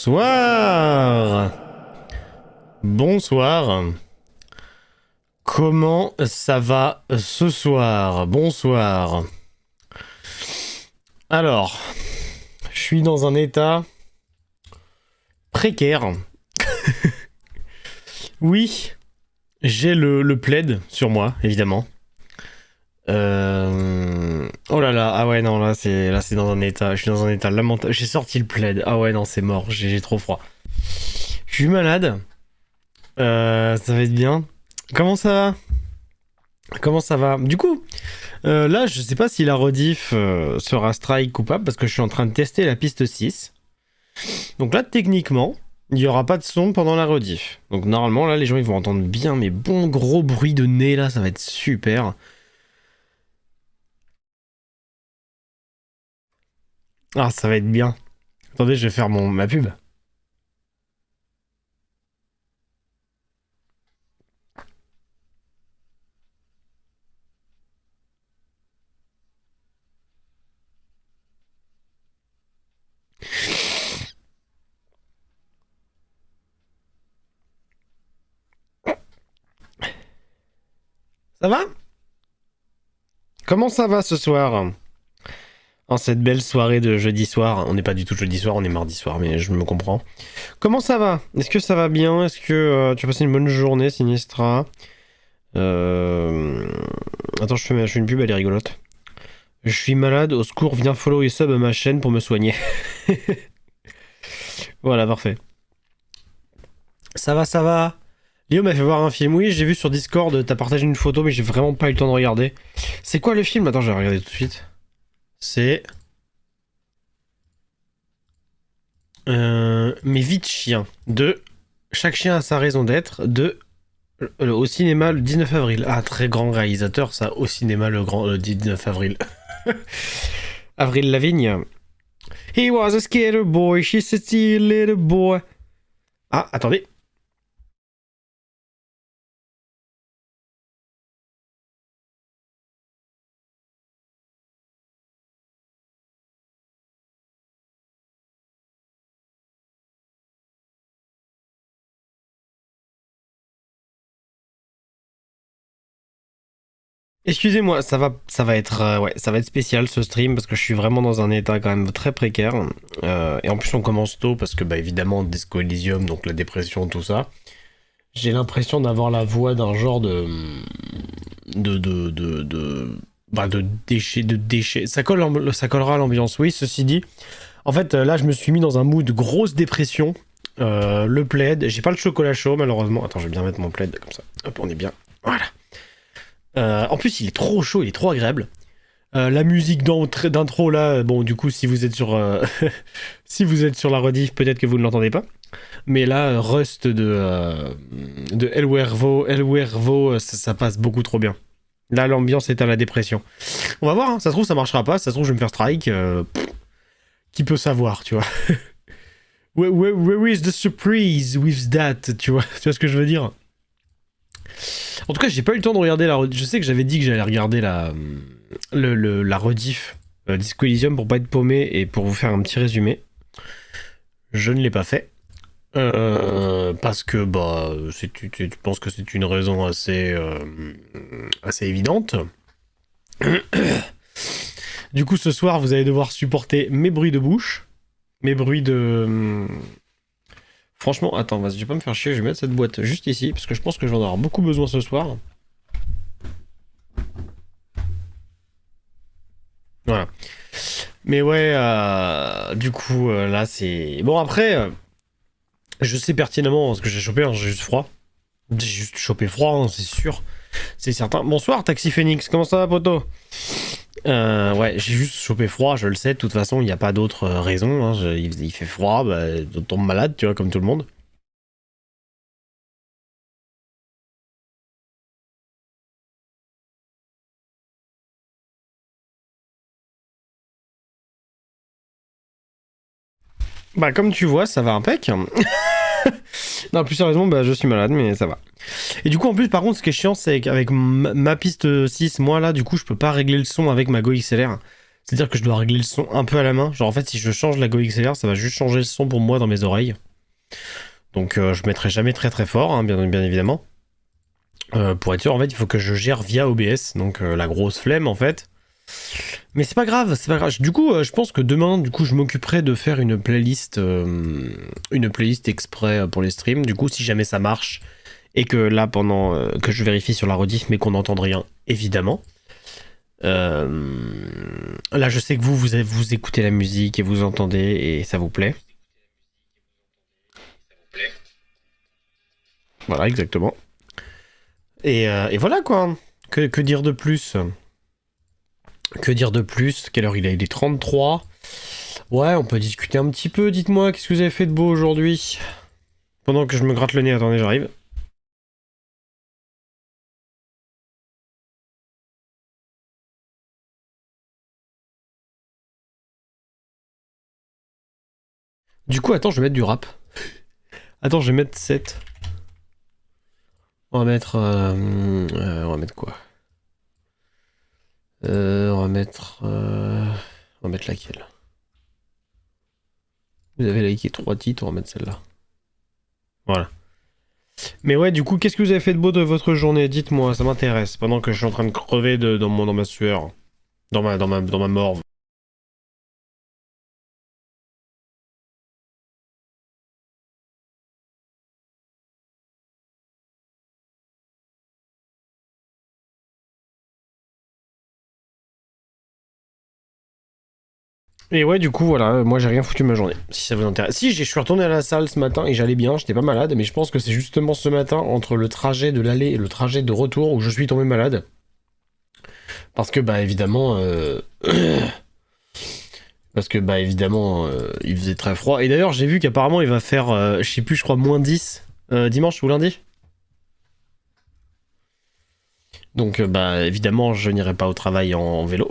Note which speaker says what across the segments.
Speaker 1: Bonsoir. Bonsoir. Comment ça va ce soir? Bonsoir. Alors, je suis dans un état précaire. Oui, j'ai le plaid sur moi, évidemment. Oh là là, ah ouais non, là c'est dans un état, je suis dans un état lamentable. J'ai sorti le plaid, ah ouais non c'est mort, j'ai trop froid. Je suis malade. Ça va être bien. Comment ça va? Comment ça va? Du coup, là je sais pas si la rediff sera strike ou pas, parce que je suis en train de tester la piste 6. Donc là techniquement, il n'y aura pas de son pendant la rediff. Donc normalement là les gens ils vont entendre bien mes bons gros bruits de nez là, ça va être super. Ah, ça va être bien. Attendez, je vais faire ma pub. Ça va? Comment ça va ce soir? En cette belle soirée de jeudi soir. On n'est pas du tout jeudi soir, on est mardi soir, mais je me comprends. Comment ça va? Est-ce que ça va bien? Est-ce que tu as passé une bonne journée, Sinistra? Attends, je fais une pub, elle est rigolote. Je suis malade, au secours, viens follow et sub à ma chaîne pour me soigner. Voilà, parfait. Ça va, ça va. Léo m'a fait voir un film. Oui, j'ai vu sur Discord, t'as partagé une photo, mais j'ai vraiment pas eu le temps de regarder. C'est quoi le film? Attends, je vais regarder tout de suite. C'est... Mes vies de chien. De Chaque chien a sa raison d'être. De au cinéma le 19 avril. Ah, très grand réalisateur, ça. Au cinéma le 19 avril. Avril Lavigne. He was a skater boy, she's a still little boy. Ah, attendez. Excusez-moi, ça va être, ouais, ça va être spécial ce stream parce que je suis vraiment dans un état quand même très précaire. Et en plus on commence tôt parce que bah évidemment Disco Elysium, donc la dépression, tout ça. J'ai l'impression d'avoir la voix d'un genre de déchet. Ça collera à l'ambiance. Oui, ceci dit, en fait là je me suis mis dans un mood grosse dépression. Le plaid, j'ai pas le chocolat chaud malheureusement. Attends, je vais bien mettre mon plaid comme ça. Hop, on est bien. Voilà. En plus, il est trop chaud, il est trop agréable. La musique d'intro là, bon, du coup, si vous êtes sur, si vous êtes sur la rediff, peut-être que vous ne l'entendez pas. Mais là, Rust de El Huervo, ça passe beaucoup trop bien. Là, l'ambiance est à la dépression. On va voir, hein, ça se trouve, ça marchera pas. Ça se trouve, je vais me faire strike. Qui peut savoir, tu vois. Where is the surprise with that, tu vois ce que je veux dire? En tout cas, j'ai pas eu le temps de regarder la rediff. Je sais que j'avais dit que j'allais regarder la rediff Disco Elysium pour pas être paumé et pour vous faire un petit résumé. Je ne l'ai pas fait. Parce que, bah, je pense que c'est une raison assez évidente. Du coup, ce soir, vous allez devoir supporter mes bruits de bouche. Mes bruits de... Franchement, attends, vas-y, je vais pas me faire chier, je vais mettre cette boîte juste ici, parce que je pense que j'en aurai beaucoup besoin ce soir. Voilà. Mais ouais, du coup, là, c'est... Bon, après, je sais pertinemment ce que j'ai chopé, hein, j'ai juste froid. J'ai juste chopé froid, hein, c'est sûr. C'est certain. Bonsoir, Taxi Phoenix, comment ça va, poto? Ouais, j'ai juste chopé froid, je le sais, de toute façon, il n'y a pas d'autre raison. Hein, il fait froid, bah, on tombe malade, tu vois, comme tout le monde. Bah, comme tu vois, ça va impec. Non, plus sérieusement, bah, je suis malade, mais ça va. Et du coup, en plus, par contre, ce qui est chiant, c'est qu'avec ma piste 6, moi, là, du coup, je peux pas régler le son avec ma Go XLR. C'est-à-dire que je dois régler le son un peu à la main. Genre en fait, si je change la Go XLR, ça va juste changer le son pour moi dans mes oreilles. Donc je mettrai jamais très très fort, hein, bien évidemment. Pour être sûr, en fait, il faut que je gère via OBS, donc la grosse flemme en fait. Mais c'est pas grave, c'est pas grave. Du coup, je pense que demain, du coup, je m'occuperai de faire une playlist exprès pour les streams. Du coup, si jamais ça marche et que là, pendant que je vérifie sur la rediff, mais qu'on n'entende rien, évidemment. Là, je sais que vous écoutez la musique et vous entendez et ça vous plaît. Voilà, exactement. Et voilà quoi. Que dire de plus? Que dire de plus? Quelle heure il est? Il est 33. Ouais, on peut discuter un petit peu. Dites-moi, qu'est-ce que vous avez fait de beau aujourd'hui? Pendant que je me gratte le nez, attendez, j'arrive. Du coup, attends, je vais mettre du rap. Attends, je vais mettre 7. On va mettre quoi? On va mettre laquelle? Vous avez liké 3 titres, on va mettre celle-là. Voilà. Mais ouais, du coup, qu'est-ce que vous avez fait de beau de votre journée? Dites-moi, ça m'intéresse. Pendant que je suis en train de crever dans ma sueur. Dans ma morve. Et ouais, du coup, voilà, moi j'ai rien foutu de ma journée, si ça vous intéresse. Si, je suis retourné à la salle ce matin et j'allais bien, j'étais pas malade, mais je pense que c'est justement ce matin, entre le trajet de l'aller et le trajet de retour, où je suis tombé malade. Parce que, bah évidemment, il faisait très froid. Et d'ailleurs, j'ai vu qu'apparemment, il va faire, je sais plus, je crois, -10 dimanche ou lundi. Donc, bah évidemment, je n'irai pas au travail en vélo.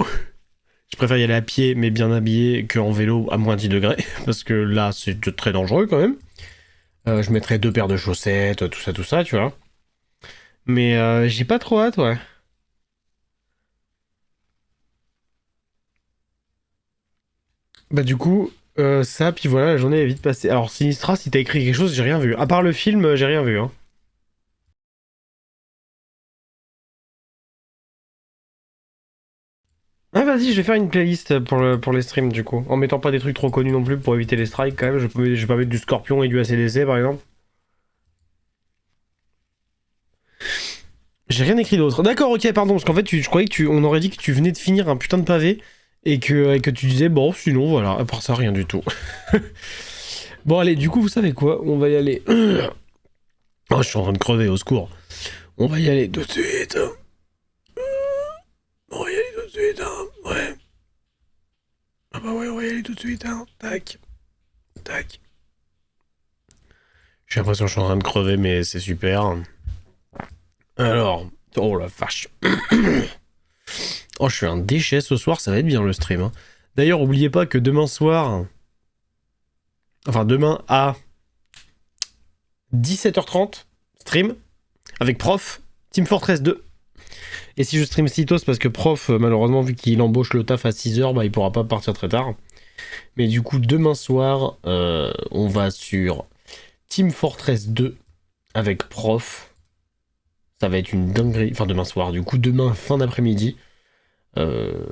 Speaker 1: Je préfère y aller à pied, mais bien habillé, qu'en vélo à -10 degrés. Parce que là, c'est très dangereux quand même. Je mettrai 2 paires de chaussettes, tout ça, tu vois. Mais j'ai pas trop hâte, ouais. Bah du coup, ça, puis voilà, la journée est vite passée. Alors Sinistra, si t'as écrit quelque chose, j'ai rien vu. À part le film, j'ai rien vu, hein. Ah vas-y, je vais faire une playlist pour les streams du coup. En mettant pas des trucs trop connus non plus pour éviter les strikes quand même. Je vais pas mettre du Scorpion et du ACDC par exemple. J'ai rien écrit d'autre. D'accord, ok, pardon, parce qu'en fait, je croyais que on aurait dit que tu venais de finir un putain de pavé et que tu disais, bon, sinon, voilà, à part ça, rien du tout. Bon, allez, du coup, vous savez quoi? On va y aller. Oh, je suis en train de crever, au secours. On va y aller tout de suite. On va y aller tout de suite, hein. Ouais. Ah bah ouais, on va y aller tout de suite, hein. Tac. Tac. J'ai l'impression que je suis en train de crever, mais c'est super. Alors. Oh la vache. Oh, je suis un déchet ce soir, ça va être bien le stream, hein. D'ailleurs, oubliez pas que demain soir. Enfin, demain à 17h30, stream. Avec Prof, Team Fortress 2. Et si je stream Citos, parce que Prof, malheureusement, vu qu'il embauche le taf à 6h, bah, il pourra pas partir très tard. Mais du coup, demain soir, on va sur Team Fortress 2 avec Prof. Ça va être une dinguerie. Enfin, demain soir, du coup, demain, fin d'après-midi. Euh,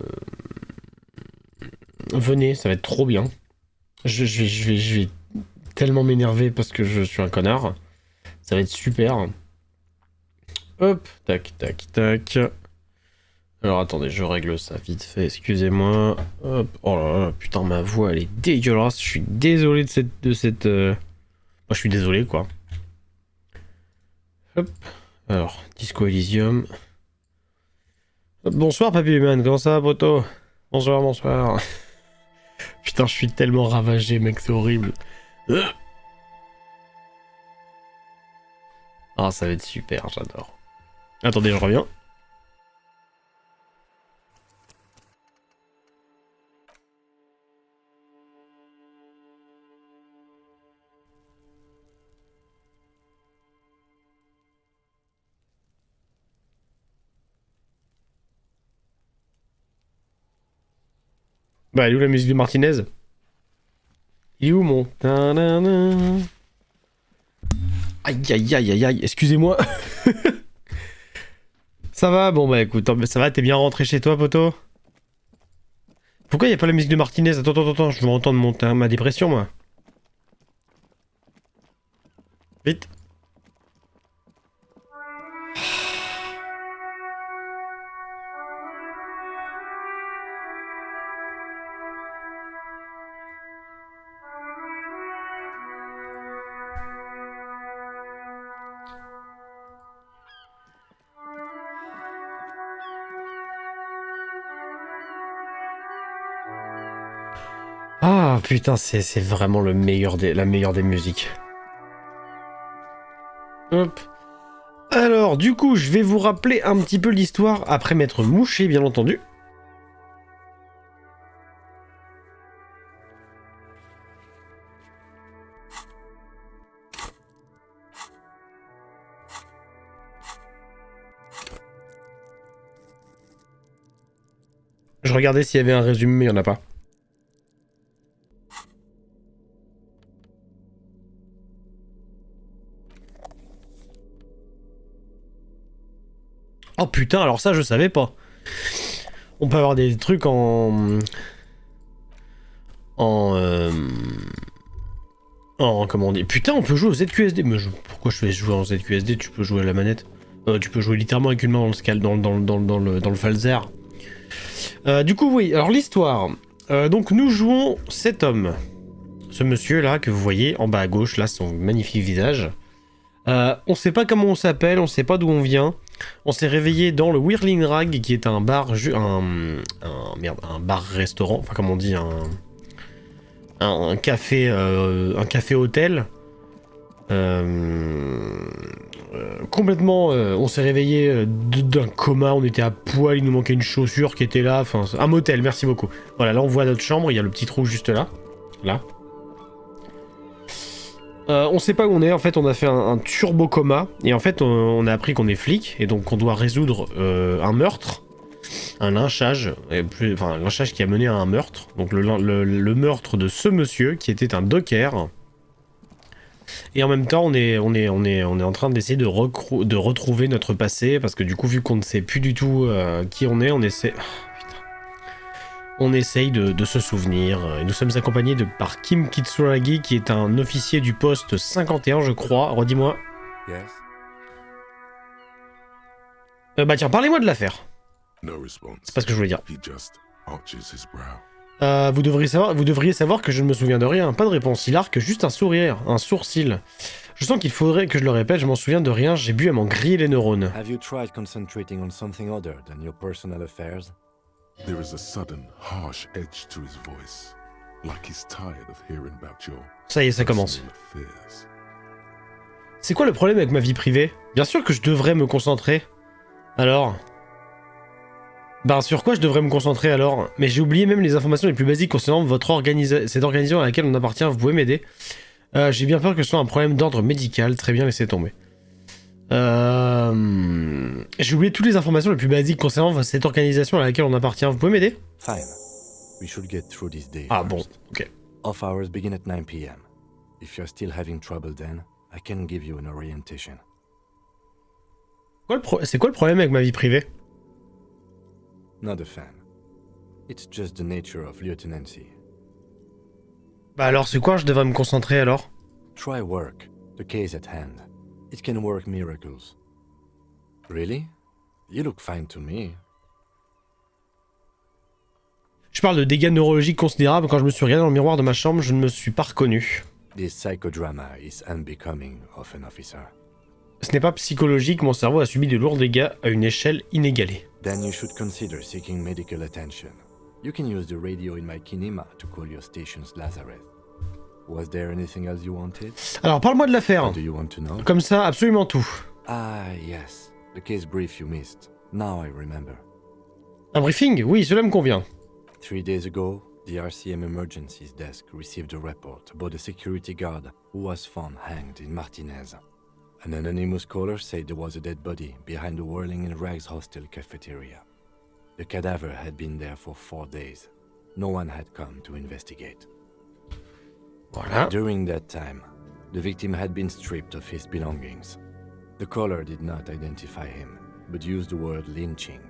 Speaker 1: Venez, ça va être trop bien. Je vais tellement m'énerver parce que je suis un connard. Ça va être super. Hop, tac, tac, tac. Alors attendez, je règle ça vite fait, excusez-moi. Hop, oh là là, putain, ma voix elle est dégueulasse. Je suis désolé de cette. Moi, je suis désolé quoi. Hop, alors, Disco Elysium. Hop, bonsoir, Papy Human, comment ça va, poto? Bonsoir, bonsoir. Putain, je suis tellement ravagé, mec, c'est horrible. Ah, ça va être super, j'adore. Attendez, je reviens. Bah, elle est où la musique de Martinaise? Il est où mon... Aïe aïe aïe aïe aïe, excusez-moi. Ça va? Bon bah écoute, ça va, t'es bien rentré chez toi, poto? Pourquoi y a pas la musique de Martinaise? Attends, je veux entendre ma dépression, moi. Vite. Ah putain, c'est vraiment la meilleure des musiques. Hop. Alors, du coup, je vais vous rappeler un petit peu l'histoire après m'être mouché, bien entendu. Je regardais s'il y avait un résumé, mais il n'y en a pas. Oh putain, alors ça je savais pas. On peut avoir des trucs en... comment on dit? Putain, on peut jouer au ZQSD. Mais pourquoi je vais jouer en ZQSD? Tu peux jouer à la manette. Tu peux jouer littéralement avec une main dans le scale, dans le Falzer. Du coup, oui, alors l'histoire. Donc nous jouons cet homme. Ce monsieur là que vous voyez en bas à gauche, là, son magnifique visage. On sait pas comment on s'appelle, on sait pas d'où on vient. On s'est réveillé dans le Whirling Rag, qui est un bar, un bar-restaurant, enfin comme on dit, un café hôtel. Complètement, on s'est réveillé d'un coma, on était à poil, il nous manquait une chaussure qui était là, enfin un motel, merci beaucoup. Voilà, là on voit notre chambre, il y a le petit trou juste là, là. On sait pas où on est, en fait on a fait un turbo coma, et en fait on a appris qu'on est flic, et donc on doit résoudre un meurtre, un lynchage, enfin un lynchage qui a mené à un meurtre, donc le meurtre de ce monsieur qui était un docker. Et en même temps on est en train d'essayer de retrouver notre passé, parce que du coup vu qu'on ne sait plus du tout qui on est, on essaie... On essaye de se souvenir, et nous sommes accompagnés par Kim Kitsuragi, qui est un officier du poste 51, je crois. Redis-moi.
Speaker 2: Yes.
Speaker 1: Bah tiens, parlez-moi de l'affaire. C'est pas ce que je voulais dire. Vous devriez savoir que je ne me souviens de rien. Pas de réponse. Il arque juste un sourire, un sourcil. Je sens qu'il faudrait que je le répète, je m'en souviens de rien, j'ai bu à m'en griller les neurones.
Speaker 2: Have you tried concentrating on something other than your personal affairs?
Speaker 3: There is a sudden, harsh edge to his voice, like he's tired of hearing about your
Speaker 1: Ça y est, ça commence.
Speaker 3: personal affairs.
Speaker 1: C'est quoi le problème avec ma vie privée? Bien sûr que je devrais me concentrer. Alors? Ben sur quoi je devrais me concentrer alors? Mais j'ai oublié même les informations les plus basiques concernant cette organisation à laquelle on appartient, vous pouvez m'aider? J'ai bien peur que ce soit un problème d'ordre médical, très bien, laissez tomber. J'ai oublié toutes les informations les plus basiques concernant cette organisation à laquelle on appartient. Vous pouvez m'aider?
Speaker 2: Fine. We should get through this day.
Speaker 1: Ah bon,
Speaker 2: first.
Speaker 1: ok.
Speaker 2: Off hours begin at 9 p.m. If you're still having trouble then, I can give you an orientation.
Speaker 1: C'est quoi le problème avec ma vie privée?
Speaker 2: Not a fan. It's just the nature of lieutenancy.
Speaker 1: Bah alors c'est quoi je devrais me concentrer alors?
Speaker 2: Try work, the case at hand. It can work miracles. Really? You look fine to me.
Speaker 1: Je parle de dégâts neurologiques considérables. Quand je me suis regardé dans le miroir de ma chambre, je ne me suis pas reconnu.
Speaker 2: This psychodrama is unbecoming of an officer.
Speaker 1: Ce n'est pas psychologique, mon cerveau a subi de lourds dégâts à une échelle inégalée.
Speaker 2: Then you should consider seeking medical attention. You can use the radio in my kinema to call your station's Lazareth. Was there anything else you wanted?
Speaker 1: Alors parle-moi de l'affaire.
Speaker 2: What do you want to know?
Speaker 1: Comme ça, absolument tout.
Speaker 2: Ah, yes. The case brief you missed. Now I remember.
Speaker 1: Un briefing? Oui, cela me convient.
Speaker 2: 3 days ago, the RCM Emergencies Desk received a report about a security guard who was found hanged in Martinaise. An anonymous caller said there was a dead body behind the Whirling in Rags hostel cafeteria. The cadaver had been there for 4 days. no one had come to investigate.
Speaker 1: Voilà.
Speaker 2: During that time, the victim had been stripped of his belongings. The caller did not identify him, but used the word lynching.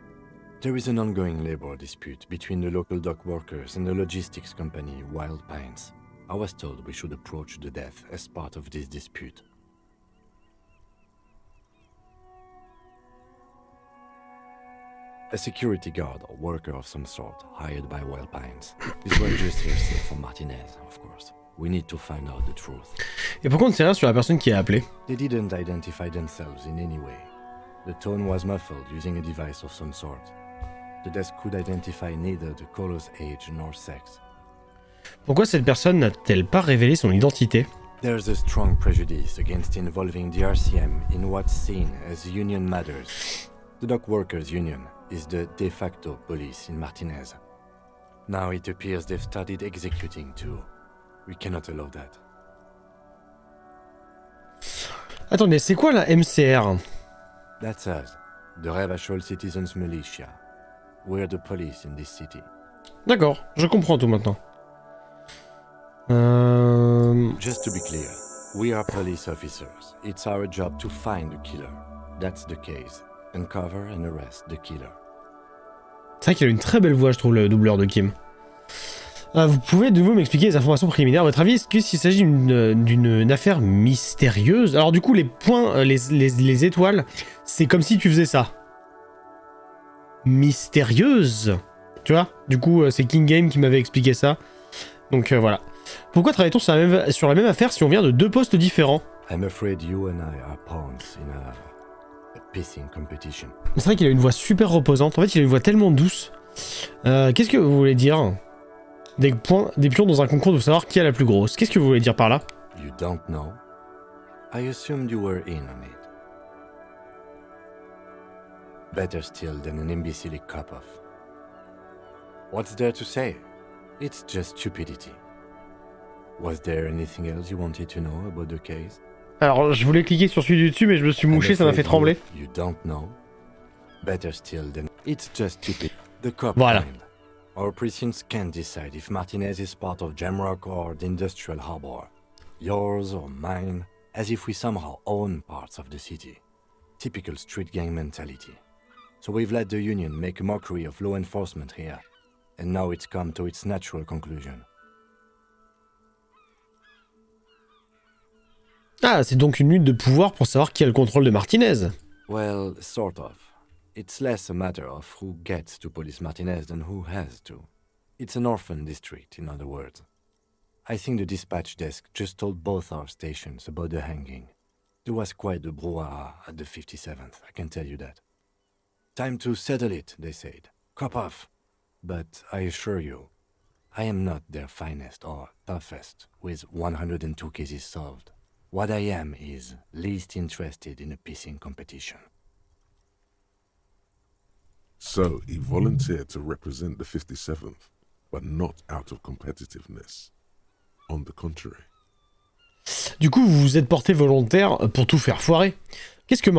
Speaker 2: There is an ongoing labor dispute between the local dock workers and the logistics company Wild Pines. I was told we should approach the death as part of this dispute. A security guard or worker of some sort, hired by Wild Pines. This was just hearsay from Martinaise, of course. We need to find out the truth.
Speaker 1: Et pourquoi on ne sait rien sur la personne qui a appelé?
Speaker 2: They didn't identify themselves in any way. The tone was muffled using a device of some sort. The desk could identify neither the caller's age nor sex.
Speaker 1: Pourquoi cette personne n'a-t-elle pas révélé son identité?
Speaker 2: There's a strong prejudice against involving the RCM in what's seen as union matters. The dock workers' union is the de facto police in Martinaise. Now it appears they've started executing too. We cannot allow that.
Speaker 1: Attendez, c'est quoi la MCR?
Speaker 2: That's us, the Revachol Citizens Militia. We're the police in this city.
Speaker 1: D'accord, je comprends tout maintenant.
Speaker 2: Just to be clear, we are police officers. It's our job to find the killer. That's the case. Uncover and arrest the killer.
Speaker 1: C'est vrai qu'il a une très belle voix, je trouve, le doubleur de Kim. Vous pouvez de nouveau m'expliquer les informations préliminaires. À votre avis, est-ce qu'il s'agit d'une affaire mystérieuse? Alors du coup, les points, les étoiles, c'est comme si tu faisais ça. Mystérieuse. Tu vois? Du coup, c'est King Game qui m'avait expliqué ça. Donc voilà. Pourquoi travaille-t-on sur la même affaire si on vient de deux postes différents?
Speaker 2: I'm afraid you and I are pawns in a pissing competition.
Speaker 1: C'est vrai qu'il a une voix super reposante. En fait, il a une voix tellement douce. Qu'est-ce que vous voulez dire? Des pions dans un concours de savoir qui a la plus grosse. Qu'est-ce que vous voulez dire par là?
Speaker 2: You don't know? I assumed you were in on it. Better still than an imbecile cop-off. What's there to say? It's just stupidity. Was there anything else you wanted to know about the case?
Speaker 1: Alors, je voulais cliquer sur celui du dessus, mais je me suis mouché, ça m'a fait trembler.
Speaker 2: You don't know? Better still than... It's just stupid. The cop
Speaker 1: Voilà.
Speaker 2: kind. Our precincts can't decide if Martinaise is part of Jamrock or the Industrial Harbor. Yours or mine, as if we somehow own parts of the city. Typical street gang mentality. So we've let the Union make a mockery of law enforcement here. And now it's come to its natural conclusion.
Speaker 1: Ah, c'est donc une lutte de pouvoir pour savoir qui a le contrôle de Martinaise.
Speaker 2: Well, sort of. It's less a matter of who gets to police Martinaise than who has to. It's an orphan district, in other words. I think the dispatch desk just told both our stations about the hanging. There was quite the brouhaha at the 57th, I can tell you that. Time to settle it, they said. Cop off. But I assure you, I am not their finest or toughest, with 102 cases solved. What I am is least interested in a pissing competition.
Speaker 3: So he volunteered to represent the 57th, but not out of competitiveness. On the contrary.
Speaker 1: Du coup, vous vous êtes porté volontaire pour tout faire foirer. Qu'est-ce que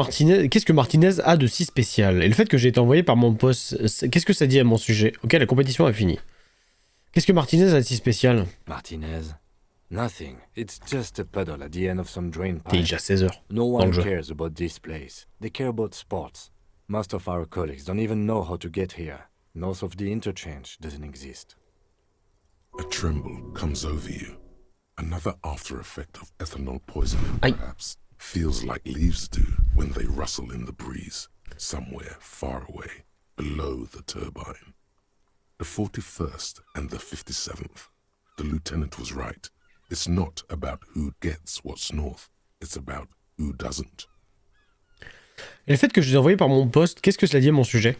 Speaker 1: Martinaise a de si spécial? Et le fait que j'ai été envoyé par mon boss, qu'est-ce que ça dit à mon sujet? Ok, la compétition a fini. Qu'est-ce que Martinaise a de si spécial?
Speaker 2: Martinaise? Nothing. It's just a puddle at the end of some drain
Speaker 1: T'es
Speaker 2: pipe.
Speaker 1: déjà 16h.
Speaker 2: No one cares about this place. They care about sports. Most of our colleagues don't even know how to get here. North of the interchange doesn't exist.
Speaker 3: A tremble comes over you. Another after effect of ethanol poisoning, perhaps. Feels like leaves do when they rustle in the breeze, somewhere far away, below the turbine. The 41st and the 57th. The lieutenant was right. It's not about who gets what's north. It's about who doesn't.
Speaker 1: Et le fait que je l'ai envoyé par mon poste, qu'est-ce que cela dit à mon sujet?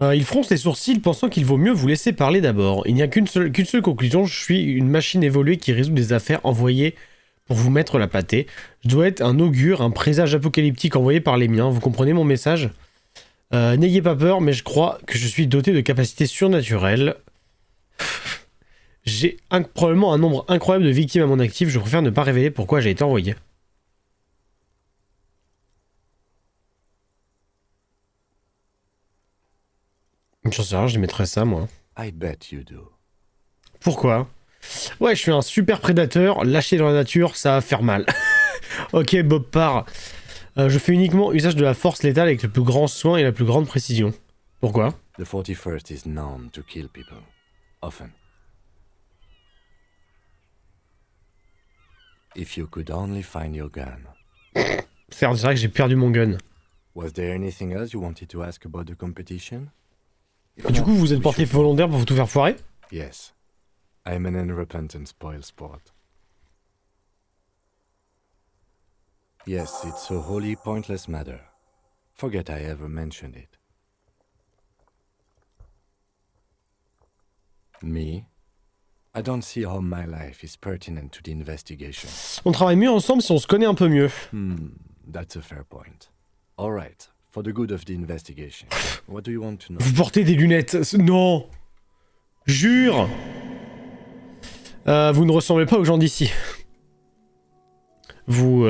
Speaker 1: Il fronce les sourcils pensant qu'il vaut mieux vous laisser parler d'abord. Il n'y a qu'une seule conclusion, je suis une machine évoluée qui résout des affaires envoyées pour vous mettre la pâtée. Je dois être un augure, un présage apocalyptique envoyé par les miens, vous comprenez mon message? N'ayez pas peur, mais je crois que je suis doté de capacités surnaturelles. J'ai probablement un nombre incroyable de victimes à mon actif, je préfère ne pas révéler pourquoi j'ai été envoyé. J'en sais rien, je mettrais ça, moi.
Speaker 2: I bet you do.
Speaker 1: Pourquoi? Ouais, je suis un super prédateur, lâché dans la nature, ça va faire mal. Ok, Bob part. Je fais uniquement usage de la force létale avec le plus grand soin et la plus grande précision. Pourquoi?
Speaker 2: The 41st is known to kill people. Often. If you could only find your gun.
Speaker 1: C'est vrai que j'ai perdu mon gun.
Speaker 2: Was there anything else you wanted to ask about the competition?
Speaker 1: Du coup, vous êtes porté volontaire pour tout faire foirer?
Speaker 2: Yes. I'm an unrepentant spoil sport. Yes, it's a wholly pointless matter. Forget I ever mentioned it. Me? I don't see how my life is pertinent to the investigation.
Speaker 1: On travaille mieux ensemble si on se connaît un peu mieux.
Speaker 2: That's a fair point. All right, for the good of the investigation, what do you want to know?
Speaker 1: Vous portez des lunettes? Non! Jure! Vous ne ressemblez pas aux gens d'ici. Vous...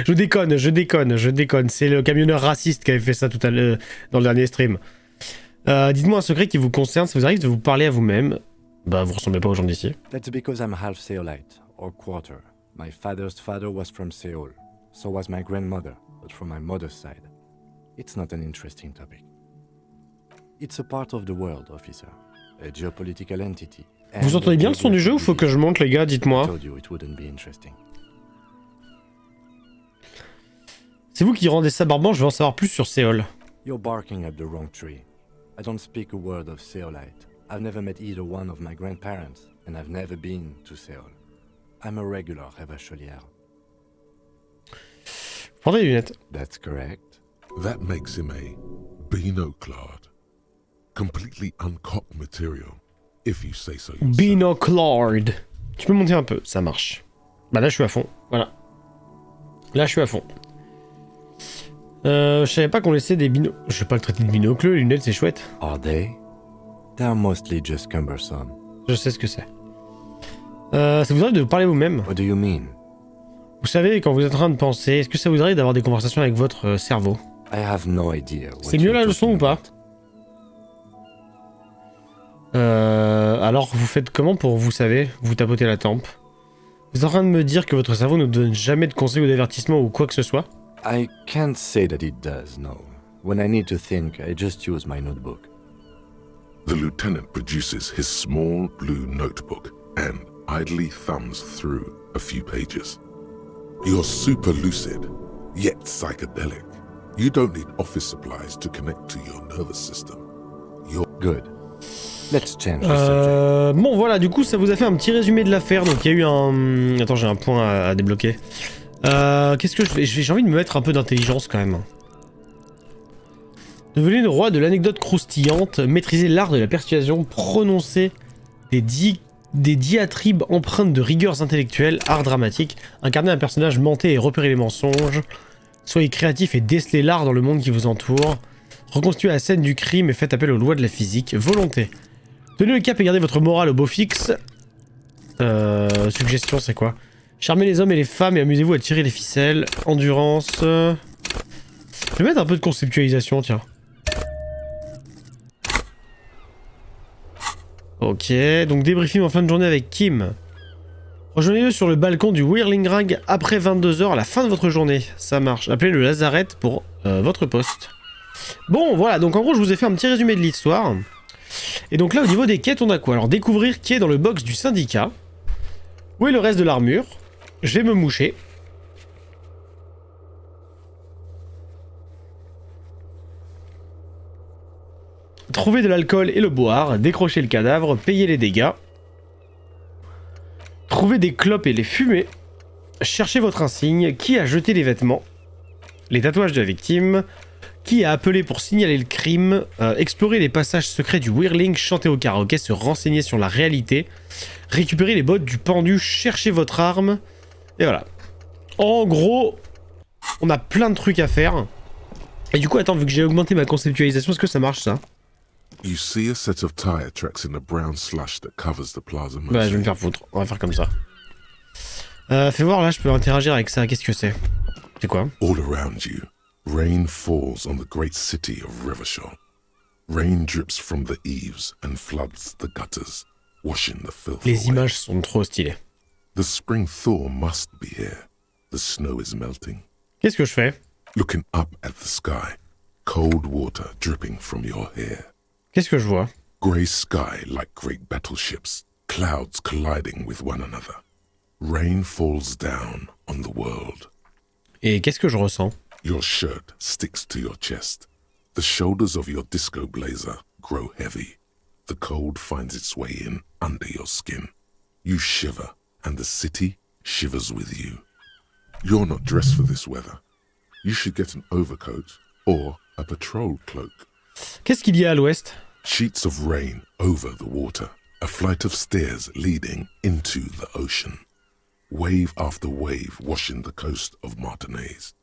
Speaker 1: je déconne. C'est le camionneur raciste qui avait fait ça tout à l'heure dans le dernier stream. Dites-moi un secret qui vous concerne, ça vous arrive de vous parler à vous-même? Bah, vous ressemblez pas aux gens d'ici.
Speaker 2: That's because I'm half Seolite, or quarter. My father's father was from Seoul. So was my grandmother, but from my mother's side. It's not an interesting topic. It's a part of the world, officer. A geopolitical entity.
Speaker 1: Vous entendez bien le son du jeu ou faut que je monte, les gars? Dites-moi. C'est vous qui rendez ça barbant, je veux en savoir plus sur Séoul.
Speaker 2: You're barking up the wrong tree. I don't speak a word of Seolite. I've never met either one of my grandparents, and I've never been to Seoul. I'm a regular Revacholière.
Speaker 1: Portez des lunettes.
Speaker 2: That's correct.
Speaker 3: That makes him a binoclard. Completely uncocked material, if you say so yourself.
Speaker 1: Binoclard. Tu peux monter un peu, ça marche. Bah là je suis à fond, voilà. Là je suis à fond. Je savais pas qu'on laissait des binocles. Je vais pas le traiter de binocle, les lunettes c'est chouette.
Speaker 2: Are they? They're mostly just cumbersome.
Speaker 1: Je sais ce que c'est. Ça vous arrive de vous parler vous-même?
Speaker 2: What do you mean?
Speaker 1: Vous savez, quand vous êtes en train de penser, est-ce que ça vous arrive d'avoir des conversations avec votre cerveau?
Speaker 2: I have no idea.
Speaker 1: C'est mieux la leçon ou pas? Alors vous faites comment pour vous savez, vous tapotez la tempe? Vous êtes en train de me dire que votre cerveau ne donne jamais de conseils ou d'avertissements ou quoi que ce soit?
Speaker 2: I can't say that it does, no. When I need to think, I just use my notebook.
Speaker 3: The lieutenant produces his small blue notebook and idly thumbs through a few pages. You're super lucid, yet psychedelic. You don't need office supplies to connect to your nervous system. You're
Speaker 2: good. Let's change the subject.
Speaker 1: Bon voilà, du coup ça vous a fait un petit résumé de l'affaire, donc il y a eu un... Attends, j'ai un point à débloquer. Qu'est-ce que je fais? J'ai envie de me mettre un peu d'intelligence quand même. Devenez le roi de l'anecdote croustillante, maîtrisez l'art de la persuasion, prononcez des diatribes empreintes de rigueurs intellectuelles, art dramatique, incarnez un personnage menté et repérez les mensonges, soyez créatif et décelez l'art dans le monde qui vous entoure, reconstituez la scène du crime et faites appel aux lois de la physique, volonté. Tenez le cap et gardez votre morale au beau fixe. Suggestion, c'est quoi? Charmez les hommes et les femmes et amusez-vous à tirer les ficelles. Endurance. Je vais mettre un peu de conceptualisation, tiens. Ok, donc débriefing en fin de journée avec Kim. Rejoignez-le sur le balcon du Whirling Rag après 22 h à la fin de votre journée. Ça marche. Appelez le Lazarette pour votre poste. Bon, voilà, donc en gros, je vous ai fait un petit résumé de l'histoire. Et donc là, au niveau des quêtes, on a quoi? Alors, découvrir qui est dans le box du syndicat. Où est le reste de l'armure? Je vais me moucher. Trouver de l'alcool et le boire. Décrocher le cadavre. Payer les dégâts. Trouver des clopes et les fumer. Chercher votre insigne. Qui a jeté les vêtements? Les tatouages de la victime. Qui a appelé pour signaler le crime? Explorer les passages secrets du Whirling. Chanter au karaoké. Se renseigner sur la réalité. Récupérer les bottes du pendu. Chercher votre arme. Et voilà. En gros, on a plein de trucs à faire. Et du coup, attends, vu que j'ai augmenté ma conceptualisation, est-ce que ça marche ça?
Speaker 3: You see a set of tire tracks in the brown slush that covers the plaza.
Speaker 1: Bah, je vais me faire foutre. On va faire comme ça. Fais voir, là, je peux interagir avec ça. Qu'est-ce que c'est? C'est quoi?
Speaker 3: All around you, rain falls on the great city of Revachol. Rain drips from the eaves and floods the gutters, washing the filth
Speaker 1: Les
Speaker 3: away.
Speaker 1: images sont trop stylées.
Speaker 3: The spring thaw must be here. The snow is melting.
Speaker 1: Qu'est-ce que je fais?
Speaker 3: Looking up at the sky, cold water dripping from your hair.
Speaker 1: Qu'est-ce que je vois?
Speaker 3: Grey sky like great battleships, clouds colliding with one another. Rain falls down on the world.
Speaker 1: Et qu'est-ce que je ressens?
Speaker 3: Your shirt sticks to your chest. The shoulders of your disco blazer grow heavy. The cold finds its way in under your skin. You shiver, and the city shivers with you. You're not dressed for this weather. You should get an overcoat or a patrol cloak.
Speaker 1: Qu'est-ce qu'il y a à l'ouest?
Speaker 3: Sheets of rain over the water. A flight of stairs leading into the ocean. Wave after wave washing the coast of Martinaise,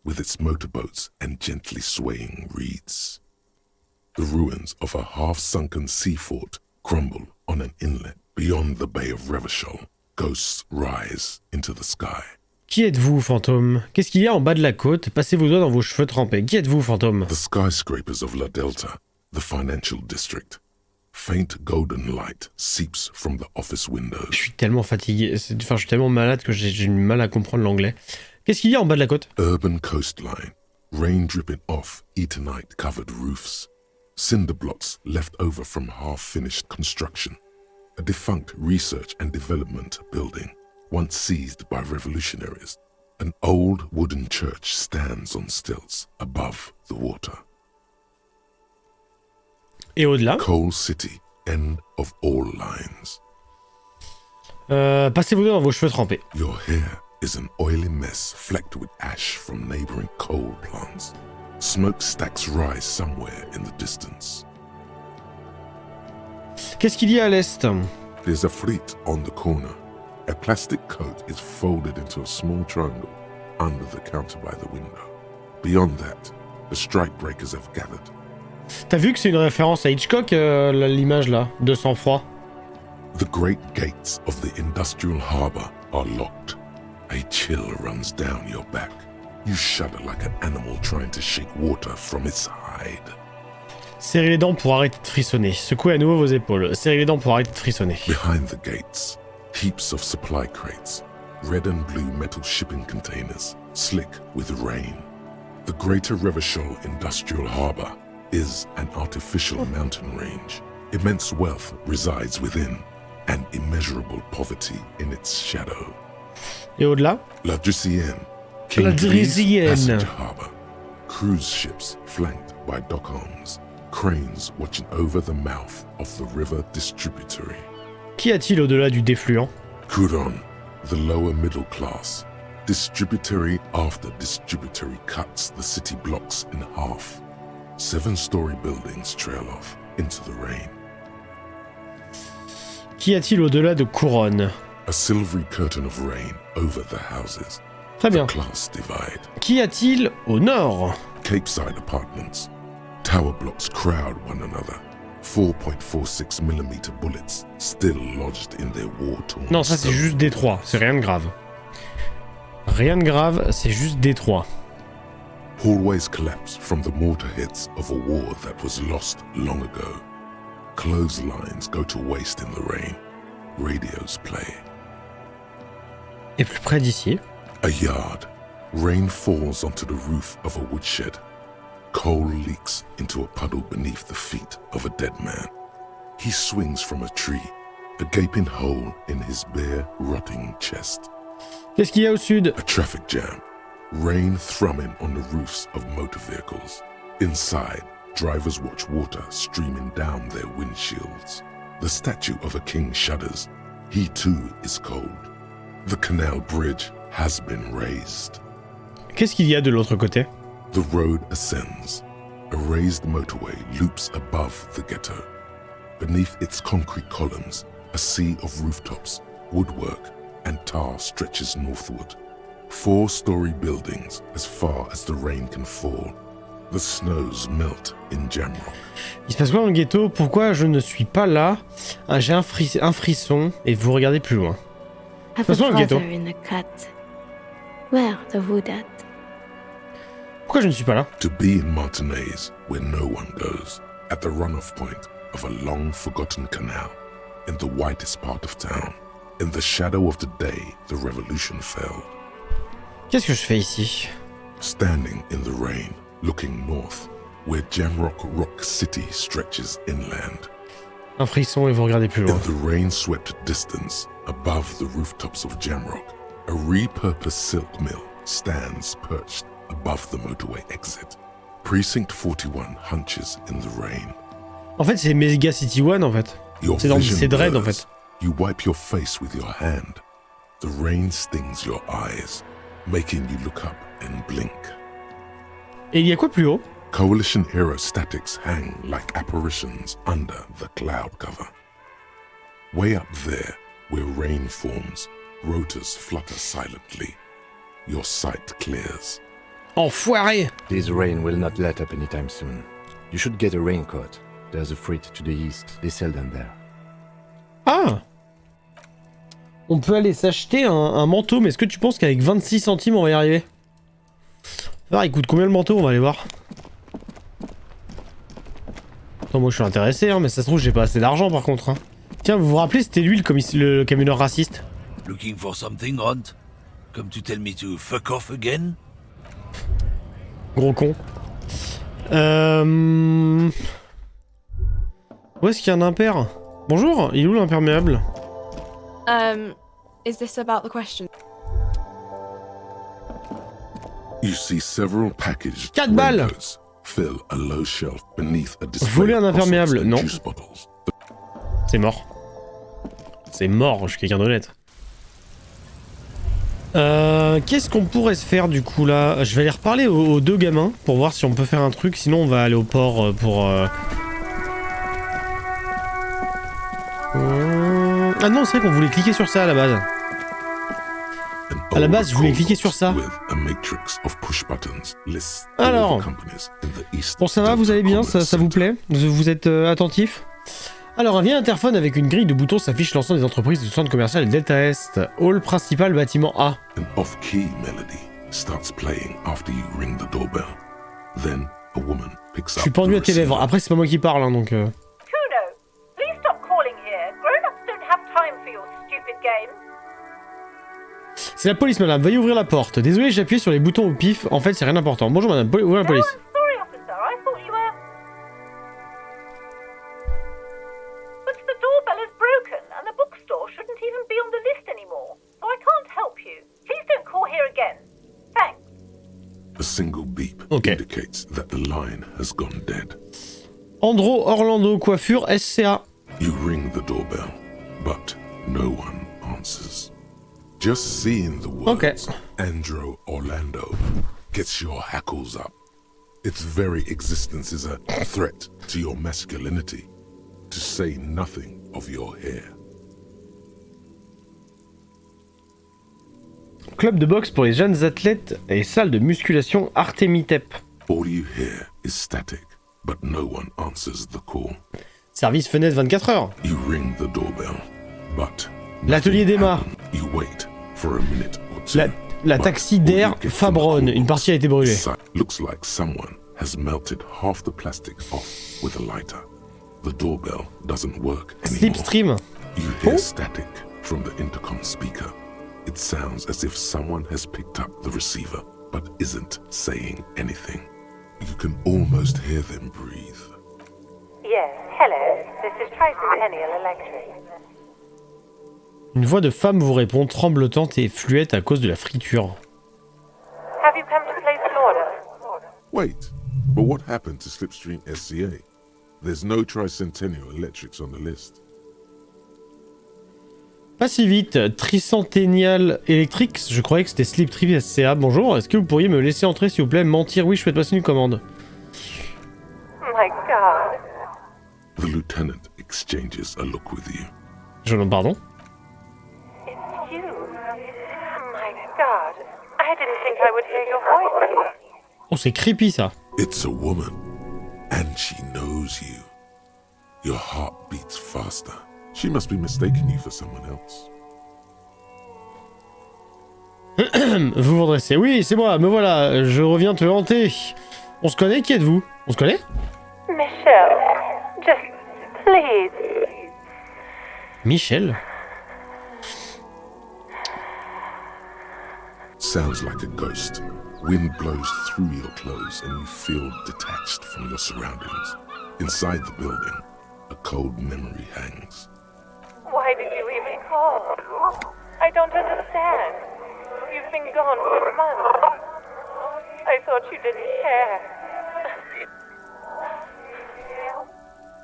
Speaker 3: with its motorboats and gently swaying reeds. The ruins of a half-sunken sea fort crumble on an inlet beyond the Bay of Revachol. Ghosts rise into the sky.
Speaker 1: Qui êtes-vous, fantôme? Qu'est-ce qu'il y a en bas de la côte? Passez vos doigts dans vos cheveux trempés. Qui êtes-vous, fantôme?
Speaker 3: The skyscrapers of La Delta, the financial district. Faint golden light seeps from the office windows.
Speaker 1: Je suis tellement fatigué, enfin je suis tellement malade que j'ai du mal à comprendre l'anglais. Qu'est-ce qu'il y a en bas de la côte?
Speaker 3: Urban coastline, rain dripping off Eternite-covered roofs. Cinder blocks left over from half-finished construction. A defunct research and development building, once seized by revolutionaries. An old wooden church stands on stilts above the water.
Speaker 1: Et au-delà?
Speaker 3: Coal City, end of all lines.
Speaker 1: Passez vos doigts dans vos cheveux trempés.
Speaker 3: Your hair is an oily mess flecked with ash from neighboring coal plants. Smokestacks rise somewhere in the distance.
Speaker 1: Qu'est-ce qu'il y a à l'est?
Speaker 3: There's a fleet on the corner. A plastic coat is folded into a small triangle under the counter by the window. Beyond that, the strike breakers have gathered.
Speaker 1: T'as vu que c'est une référence à Hitchcock, l'image là, de sang-froid?
Speaker 3: The great gates of the industrial harbour are locked. A chill runs down your back. You shudder like an animal trying to shake water from its hide.
Speaker 1: Serrez les dents pour arrêter de frissonner. Secouez à nouveau vos épaules. Serrez les dents pour arrêter de frissonner.
Speaker 3: Behind the gates, heaps of supply crates, red and blue metal shipping containers, slick with rain. The Greater Revachol Industrial Harbour is an artificial mountain range. Immense wealth resides within, and immeasurable poverty in its shadow.
Speaker 1: Et au-delà?
Speaker 3: La Drusienne,
Speaker 1: La
Speaker 3: King Lee's
Speaker 1: Drusienne.
Speaker 3: passenger harbour. Cruise ships flanked by dock arms, cranes watching over the mouth of the river distributary.
Speaker 1: Qu'y a-t-il au-delà du défluent?
Speaker 3: Kuron, the lower middle class. Distributary after distributary cuts the city blocks in half. 7-story buildings trail off into the rain.
Speaker 1: Qu'y a-t-il au-delà de Couronne?
Speaker 3: A silvery curtain of rain over the houses.
Speaker 1: Très bien.
Speaker 3: The class divide.
Speaker 1: Qu'y a-t-il au nord?
Speaker 3: Capeside apartments. Tower blocks crowd one another. 4.46mm bullets still lodged in their war-torn
Speaker 1: Non, ça c'est
Speaker 3: stone.
Speaker 1: juste Détroit, c'est rien de grave. Rien de grave, c'est juste Détroit.
Speaker 3: Hallways collapse from the mortarheads of a war that was lost long ago. Clotheslines go to waste in the rain. Radios play.
Speaker 1: Et plus près d'ici?
Speaker 3: A yard. Rain falls onto the roof of a woodshed. Coal leaks into a puddle beneath the feet of a dead man. He swings from a tree, a gaping hole in his bare, rotting chest.
Speaker 1: Qu'est-ce qu'il y a au sud?
Speaker 3: A traffic jam. Rain thrumming on the roofs of motor vehicles. Inside, drivers watch water streaming down their windshields. The statue of a king shudders. He too is cold. The canal bridge has been raised.
Speaker 1: Qu'est-ce qu'il y a de l'autre côté?
Speaker 3: The road ascends. A raised motorway loops above the ghetto. Beneath its concrete columns, a sea of rooftops, woodwork, and tar stretches northward. 4-story buildings as far as the rain can fall. The snows melt in Jamrock.
Speaker 1: Il se passe quoi dans le ghetto? Pourquoi je ne suis pas là? Ah, j'ai un frisson et vous regardez plus loin.
Speaker 4: Have a
Speaker 1: Passons au ghetto.
Speaker 4: father in a cut. Where the wood at?
Speaker 1: Pourquoi je ne suis pas là?
Speaker 3: To be in Martinaise, where no one goes, at the runoff point of a long-forgotten canal in the whitest part of town. In the shadow of the day, the revolution fell.
Speaker 1: Qu'est-ce que je fais ici?
Speaker 3: Standing in the rain, looking north, where Jamrock Rock City stretches inland.
Speaker 1: Un frisson et vous regardez plus loin.
Speaker 3: In the rain-swept distance, above the rooftops of Jamrock, a repurposed silk mill stands perched above the motorway exit. Precinct 41 hunches in the rain.
Speaker 1: En fait, c'est Mega City One, en fait. C'est Dread, en fait.
Speaker 3: You wipe your face with your hand. The rain stings your eyes, making you look up and blink.
Speaker 1: Et il y a quoi plus haut?
Speaker 3: Coalition aerostatics hang like apparitions under the cloud cover. Way up there, where rain forms, rotors flutter silently. Your sight clears.
Speaker 1: Enfoiré!
Speaker 2: This rain will not let up anytime soon. You should get a raincoat. There's a freight to the east. They sell them there.
Speaker 1: Ah! On peut aller s'acheter un manteau, mais est-ce que tu penses qu'avec 26 centimes on va y arriver? Alors, il coûte combien le manteau? On va aller voir. Attends, moi je suis intéressé, hein, mais ça se trouve j'ai pas assez d'argent par contre. Hein. Tiens, vous vous rappelez, c'était lui le camionneur raciste?
Speaker 5: Looking for something, Hunt? Come to tell me to fuck off again?
Speaker 1: Gros con. Où est-ce qu'il y a un impair? Bonjour, il est où l'imperméable?
Speaker 6: Is this about the question?
Speaker 3: You see several packaged
Speaker 1: 4 balles.
Speaker 3: raincoats fill a low shelf beneath a display
Speaker 1: Voler un
Speaker 3: of
Speaker 1: imperméable,
Speaker 3: croissants and
Speaker 1: non.
Speaker 3: juice bottles.
Speaker 1: C'est mort. C'est mort, je suis quelqu'un d'honnête. Qu'est-ce qu'on pourrait se faire du coup là? Je vais aller reparler aux deux gamins pour voir si on peut faire un truc, sinon on va aller au port pour... Ah non, c'est vrai qu'on voulait cliquer sur ça à la base. À la base, je voulais cliquer sur ça. Alors, bon ça va, vous allez bien, ça vous plaît? Vous êtes attentif? Alors, un vieil interphone avec une grille de boutons s'affiche lançant des entreprises du centre commercial Delta Est. Hall principal, bâtiment A.
Speaker 3: An off-key melody starts playing after you ring the doorbell. Then a woman picks up.
Speaker 1: Je suis pendu à tes lèvres. Après, c'est pas moi qui parle, hein, donc.
Speaker 7: Kuno, please stop calling here. Grown-ups don't have time for your stupid games.
Speaker 1: C'est la police, madame. Veuillez ouvrir la porte. Désolé, j'ai appuyé sur les boutons au pif. En fait, c'est rien d'important. Bonjour, madame. Où est la police?
Speaker 7: Sorry, officer. I thought you were... But the doorbell is broken, and the bookstore shouldn't even be on the list anymore. So I can't help you. Please don't call here again. Thanks.
Speaker 3: A single beep indicates that the line has gone dead.
Speaker 1: Andro Orlando Coiffure SCA.
Speaker 3: You ring the doorbell, but no one answers. Just seeing the words Andro Orlando gets your hackles up. Its very existence is a threat to your masculinity, to say nothing of your hair.
Speaker 1: Club de boxe pour les jeunes athlètes et salle de musculation Artemitep.
Speaker 3: All you hear is static, but no one answers the call.
Speaker 1: Service fenêtre 24 heures.
Speaker 3: You ring the doorbell, but
Speaker 1: l'atelier d'Emma.
Speaker 3: You wait for a minute or two.
Speaker 1: La taxi d'air Fabronne. Une partie a été brûlée.
Speaker 3: Looks like someone has melted half the plastic off with a lighter. The doorbell doesn't work anymore.
Speaker 1: Slipstream.
Speaker 3: You hear static from the intercom speaker. It sounds as if someone has picked up the receiver, but isn't saying anything. You can almost hear them breathe.
Speaker 7: Yes, hello. This is Tricentennial Electric.
Speaker 1: Une voix de femme vous répond, tremblotante et fluette à cause de la friture.
Speaker 7: Have you come to place an order?
Speaker 3: Wait, but what happened to Slipstream SCA? There's no Tricentennial Electrics on the list.
Speaker 1: Pas si vite, Tricentennial Electrics, je croyais que c'était Slipstream SCA. Bonjour, est-ce que vous pourriez me laisser entrer s'il vous plaît? Mentir, oui, je souhaite passer une commande.
Speaker 7: My God.
Speaker 3: The lieutenant exchanges a look with you.
Speaker 1: Je demande pardon?
Speaker 7: It's you. My God. I didn't think I would hear your voice.
Speaker 1: Oh, c'est creepy ça.
Speaker 3: It's a woman, and she knows you. Your heart beats faster. She must be mistaking you for someone else.
Speaker 1: Vous vous redressez. Oui, c'est moi, me voilà, je reviens te hanter. On se connaît, qui êtes-vous? On se connaît?
Speaker 7: Michelle. Just, please.
Speaker 1: Michel?
Speaker 3: Sounds like a ghost. Wind blows through your clothes and you feel detached from your surroundings. Inside the building, a cold memory hangs.
Speaker 7: Why did you even call? I don't understand. You've been gone for months. I thought you didn't care.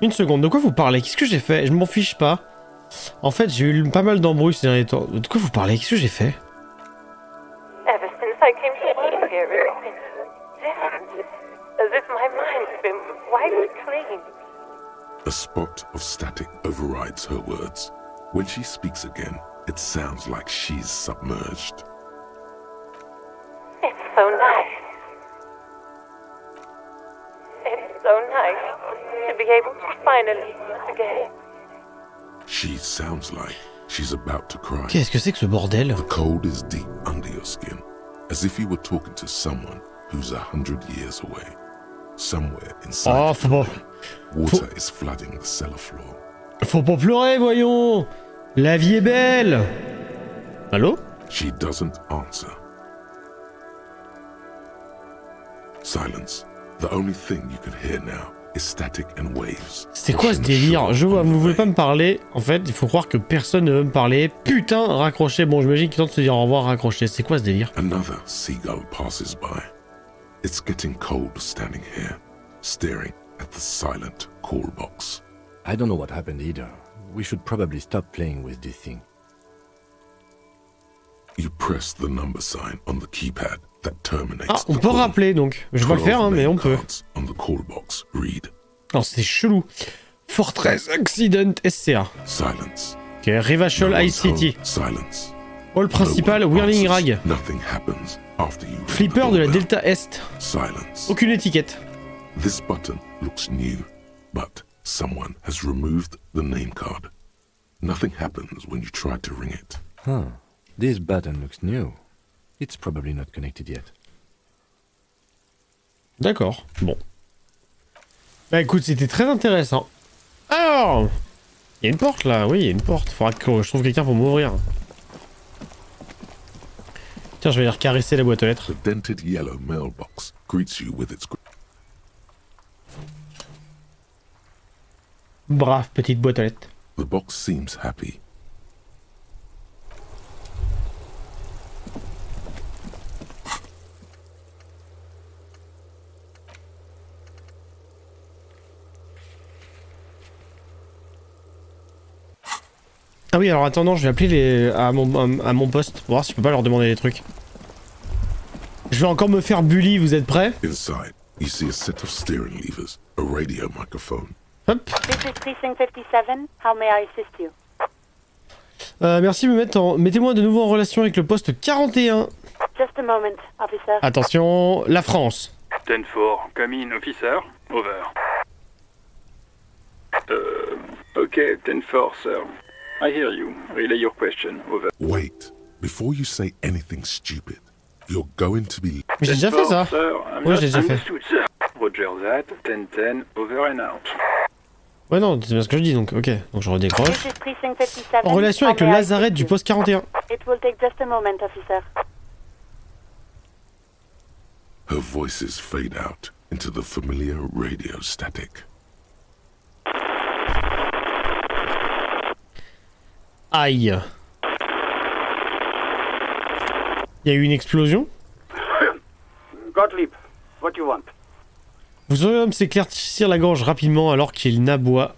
Speaker 1: Une seconde, de quoi vous parlez? Qu'est-ce que j'ai fait? Je m'en fiche pas. En fait, j'ai eu pas mal d'embrouilles ces derniers temps. De quoi vous parlez? Qu'est-ce que j'ai fait?
Speaker 7: Ever since I came to live here, it's been different. As if my mind's been wiped clean.
Speaker 3: A spot of static overrides her words. When she speaks again, it sounds like she's submerged.
Speaker 7: It's so nice. It's so nice to be able to finally again.
Speaker 3: She sounds like she's about to cry.
Speaker 1: Qu'est-ce que c'est que ce bordel?
Speaker 3: The cold is deep under your skin, as if you were talking to someone who's 100 years away. Somewhere inside
Speaker 1: Oh,
Speaker 3: the building, water is flooding the cellar floor.
Speaker 1: Faut pas pleurer, voyons! La vie est belle! Allô?
Speaker 3: She doesn't answer. Silence. The only thing you can hear now is static and waves.
Speaker 1: C'est quoi ce délire? Je vois, vous voulez pas me parler? En fait, il faut croire que personne ne veut me parler. Putain, raccroché. Bon, j'imagine qu'il tente de se dire au revoir, raccroché. C'est quoi ce délire?
Speaker 3: Another seagull passes by. It's getting cold standing here, staring at the silent call box.
Speaker 2: I don't know what happened either. We should probably stop playing with this thing.
Speaker 3: You press the number sign on the keypad that terminates
Speaker 1: Ah, on
Speaker 3: the
Speaker 1: peut
Speaker 3: call.
Speaker 1: rappeler donc. Je vais pas le faire, hein, mais on peut.
Speaker 3: On the call box read.
Speaker 1: Non, c'est chelou. Fortress Accident SCA.
Speaker 3: Silence.
Speaker 1: Ok, Revachol
Speaker 3: No
Speaker 1: Ice
Speaker 3: one's
Speaker 1: City.
Speaker 3: home. Silence.
Speaker 1: Hall principal,
Speaker 3: No one
Speaker 1: Whirling
Speaker 3: answers.
Speaker 1: Rag.
Speaker 3: Nothing happens after you ring the
Speaker 1: Flipper de la
Speaker 3: doorbell.
Speaker 1: Delta Est.
Speaker 3: Silence.
Speaker 1: Aucune étiquette.
Speaker 3: This button looks new, but someone has removed the name card. Nothing happens when you try to ring it.
Speaker 2: Huh. This button looks new. It's probably not connected yet.
Speaker 1: D'accord, bon. Bah écoute, c'était très intéressant. Alors, il y a une porte là, oui, il y a une porte. Faudra que je trouve quelqu'un pour m'ouvrir. Tiens, je vais aller caresser la boîte aux lettres.
Speaker 3: The dented yellow mailbox greets you with its...
Speaker 1: Brave petite boîte aux lettres.
Speaker 3: The box seems happy.
Speaker 1: Ah oui, alors attendant, je vais appeler à mon poste pour voir si je peux pas leur demander des trucs. Je vais encore me faire bully, vous êtes prêts?
Speaker 3: Inside, you see a set of steering levers, a radio microphone.
Speaker 1: Hop.
Speaker 6: This is Precinct 57. How may I assist you?
Speaker 1: Merci de me mettre en... Mettez-moi de nouveau en relation avec le poste 41.
Speaker 6: Just a moment, officer.
Speaker 1: Attention, la France.
Speaker 8: 10-4, come in, officer. Over. Okay, 10-4, sir. I hear you. Relay your question. Over.
Speaker 3: Wait, before you say anything stupid, you're going to be...
Speaker 1: Mais j'ai déjà fait ça.
Speaker 8: Sir, I'm
Speaker 1: Ouais,
Speaker 8: not
Speaker 1: j'ai déjà fait.
Speaker 8: understood, sir. Roger that. 10-10, over and out.
Speaker 1: Ouais, non, c'est bien ce que je dis, donc ok. Donc je redécroche.
Speaker 6: This is Precinct 57.
Speaker 1: En relation avec
Speaker 6: How
Speaker 1: le
Speaker 6: may I
Speaker 1: lazaret
Speaker 6: assist
Speaker 1: du
Speaker 6: you?
Speaker 1: poste 41.
Speaker 6: It will take just a moment, officer.
Speaker 3: Her voices fade out into the familiar radio static.
Speaker 1: Aïe. Il y a eu une explosion.
Speaker 9: Gottlieb, what you want?
Speaker 1: Vous auriez me s'éclaircir la gorge rapidement alors qu'il n'aboie.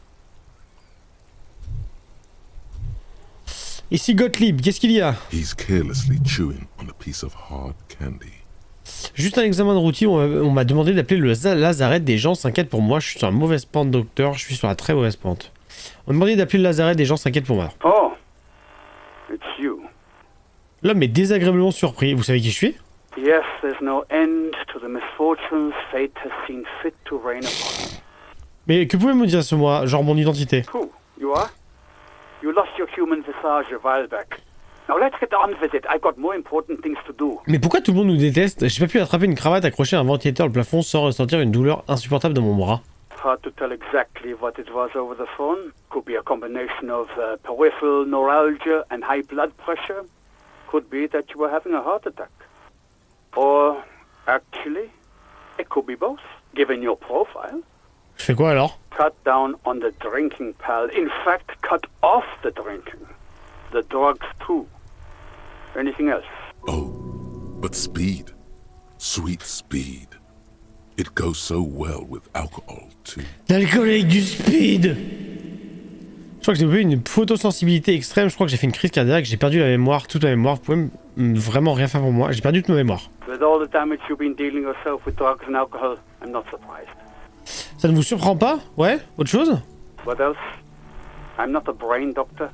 Speaker 1: Ici Gottlieb, qu'est-ce qu'il y a?
Speaker 3: He's carelessly chewing on a piece of hard candy.
Speaker 1: Juste un examen de routine, on m'a demandé d'appeler le lazaret. Des gens s'inquiètent pour moi, je suis sur la mauvaise pente, docteur, je suis sur la très mauvaise pente. On m'a demandé d'appeler le lazaret, des gens s'inquiètent pour moi.
Speaker 9: Oh, it's you.
Speaker 1: L'homme est désagréablement surpris, vous savez qui je suis?
Speaker 9: Yes, there's no end to the misfortunes fate has seen fit to rain upon.
Speaker 1: Mais que pouvez-vous me dire sur moi, genre mon identité?
Speaker 9: Who? You are? You lost your human visage a while back. Now let's get on with it. I've got more important things to do.
Speaker 1: Mais pourquoi tout le monde nous déteste? J'ai pas pu attraper une cravate accrochée à un ventilateur au plafond sans ressentir une douleur insupportable dans mon bras.
Speaker 9: hard to tell exactly what it was over the phone. Could be a combination of peripheral neuralgia and high blood pressure. Could be that you were having a heart attack. Or, actually, it could be both, given your profile.
Speaker 1: Je fais quoi alors?
Speaker 9: Cut down on the drinking, pal. In fact, cut off the drinking. The drugs, too. Anything else?
Speaker 3: Oh, but speed. Sweet speed. It goes so well with alcohol, too.
Speaker 1: L'alcool avec du speed. Je crois que j'ai eu une photosensibilité extrême, je crois que j'ai fait une crise cardiaque, j'ai perdu la mémoire, toute ma mémoire, vous pouvez vraiment rien faire pour moi, j'ai perdu toute ma mémoire.
Speaker 9: With all the damage you've been dealing yourself with drugs and alcohol, I'm not surprised.
Speaker 1: Ça ne vous surprend pas? Ouais? Autre chose?
Speaker 9: What else? I'm not a brain doctor.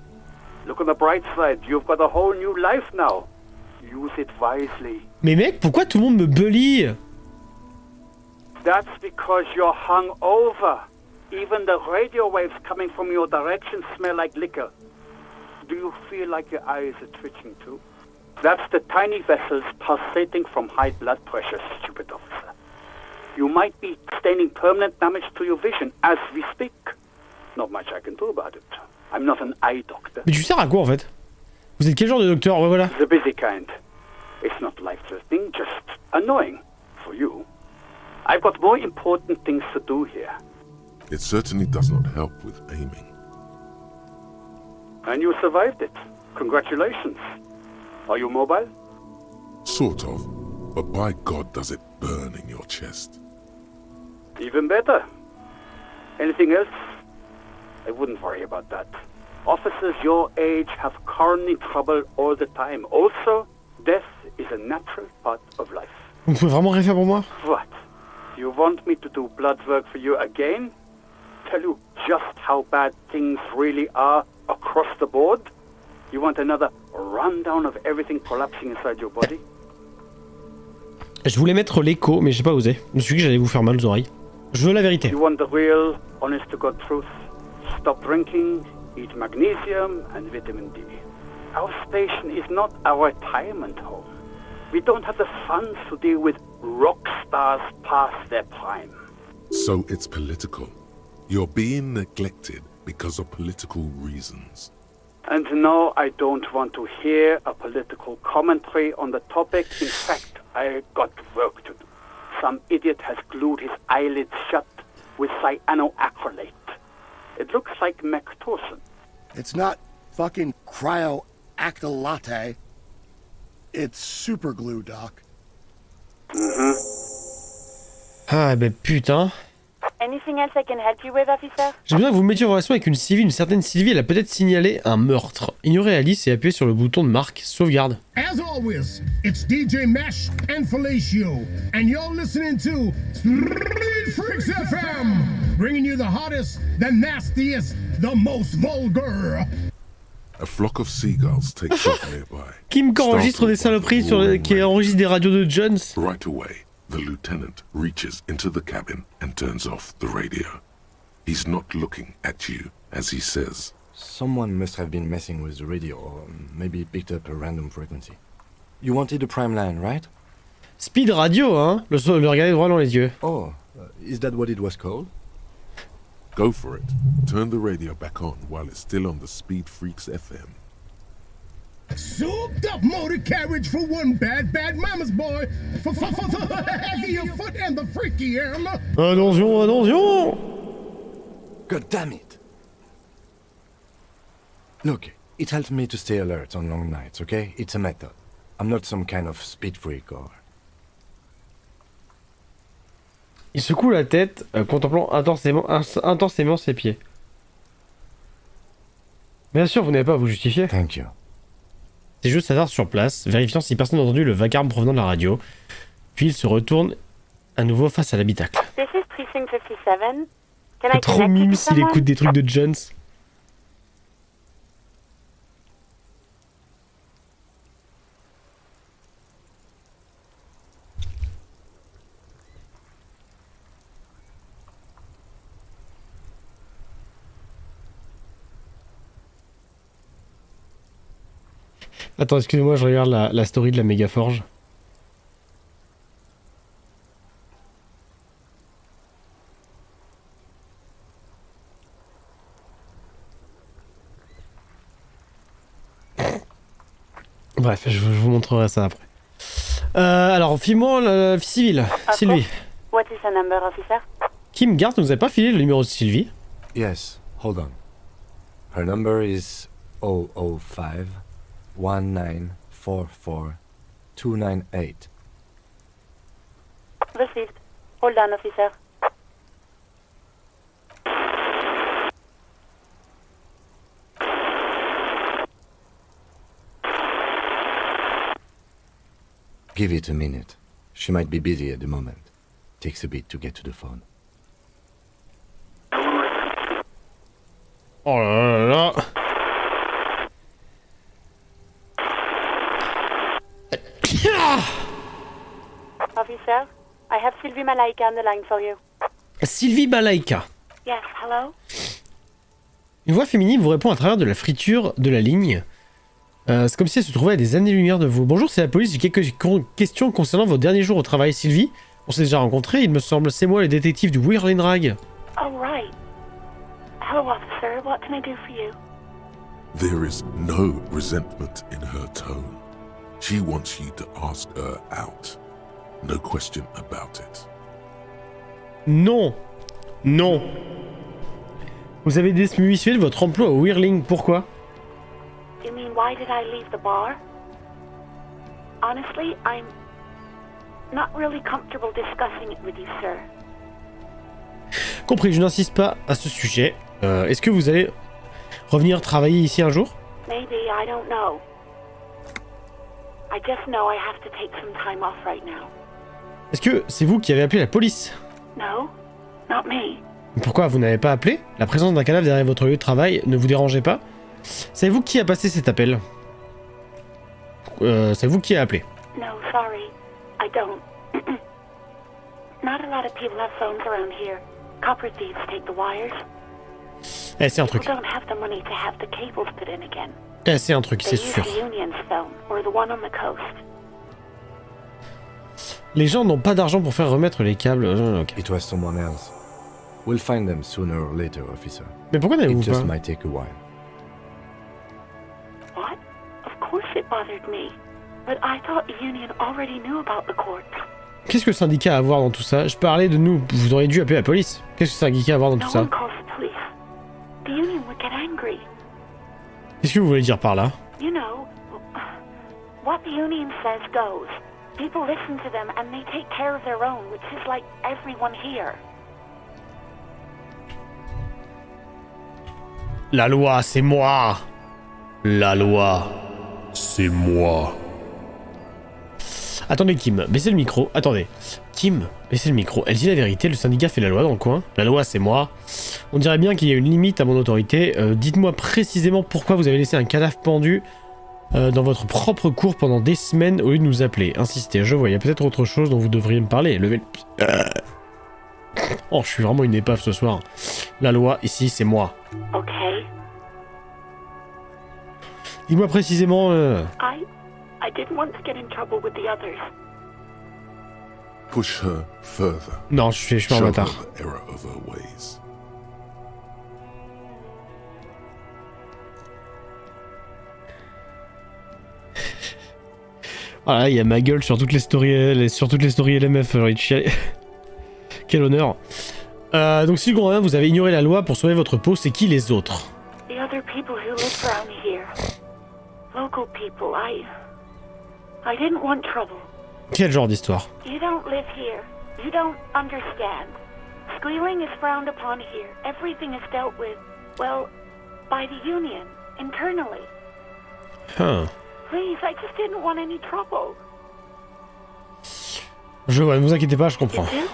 Speaker 9: Look on the bright side, you've got a whole new life now. Use it wisely.
Speaker 1: Mais mec, pourquoi tout le monde me bully?
Speaker 9: That's because you're hungover. Even the radio waves coming from your direction smell like liquor. Do you feel like your eyes are twitching too? That's the tiny vessels pulsating from high blood pressure, stupid officer. You might be sustaining permanent damage to your vision as we speak. Not much I can do about it. I'm not an eye doctor.
Speaker 1: Mais tu sers à quoi en fait? Vous êtes quel genre de docteur? Ouais, voilà.
Speaker 9: The busy kind. It's not life-threatening, just annoying for you. I've got more important things to do here.
Speaker 3: It certainly does not help with aiming.
Speaker 9: And you survived it. Congratulations. Are you mobile?
Speaker 3: Sort of, but by God does it burn in your chest.
Speaker 9: Even better. Anything else? I wouldn't worry about that. Officers your age have coronary trouble all the time. Also, death is a natural part of life.
Speaker 1: Vous pouvez vraiment rien faire pour moi?
Speaker 9: What? You want me to do blood work for you again? Tell you just how bad things really are across the board? You want another rundown of everything collapsing inside your body?
Speaker 1: Je voulais mettre l'écho, mais j'ai pas osé. Je me suis dit que j'allais vous faire mal aux oreilles. Je veux la vérité.
Speaker 9: You want the real, honest to God truth? Stop drinking, eat magnesium and vitamin D. Our station is not a retirement home. We don't have the funds to deal with rock stars past their prime.
Speaker 3: So it's political. You're being neglected because of political reasons.
Speaker 9: And no, I don't want to hear a political commentary on the topic. In fact, I got work to do. Some idiot has glued his eyelids shut with cyanoacrylate. It looks like Mactorson.
Speaker 10: It's not fucking cryoactylate. It's super glue, Doc.
Speaker 1: Ah ben putain.
Speaker 6: Anything else I can help you with, officer?
Speaker 1: J'ai besoin que vous me mettiez en relation avec une Sylvie. Une certaine Sylvie, elle a peut-être signalé un meurtre. Ignorez Alice et appuyez sur le bouton de marque sauvegarde.
Speaker 11: As always, it's DJ Mesh and Fellatio, and you're listening to Street Freaks FM, bringing you the hottest, the nastiest, the most vulgar.
Speaker 3: A flock of seagulls takes off nearby.
Speaker 1: Kim enregistre des saloperies qui enregistre des radios de Jones.
Speaker 3: Right away, the lieutenant reaches into the cabin and turns off the radio. He's not looking at you as he says.
Speaker 2: Someone must have been messing with the radio, or maybe it picked up a random frequency. You wanted a prime line, right?
Speaker 1: Speed radio, hein? Le regarder droit dans les yeux.
Speaker 2: Oh, is that what it was called?
Speaker 3: Go for it. Turn the radio back on while it's still on the Speed Freaks FM.
Speaker 11: Souped up motor carriage for one bad mama's boy. For the heavier foot and the freakier.
Speaker 1: Attention, attention!
Speaker 2: God damn it! Look, it helps me to stay alert on long nights, okay? It's a method. I'm not some kind of speed freak or...
Speaker 1: Il secoue la tête, contemplant intensément ses pieds. Bien sûr, vous n'avez pas à vous justifier.
Speaker 2: Thank you.
Speaker 1: C'est juste hasard sur place, vérifiant si personne n'a entendu le vacarme provenant de la radio. Puis il se retourne à nouveau face à l'habitacle.
Speaker 6: This is Precinct 57. Can I
Speaker 1: C'est trop
Speaker 6: connect you
Speaker 1: mime
Speaker 6: to
Speaker 1: s'il
Speaker 6: someone?
Speaker 1: écoute des trucs de Jones. Attends, excusez-moi, je regarde la story de la Mégaforge. Bref, je vous montrerai ça après. Alors, file-moi le civil, Sylvie.
Speaker 6: What is the number, officer?
Speaker 1: Kim, garde, vous avez pas filé le numéro de Sylvie?
Speaker 2: Yes, hold on. Her number is 005 1944 298.
Speaker 6: Received. Hold on, officer.
Speaker 2: Give it a minute. She might be busy at the moment. Takes a bit to get to the phone.
Speaker 1: Oh là là là.
Speaker 6: Officer, I have Sylvie Malaika on the line for you.
Speaker 1: Sylvie Malaika.
Speaker 6: Yes, hello?
Speaker 1: Une voix féminine vous répond à travers de la friture de la ligne. C'est comme si elle se trouvait à des années-lumière de vous. Bonjour, c'est la police, j'ai quelques questions concernant vos derniers jours au travail. Sylvie, on s'est déjà rencontrés, il me semble. C'est moi, le détective du VILLE.
Speaker 6: Oh, right. Hello, officer. What can I do for you?
Speaker 3: There is no resentment in her tone. She wants you to ask her out. No question about it.
Speaker 1: Non. Non. Vous avez démissionné de votre emploi au VILLE. Pourquoi?
Speaker 6: You mean why did I leave the bar? Honestly, I'm not really comfortable discussing it with you, sir.
Speaker 1: Compris, je n'insiste pas à ce sujet. Est-ce que vous allez revenir travailler ici un jour?
Speaker 6: Maybe, I don't know. I just know I have to take some time off right now.
Speaker 1: Est-ce que c'est vous qui avez appelé la police?
Speaker 6: No, not me.
Speaker 1: Pourquoi vous n'avez pas appelé? La présence d'un cadavre derrière votre lieu de travail ne vous dérangeait pas? Savez-vous qui a passé cet appel? C'est vous qui a appelé?
Speaker 6: No, sorry. I don't. Not a lot of people have phones around here. Copper thieves take the wires.
Speaker 1: Eh, c'est un truc.
Speaker 6: People don't have the money to have the cables put in again.
Speaker 1: Eh, c'est un truc, c'est
Speaker 6: They use
Speaker 1: sûr.
Speaker 6: the Union's phone, or the one on the coast.
Speaker 1: Les gens n'ont pas d'argent pour faire remettre les câbles. Okay.
Speaker 2: It was someone else. We'll find them sooner or later, officer.
Speaker 1: Mais pourquoi n'avez-vous
Speaker 2: It just
Speaker 1: pas?
Speaker 2: might take a while.
Speaker 6: What? Of course it bothered me. But I thought the Union already knew about the courts.
Speaker 1: Qu'est-ce que le syndicat a à voir dans tout ça? Je parlais de nous. Vous auriez dû appeler la police. Qu'est-ce que le syndicat a à voir dans tout
Speaker 6: No
Speaker 1: ça?
Speaker 6: one calls the police. The Union would get angry.
Speaker 1: Qu'est-ce que vous voulez dire par là?
Speaker 6: You know, what the Union says goes. People listen to them and they take care of their own, which is like everyone here.
Speaker 1: La loi, c'est moi. La loi, c'est moi. Attendez, Kim, baissez le micro. Attendez. Kim, baissez le micro. Elle dit la vérité, le syndicat fait la loi dans le coin. La loi, c'est moi. On dirait bien qu'il y a une limite à mon autorité. Dites-moi précisément pourquoi vous avez laissé un cadavre pendu dans votre propre cour pendant des semaines au lieu de nous appeler. Insistez, je vois, il y a peut-être autre chose dont vous devriez me parler. Levez le... Oh, je suis vraiment une épave ce soir. La loi, ici, c'est moi.
Speaker 6: Ok.
Speaker 1: Dis-moi précisément...
Speaker 6: I didn't want to get in trouble with the others.
Speaker 3: Push her further.
Speaker 1: Non, je suis pas un
Speaker 3: Show
Speaker 1: bâtard.
Speaker 3: her the error of her ways.
Speaker 1: Voilà, il y a ma gueule sur toutes les stories, LMF, j'ai envie de chialer. Quel honneur. Donc si je comprends bien, vous avez ignoré la loi pour sauver votre peau, c'est qui les autres?
Speaker 6: The other people who live around here. Local people, I didn't want trouble.
Speaker 1: Quel genre d'histoire?
Speaker 6: You don't live here. You don't understand. Squealing is frowned upon here. Everything is dealt with, well, by the Union, internally.
Speaker 1: Huh.
Speaker 6: Please, I just didn't want any trouble.
Speaker 1: Je vois, ne vous inquiétez pas, je comprends.
Speaker 6: You do?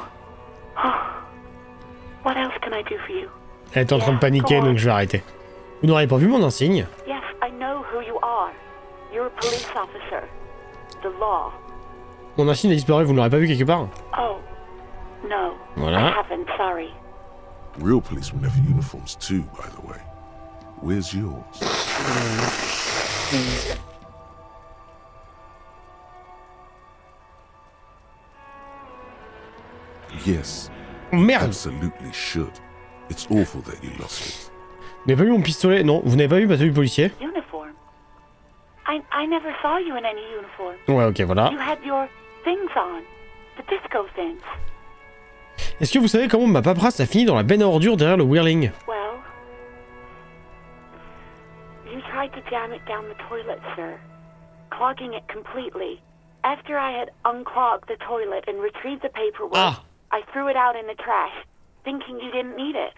Speaker 6: Oh. What else can I do for you?
Speaker 1: Elle est en train de paniquer, donc je vais arrêter. Vous n'aurez pas vu mon insigne?
Speaker 6: Yes, I know who you are. You're a police officer. The law.
Speaker 1: Mon insigne a disparu, vous ne l'aurez pas vu quelque part?
Speaker 6: Oh, no.
Speaker 1: Voilà.
Speaker 6: I haven't, sorry.
Speaker 3: Real policemen have uniforms too, by the way. Where's yours? Yes.
Speaker 1: Merde!
Speaker 3: Absolutely should. It's awful that you lost it.
Speaker 1: Vous n'avez pas vu mon pistolet? Non, vous n'avez pas vu ma tenue de policier?
Speaker 6: Uniform? I I never saw you in any uniform.
Speaker 1: Ouais, ok, voilà.
Speaker 6: You had your things on. The disco things.
Speaker 1: Est-ce que vous savez comment ma paperasse a fini dans la benne à ordures derrière le whirling?
Speaker 6: Well, you tried to jam it down the toilet, sir, clogging it completely. After I had unclogged the toilet and retrieved the paperwork, I threw it out in the trash, thinking you didn't need it.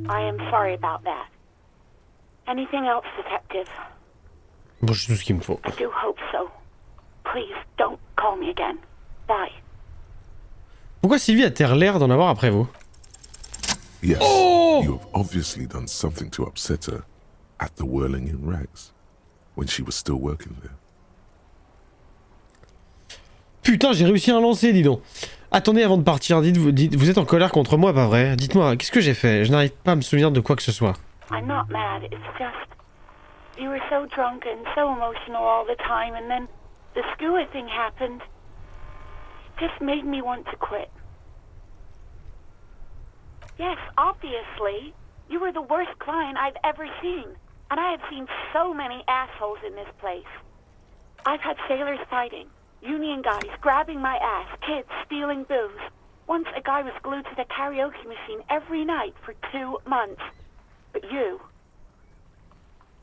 Speaker 6: I am sorry about that. Anything else, detective?
Speaker 1: Bon, c'est tout ce qu'il me faut.
Speaker 6: I do hope so. Please, don't call me again. Bye.
Speaker 1: Pourquoi Sylvie a-t-elle l'air d'en avoir après vous?
Speaker 3: Yes, you have obviously done something to upset her at the whirling in rags, when she was still working there.
Speaker 1: Putain, j'ai réussi à un lancer, dis donc. Attendez avant de partir, vous êtes en colère contre moi, pas vrai? Dites-moi, qu'est-ce que j'ai fait? Je n'arrive pas à me souvenir de quoi que ce soit.
Speaker 6: I'm not mad, it's just... You were so drunk and so emotional all the time, and then the skewer thing happened. It just made me want to quit. Yes, obviously. You were the worst client I've ever seen. And I have seen so many assholes in this place. I've had sailors fighting, union guys grabbing my ass, kids stealing booze. Once a guy was glued to the karaoke machine every night for 2 months. But you...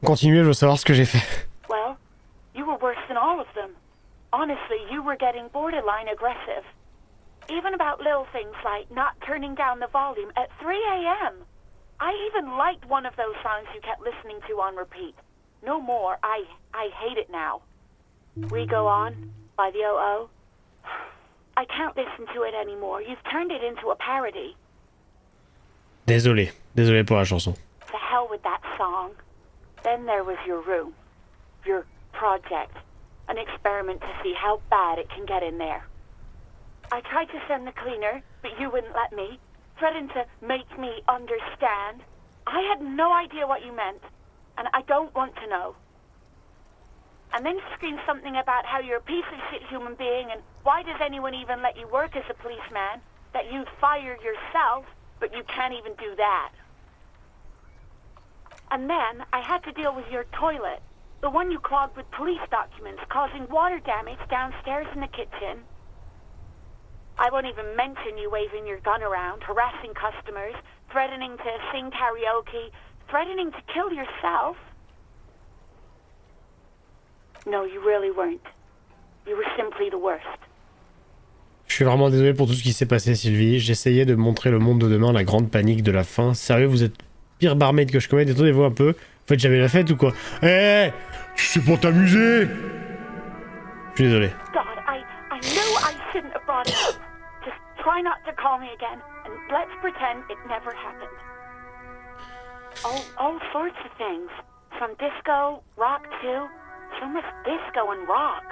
Speaker 1: Continuez, je veux savoir ce que j'ai fait.
Speaker 6: Well, you were worse than all of them. Honestly, you were getting borderline aggressive. Even about little things like not turning down the volume at 3 a.m. I even liked one of those songs you kept listening to on repeat. No more. I hate it now. We Go On by the O.O. I can't listen to it anymore. You've turned it into a parody.
Speaker 1: Désolé pour la chanson.
Speaker 6: To hell with that song. Then there was your room. Your project. An experiment to see how bad it can get in there. I tried to send the cleaner, but you wouldn't let me. Threatened to make me understand. I had no idea what you meant, and I don't want to know. And then screamed something about how you're a piece of shit human being, and why does anyone even let you work as a policeman? That you'd fire yourself, but you can't even do that. And then I had to deal with your toilet. The one you clogged with police documents, causing water damage downstairs in the kitchen. I won't even mention you waving your gun around, harassing customers, threatening to sing karaoke, threatening to kill yourself. No, you really weren't. You were simply the worst.
Speaker 1: Je suis vraiment désolé pour tout ce qui s'est passé, Sylvie. J'essayais de montrer le monde de demain, la grande panique de la fin. Sérieux, vous êtes pire barmaid que je connais, détendez-vous un peu. En fait, j'avais la fête ou quoi? Eh, tu sais pas t'amuser. Je suis désolé.
Speaker 6: God, I knew I shouldn't have brought it up. Just try not to call me again, and let's pretend it never happened. All sorts of things. From disco, rock too. So much disco and rock.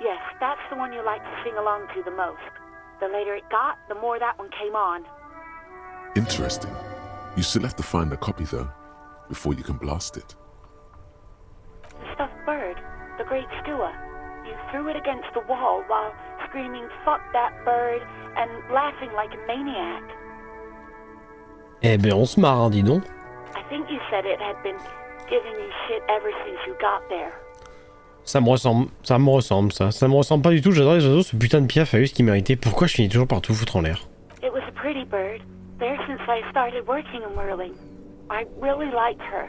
Speaker 6: Yes, that's the one you like to sing along to the most. The later it got, the more that one came on.
Speaker 3: Interesting. You still have to find a copy though, before you can blast it.
Speaker 6: The stuffed bird, the great Stua. You threw it against the wall while screaming, "Fuck that bird," and laughing like a maniac.
Speaker 1: Eh ben, on se marre, hein, dis donc.
Speaker 6: I think you said it had been giving you shit ever since you got there.
Speaker 1: Ça me ressemble, ça. Ça me ressemble pas du tout, j'adore les oiseaux, ce putain de piaf a eu ce qu'il méritait. Pourquoi je finis toujours par tout foutre en l'air?
Speaker 6: It was a pretty bird. There since I started working in whirling. I really liked her.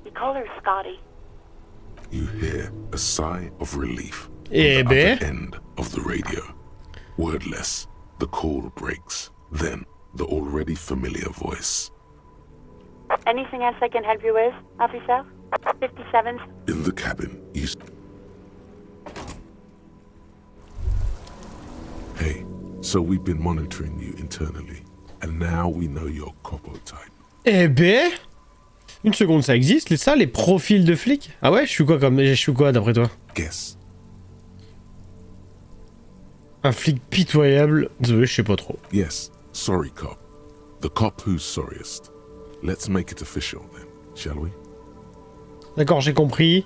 Speaker 6: We call her Scotty.
Speaker 3: You hear a sigh of relief
Speaker 1: Eh
Speaker 3: from the
Speaker 1: ben.
Speaker 3: other end of the radio. Wordless, the call breaks. Then, the already familiar voice.
Speaker 6: Anything else I can help you with, officer? 57th.
Speaker 3: In the cabin, you... Hey, so we've been monitoring you internally, and now we know your copo type.
Speaker 1: Eh ben. Une seconde, ça existe, ça, les profils de flics? Ah ouais, je suis quoi d'après toi?
Speaker 3: Guess.
Speaker 1: Un flic pitoyable. Désolé, je sais pas trop.
Speaker 3: Yes, sorry cop. The cop who's sorriest. Let's make it official then, shall we?
Speaker 1: D'accord, j'ai compris.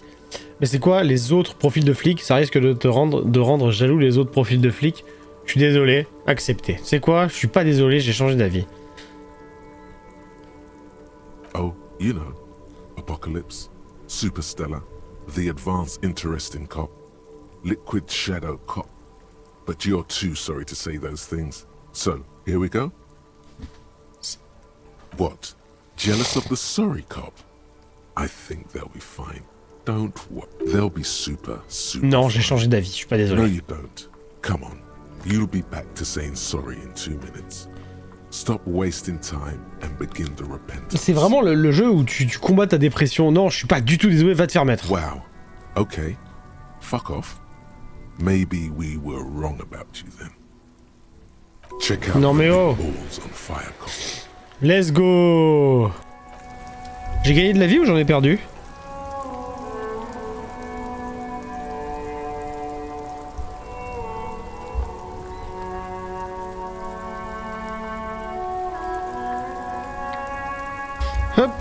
Speaker 1: Mais c'est quoi les autres profils de flics? Ça risque de rendre jaloux les autres profils de flics. Je suis désolé, accepté. C'est quoi? Je suis pas désolé, j'ai changé d'avis.
Speaker 3: Oh, you know, Apocalypse. Superstellar, the advanced interesting cop, liquid shadow cop. But you're too sorry to say those things. So, here we go? What? Jealous of the sorry cop? I think they'll be fine. Don't what? They'll be super
Speaker 1: Non, j'ai changé d'avis, je suis pas désolé.
Speaker 3: No, you don't. Come on. You'll be back to saying sorry in 2 minutes. Stop wasting time and begin the repentance.
Speaker 1: C'est vraiment le jeu où tu combats ta dépression. Non, je suis pas du tout désolé, va te faire mettre.
Speaker 3: Wow. Okay. Fuck off. Maybe we were wrong about you then. Check out
Speaker 1: non mais oh.
Speaker 3: Balls on fire.
Speaker 1: Let's go. J'ai gagné de la vie ou j'en ai perdu? Hop.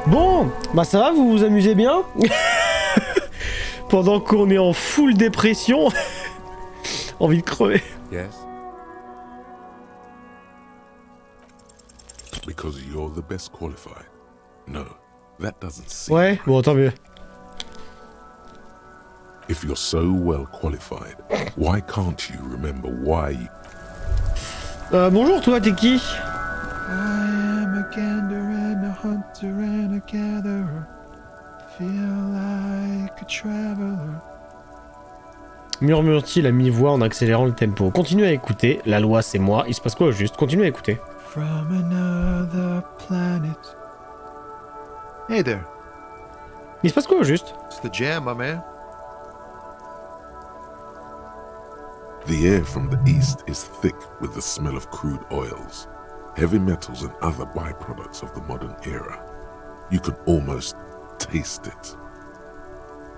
Speaker 1: Bon, bah ça va, vous vous amusez bien? Pendant qu'on est en full dépression. Envie de crever.
Speaker 2: Yes?
Speaker 3: Because you're the best qualified. No, that doesn't seem
Speaker 1: Ouais, bon tant mieux.
Speaker 3: If you're so well qualified, why can't you remember why you...
Speaker 1: Bonjour toi, t'es qui?
Speaker 12: I am a gander and a hunter and a gatherer. Feel like a traveler.
Speaker 1: Murmure-t-il à mi-voix en accélérant le tempo. Continue à écouter, la loi c'est moi, il se passe quoi au juste? Continue à écouter.
Speaker 12: From another planet. Hey there.
Speaker 1: Il se passe quoi au juste?
Speaker 12: It's the jam, my man.
Speaker 3: The air from the east is thick with the smell of crude oils, heavy metals and other byproducts of the modern era. You can almost taste it.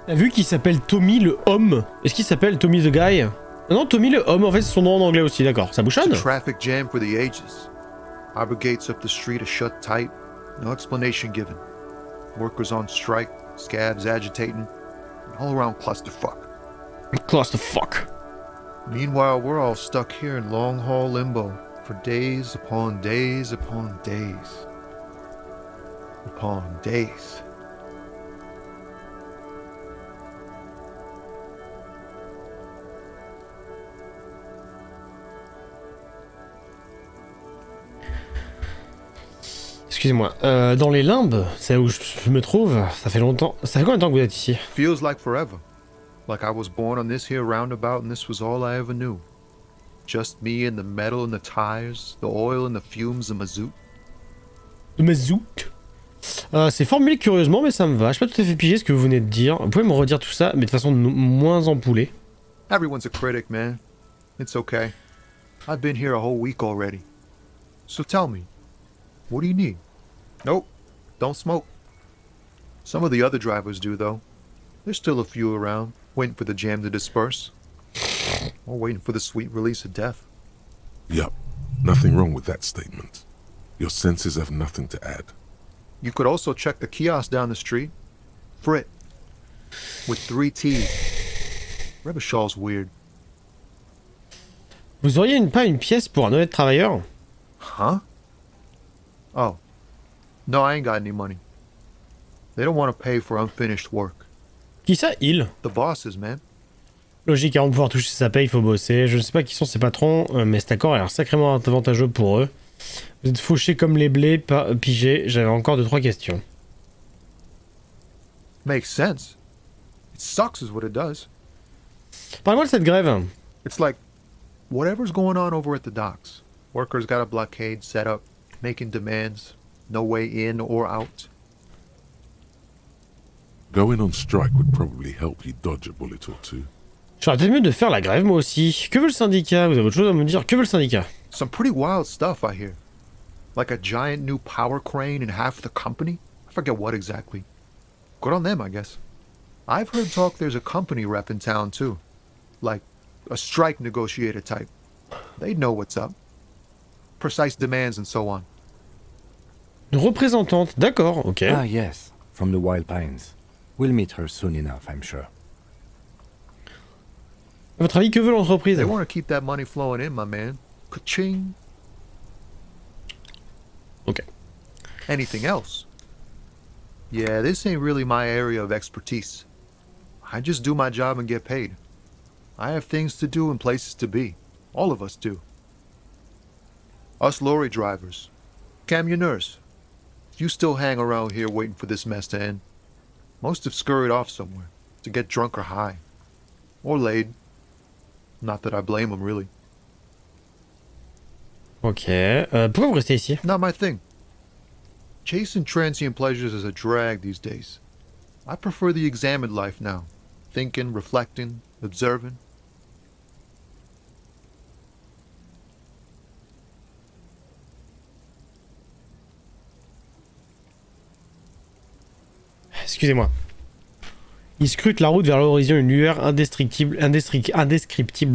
Speaker 1: Vu qu'il s'appelle Tommy le homme, est-ce qu'il s'appelle Tommy the guy? Non, Tommy le homme, en fait c'est son nom en anglais aussi, d'accord. Ça bouchonne?
Speaker 12: It's a traffic jam for the ages. Harbor gates up the street are shut tight, no explanation given. Workers on strike, scabs agitating, an all-around clusterfuck.
Speaker 1: Clusterfuck.
Speaker 12: Meanwhile, we're all stuck here in long-haul limbo for days upon days upon days. Upon days.
Speaker 1: Excusez-moi, dans les limbes, c'est où je me trouve, ça fait longtemps. Ça fait combien de temps que vous êtes ici?
Speaker 12: Feels like forever. Like I was born on this here roundabout and this was all I ever knew. Just me and the metal and the tires, the oil and the fumes of mazout.
Speaker 1: Le mazout. C'est formulé curieusement, mais ça me va. Je sais pas tout à fait piger ce que vous venez de dire. Vous pouvez me redire tout ça, mais de façon moins empoulée.
Speaker 12: Everyone's a critic, man. It's okay. I've been here a whole week already. So tell me, what do you need? Nope, don't smoke. Some of the other drivers do, though. There's still a few around, waiting for the jam to disperse. Or waiting for the sweet release of death.
Speaker 3: Yup, nothing wrong with that statement. Your senses have nothing to add.
Speaker 12: You could also check the kiosk down the street. Frit. With 3 T's. Rebishaw's weird.
Speaker 1: Vous auriez pas une pièce pour un honnête travailleur?
Speaker 12: Huh? Oh. No, I ain't got any money. They don't want to pay for unfinished work.
Speaker 1: Qui ça, il?
Speaker 12: The bosses, man.
Speaker 1: Logique, avant de pouvoir toucher sa paye, il faut bosser. Je ne sais pas qui sont ses patrons, mais cet accord a l'air sacrément avantageux pour eux. Vous êtes fauchés comme les blés, pas pigés. J'avais encore 2-3 questions.
Speaker 12: Makes sense. It sucks is what it does.
Speaker 1: Parle-moi de cette grève.
Speaker 12: It's like, whatever's going on over at the docks. Workers got a blockade set up, making demands. No way in or out.
Speaker 3: Going on strike would probably help you dodge a bullet or two.
Speaker 1: J'aurais peut-être mieux de faire la grève moi aussi. Que veut le syndicat? Vous avez autre chose à me dire? Que veut le syndicat?
Speaker 12: Some pretty wild stuff I hear. Like a giant new power crane in half the company? I forget what exactly. Good on them, I guess. I've heard talk there's a company rep in town too. Like a strike negotiator type. They'd know what's up. Precise demands and so on.
Speaker 1: Une représentante, d'accord, ok.
Speaker 2: Ah yes, from the Wild Pines. We'll meet her soon enough, I'm sure.
Speaker 1: À votre avis, que veut l'entreprise?
Speaker 12: They want to keep that money flowing in, my man. Ka-ching.
Speaker 1: Ok.
Speaker 12: Anything else? Yeah, this ain't really my area of expertise. I just do my job and get paid. I have things to do and places to be. All of us do. Us lorry drivers. Camionneurs. You still hang around here waiting for this mess to end. Most have scurried off somewhere to get drunk or high. Or laid. Not that I blame them, really.
Speaker 1: Ok. Pourquoi vous restez ici?
Speaker 12: Not my thing. Chasing transient pleasures is a drag these days. I prefer the examined life now. Thinking, reflecting, observing.
Speaker 1: Excusez-moi. Il scrute la route vers l'horizon, une lueur indescriptible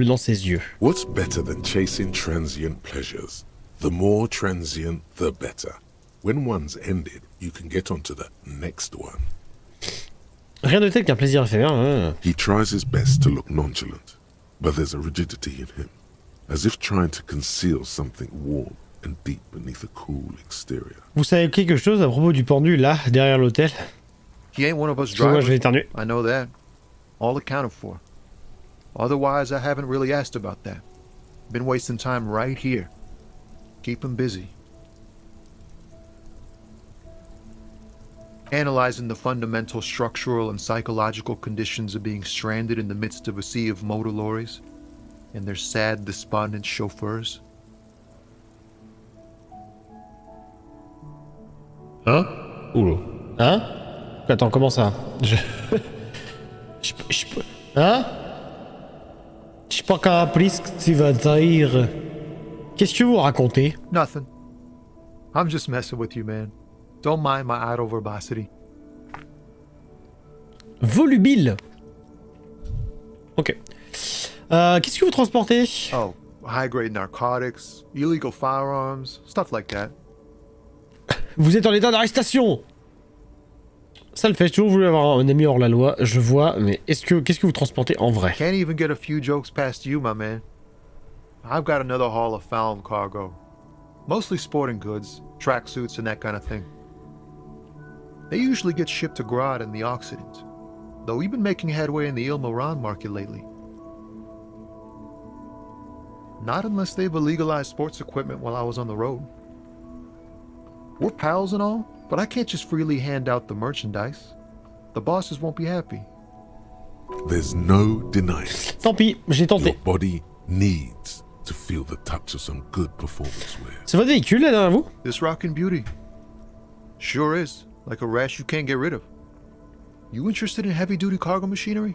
Speaker 1: dans ses yeux.
Speaker 3: What's better than chasing transient pleasures? The more transient, the better. When one's ended, you can get onto the next one.
Speaker 1: Rien de tel qu'un plaisir éphémère. Hein.
Speaker 3: He tries his best to look nonchalant, but there's a rigidity in him, as if trying to conceal something warm and deep beneath a cool exterior.
Speaker 1: Vous savez quelque chose à propos du pendu là, derrière l'hôtel?
Speaker 12: He ain't one of us
Speaker 1: Excusez-moi,
Speaker 12: drivers.
Speaker 1: je vais éternuer.
Speaker 12: I know that. All accounted for. Otherwise, I haven't really asked about that. Been wasting time right here. Keep him busy. Analyzing the fundamental structural and psychological conditions of being stranded in the midst of a sea of motor lorries and their sad, despondent chauffeurs.
Speaker 1: Hein? Oula. Hein? Attends, comment ça? Hein? Je sais pas compris ce que tu vas dire. Qu'est-ce que vous racontez?
Speaker 12: Nothing. I'm just messing with you, man. Don't mind my idle verbosity.
Speaker 1: Volubile. Ok. Qu'est-ce que vous transportez?
Speaker 12: Oh, high-grade narcotics, illegal firearms, stuff like that.
Speaker 1: Vous êtes en état d'arrestation. Ça le fait, j'ai toujours voulu avoir un ami hors la loi, je vois, mais qu'est-ce que vous transportez en vrai?
Speaker 12: Can't even get a few jokes past you, my man. I've got another haul of found cargo. Mostly sporting goods, tracksuits and that kind of thing. They usually get shipped to Grodd in the Occident, though we've been making headway in the Il-Moran market lately. Not unless they've illegalized sports equipment while I was on the road. We're pals and all, but I can't just freely hand out the merchandise. The bosses won't be happy.
Speaker 3: There's no denying.
Speaker 1: Tant pis, j'ai tenté.
Speaker 3: Your body needs to feel the touch of some good performance wear.
Speaker 1: C'est votre véhicule là derrière vous?
Speaker 12: This rockin' beauty. Sure is. Like a rash you can't get rid of. You interested in heavy-duty cargo machinery?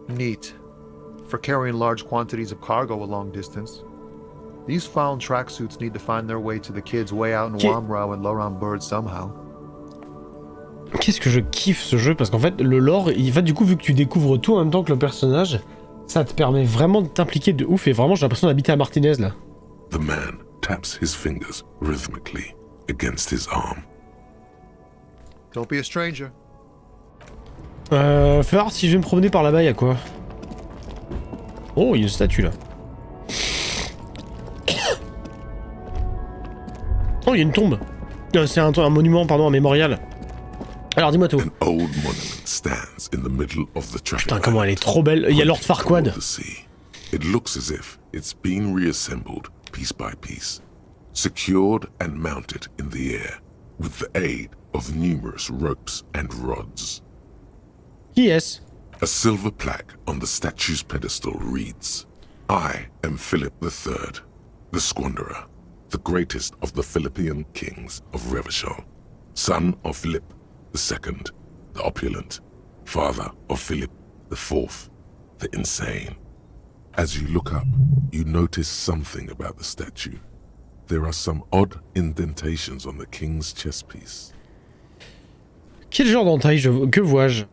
Speaker 12: Neat. For carrying large quantities of cargo a long distance. These found tracksuits need to find their way to the kids way out in Wamrau and Laurent Bird somehow.
Speaker 1: Qu'est-ce que je kiffe ce jeu, parce qu'en fait le lore, du coup vu que tu découvres tout en même temps que le personnage, ça te permet vraiment de t'impliquer de ouf et vraiment j'ai l'impression d'habiter à Martinaise là.
Speaker 3: The man taps his fingers rhythmically against his arm.
Speaker 12: Don't be a stranger.
Speaker 1: Fais voir si je vais me promener par là-bas, y'a quoi? Oh, il y a une statue là. Oh, il y a une tombe. C'est un monument, pardon, un mémorial. Alors dis-moi tout.
Speaker 3: An old monument stands in the middle of the traffic.
Speaker 1: Putain, comment elle est trop belle. Il y a Lord Farquaad.
Speaker 3: It looks as if it's been reassembled piece by piece, secured and mounted in the air with the aid of numerous ropes and rods.
Speaker 1: Yes.
Speaker 3: A silver plaque on the statue's pedestal reads, I am Philip III, the Squanderer, the greatest of the Philippian kings of Revachol, son of Philip II, the opulent, father of Philip IV, the insane. As you look up, you notice something about the statue. There are some odd indentations on the king's chest piece.
Speaker 1: Quel genre d'entaille que vois-je?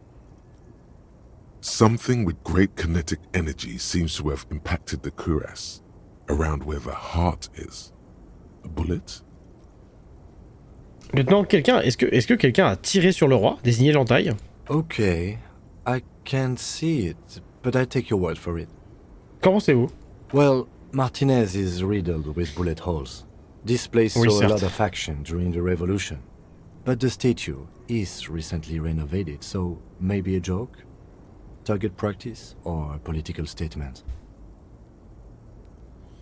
Speaker 3: Something with great kinetic energy seems to have impacted the cuirass, around where the heart is. A bullet?
Speaker 1: Lieutenant, est-ce que quelqu'un a tiré sur le roi, désigné l'entaille?
Speaker 2: Okay, I can't see it, but I take your word for it.
Speaker 1: Comment c'est vous?
Speaker 2: Well, Martinaise is riddled with bullet holes. This place
Speaker 1: Oui,
Speaker 2: saw a
Speaker 1: certes.
Speaker 2: lot of action during the revolution. But the statue is recently renovated, so maybe a joke? Target practice or a political statement?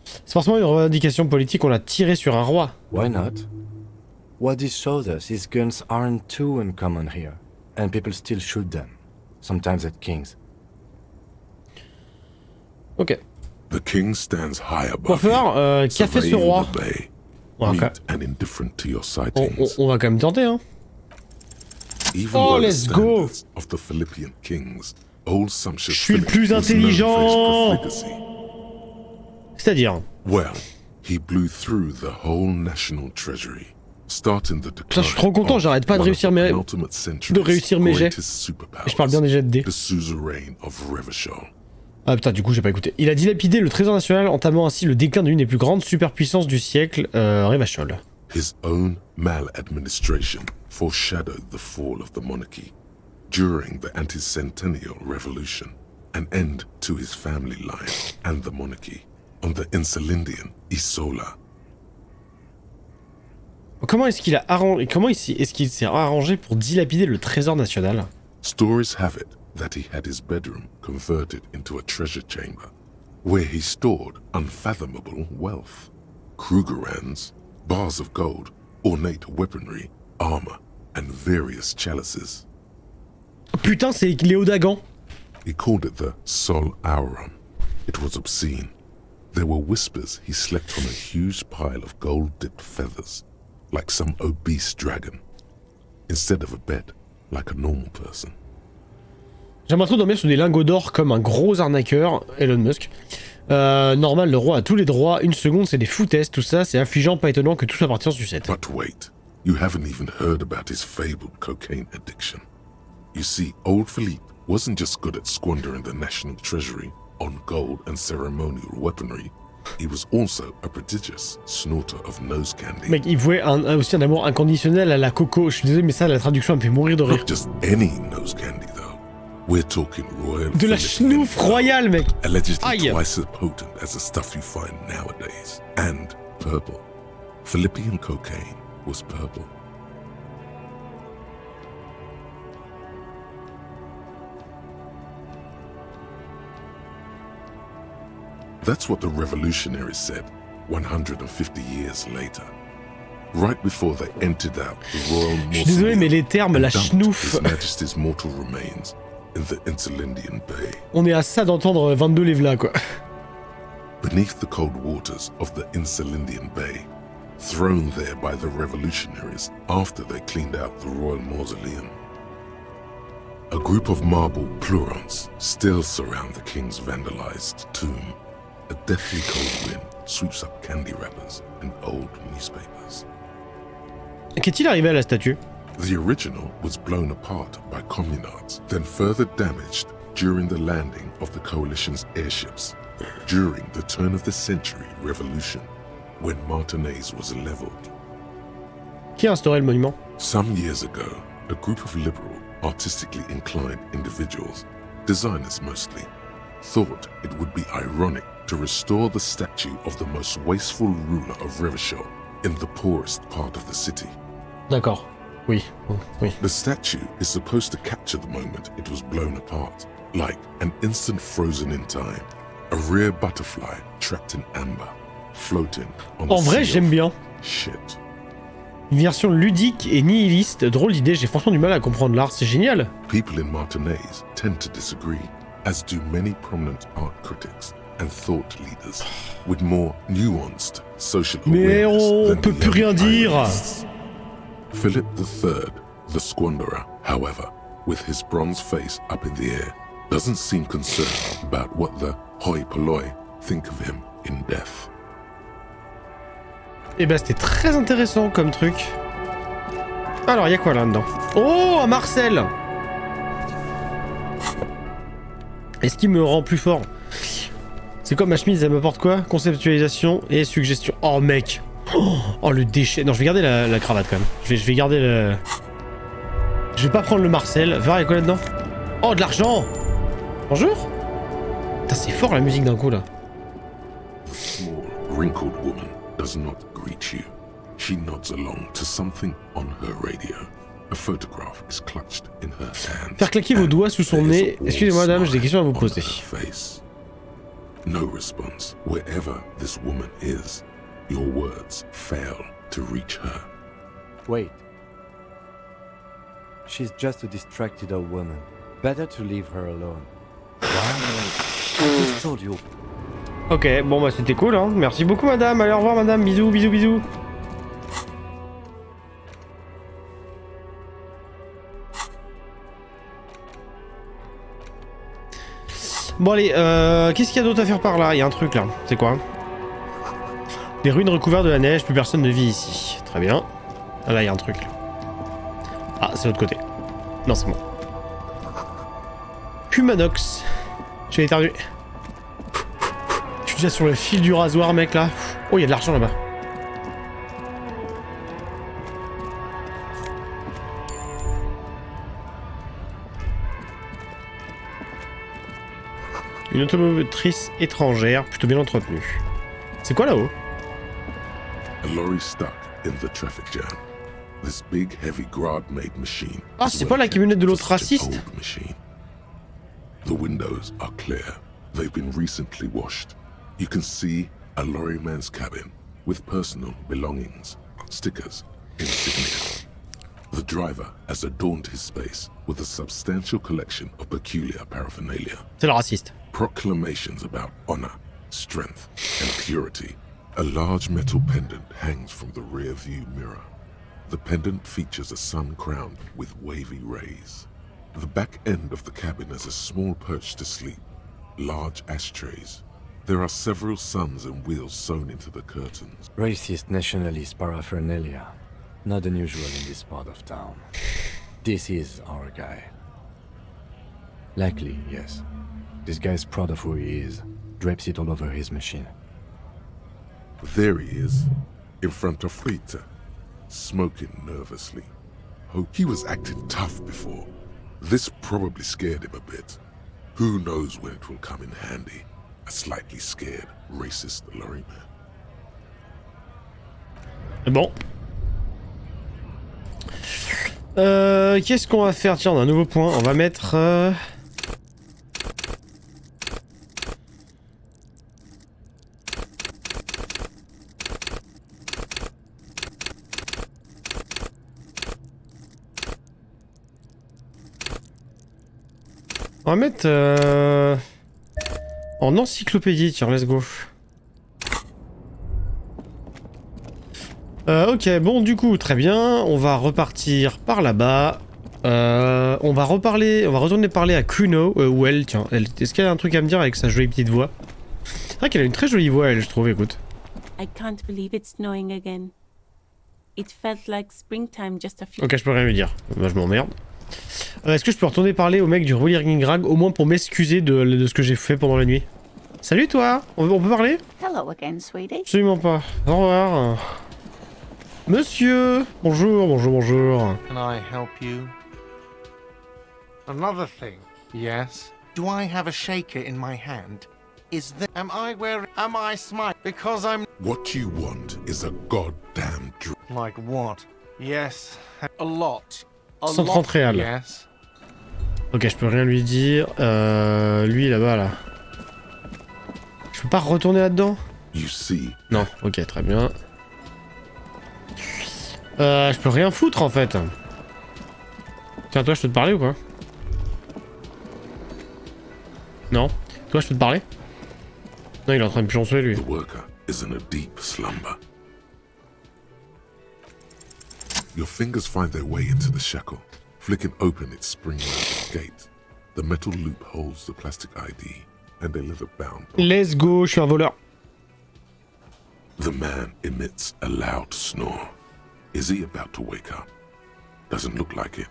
Speaker 1: C'est forcément une revendication politique, on a tiré sur un roi.
Speaker 2: Why not? What this shows us is guns aren't too uncommon here, and people still shoot them, sometimes at kings.
Speaker 1: Ok.
Speaker 3: The king stands high above
Speaker 1: Coiffeur, qu'a fait ce roi?
Speaker 3: on
Speaker 1: va quand même tenter, hein.
Speaker 3: Oh,
Speaker 1: let's go!
Speaker 3: Of the Philippian kings, old
Speaker 1: Je suis le plus intelligent! C'est-à-dire?
Speaker 3: Well, he blew through the whole national treasury.
Speaker 1: Putain, je suis trop content, j'arrête pas de réussir mes jets. Et je parle bien des jets de dés. Ah putain, du coup j'ai pas écouté. Il a dilapidé le trésor national, entamant ainsi le déclin d'une des plus grandes superpuissances du siècle, Révachol.
Speaker 3: His own maladministration foreshadowed the fall of the monarchy. During the anti-centennial revolution, an end to his family line and the monarchy on the Insulindian Isola.
Speaker 1: Comment est-ce qu'il a arrangé, est-ce qu'il s'est arrangé pour dilapider le trésor national?
Speaker 3: Stories have it that he had his bedroom converted into a treasure chamber, where he stored unfathomable wealth. Krugerrands, bars of gold, ornate weaponry, armor, and various chalices.
Speaker 1: Oh, putain, c'est Léo Dagan.
Speaker 3: He called it the Sol Aurum. It was obscene. There were whispers he slept on a huge pile of gold-dipped feathers, like some obese dragon, instead of a bed, like a normal person.
Speaker 1: J'aimerais trop dormir sous des lingots d'or comme un gros arnaqueur, Elon Musk. Normal, le roi a tous les droits, une seconde c'est des foutaises, tout ça, c'est affligeant, pas étonnant que tout soit parti en sucette.
Speaker 3: But wait, you haven't even heard about his fabled cocaine addiction. You see, old Philippe wasn't just good at squandering the national treasury on gold and ceremonial weaponry, he was also a prodigious snorter of nose candy.
Speaker 1: Mec, il vouait aussi un amour inconditionnel à la coco. Je suis désolé, mais ça, la traduction, elle me fait mourir de rire.
Speaker 3: Not just any nose candy, though. We're talking royal.
Speaker 1: De la schnouf royale, mec.
Speaker 3: Allegedly
Speaker 1: Aïe.
Speaker 3: twice as potent as the stuff you find nowadays. And purple. Philippian cocaine was purple. That's what the revolutionaries said 150 years later. Right before they emptied out the royal mausoleum.
Speaker 1: Je suis désolé, mais les termes, la schnouf.
Speaker 3: His Majesty's mortal remains in the Insulindian Bay.
Speaker 1: On est à ça d'entendre 22 Lévla, quoi.
Speaker 3: Beneath the cold waters of the Insulindian Bay, thrown there by the revolutionaries after they cleaned out the royal mausoleum. A group of marble pleurons still surround the king's vandalized tomb. A deathly cold wind sweeps up candy wrappers and old newspapers.
Speaker 1: Qu'est-il arrivé à la statue?
Speaker 3: The original was blown apart by communards, then further damaged during the landing of the coalition's airships during the turn-of-the-century revolution, when Martinaise was leveled.
Speaker 1: Qui a instauré le monument?
Speaker 3: Some years ago, a group of liberal, artistically inclined individuals, designers mostly, thought it would be ironic to restore the statue of the most wasteful ruler of Revachol in the poorest part of the city.
Speaker 1: D'accord. Oui. Oui.
Speaker 3: The statue is supposed to capture the moment it was blown apart, like an instant frozen in time, a rare butterfly trapped in amber, floating on the
Speaker 1: En vrai,
Speaker 3: sea
Speaker 1: j'aime
Speaker 3: of
Speaker 1: bien.
Speaker 3: shit.
Speaker 1: Une version ludique et nihiliste, drôle d'idée, j'ai franchement du mal à comprendre l'art, c'est génial.
Speaker 3: People in Martinaise tend to disagree, as do many prominent art critics and thought leaders with more nuanced social
Speaker 1: Mais
Speaker 3: awareness
Speaker 1: on
Speaker 3: than
Speaker 1: peut
Speaker 3: the
Speaker 1: plus rien
Speaker 3: young
Speaker 1: dire.
Speaker 3: ironists. Philip III, the squanderer, however, with his bronze face up in the air, doesn't seem concerned about what the hoi polloi think of him in death.
Speaker 1: Et bah c'était très intéressant comme truc. Alors, y a quoi là-dedans? Oh, un Marcel! Est-ce qu'il me rend plus fort? C'est quoi ma chemise? Elle m'apporte quoi? Conceptualisation et suggestion. Oh mec! Oh le déchet. Non, je vais garder la cravate quand même. Je vais garder le... Je vais pas prendre le Marcel. Voir, y'a quoi là-dedans? Oh, de l'argent! Bonjour? Putain, c'est fort la musique d'un coup là.
Speaker 3: The small, wrinkled woman does not greet you. She nods along to something on her radio. A photograph is clutched in her hand.
Speaker 1: Faire claquer vos doigts sous son nez. Excusez-moi, madame, j'ai des questions à vous poser.
Speaker 3: No response. Wherever this woman is, your words fail to reach her.
Speaker 2: Wait. She's just a distracted old woman. Better to leave her alone. What? I just told you.
Speaker 1: Ok, bon bah c'était cool, hein. Merci beaucoup, madame. Allez, au revoir, madame. Bisous, bisous, bisous. Bon allez, qu'est-ce qu'il y a d'autre à faire par là? Il y a un truc là, c'est quoi? Des ruines recouvertes de la neige, plus personne ne vit ici. Très bien. Ah là, il y a un truc là. Ah, c'est l'autre côté. Non, c'est bon. Humanox. Je vais éternuer. Je suis déjà sur le fil du rasoir, mec là. Oh, il y a de l'argent là-bas. Une automotrice étrangère, plutôt bien entretenue. C'est quoi là-haut?
Speaker 3: A lorry stuck in the traffic jam. This big, heavy grad-made machine.
Speaker 1: Ah, c'est pas la camionnette de l'autre raciste?
Speaker 3: The windows are clear. They've been recently washed. You can see a lorryman's cabin with personal belongings, stickers, insignia. The driver has adorned his space with a substantial collection of peculiar paraphernalia.
Speaker 1: C'est le raciste.
Speaker 3: Proclamations about honor, strength, and purity. A large metal pendant hangs from the rear view mirror. The pendant features a sun crowned with wavy rays. The back end of the cabin has a small perch to sleep, large ashtrays. There are several suns and wheels sewn into the curtains.
Speaker 2: Racist nationalist paraphernalia. Not unusual in this part of town. This is our guy. Likely, yes. This guy's proud of who he is. Drapes it all over his machine.
Speaker 3: There he is, in front of Fraise, smoking nervously. He was acting tough before. This probably scared him a bit. Who knows when it will come in handy? A slightly scared, racist lorryman.
Speaker 1: Bon. Qu'est-ce qu'on va faire? Tiens, on a un nouveau point. On va mettre... On va mettre en encyclopédie, tiens, let's go. Ok, bon, du coup, très bien. On va repartir par là-bas. On va retourner parler à Kuno, ou elle, tiens. Est-ce qu'elle a un truc à me dire avec sa jolie petite voix? C'est vrai qu'elle a une très jolie voix, elle, je trouve, écoute.
Speaker 13: I can't believe it's snowing again. It felt like springtime just a few...
Speaker 1: Ok, je peux rien lui dire. Bah, je m'emmerde. Est-ce que je peux retourner parler au mec du Rolling Grag, au moins pour m'excuser de ce que j'ai fait pendant la nuit? Salut toi, on peut parler?
Speaker 14: Hello again, sweetie.
Speaker 1: Absolument pas. Au revoir. Monsieur. Bonjour, bonjour, bonjour.
Speaker 15: Can I help you? Another thing. Yes. Do I have a shaker in my hand? Is that... Am I smart? Because I'm...
Speaker 3: What you want is a goddamn drink.
Speaker 15: Like what? Yes. A lot.
Speaker 1: 130 réals.
Speaker 15: Yes.
Speaker 1: Ok, je peux rien lui dire. Lui là-bas là. Je peux pas retourner là-dedans? Non, ok, très bien. Je peux rien foutre en fait. Tiens, toi, je peux te parler ou quoi? Non? Toi, je peux te parler? Non, il est en train de pioncer lui.
Speaker 3: The worker is in a deep slumber. Your fingers find their way into the shackle, flicking open its spring-loaded gate. The metal loop holds the plastic ID and a leather-bound.
Speaker 1: Let's go, je suis un voleur.
Speaker 3: The man emits a loud snore. Is he about to wake up? Doesn't look like it,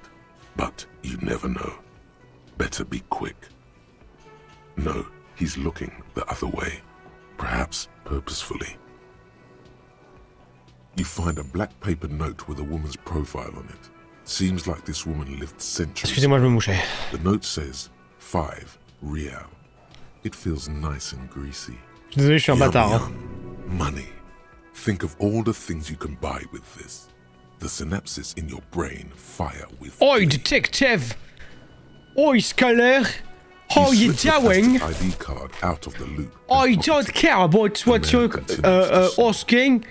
Speaker 3: but you never know. Better be quick. No, he's looking the other way, perhaps purposefully. You find a black paper note with a woman's profile on it. Seems like this woman lived centuries.
Speaker 1: Excusez-moi, je me mouchais.
Speaker 3: The note says 5 real. It feels nice and greasy.
Speaker 1: Désolé, je suis un bâtard. Hein.
Speaker 3: Money. Think of all the things you can buy with this. The synapses in your brain fire with...
Speaker 1: Oi, detective! Oi, scholar! How you doing?
Speaker 3: ID card out of the loop.
Speaker 1: I don't care about what you're asking.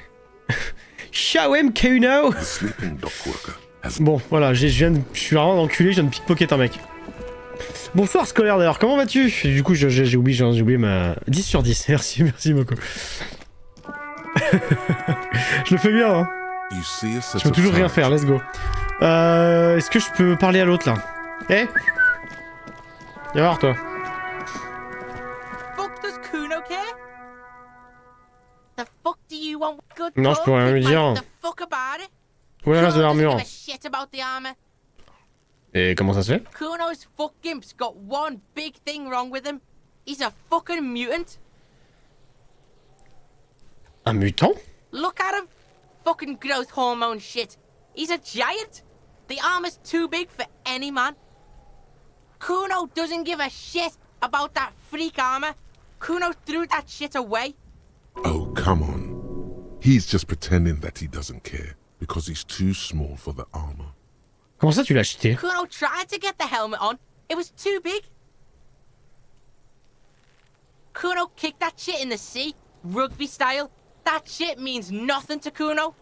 Speaker 1: Show him, Kuno!
Speaker 3: The sleeping dock worker has...
Speaker 1: Bon, voilà, je suis vraiment enculé, je viens de pickpocket un mec. Bonsoir, scolaire d'ailleurs, comment vas-tu? Du coup, j'ai oublié ma... 10 sur 10, merci beaucoup. Je le fais bien, hein. Je peux toujours rien faire, let's go. Est-ce que je peux parler à l'autre, là? Eh? Viens voir, toi. Non, je peux rien lui dire. Où est le reste de l'armure? Et comment ça se fait?
Speaker 14: Kuno's fuck gimp's got one big thing wrong with him. He's a fucking mutant.
Speaker 1: Un mutant?
Speaker 14: Look at him. Fucking growth hormone shit. He's a giant. The armor's too big for any man. Kuno doesn't give a shit about that freak armor. Kuno threw that shit away.
Speaker 3: Oh, come on. He's just pretending that he doesn't care because he's too small for the armor.
Speaker 1: Comment ça tu l'as acheté?
Speaker 14: Kuno tried to get the helmet on. It was too big. Kuno kicked that shit in the sea, rugby style. That shit means nothing to Kuno.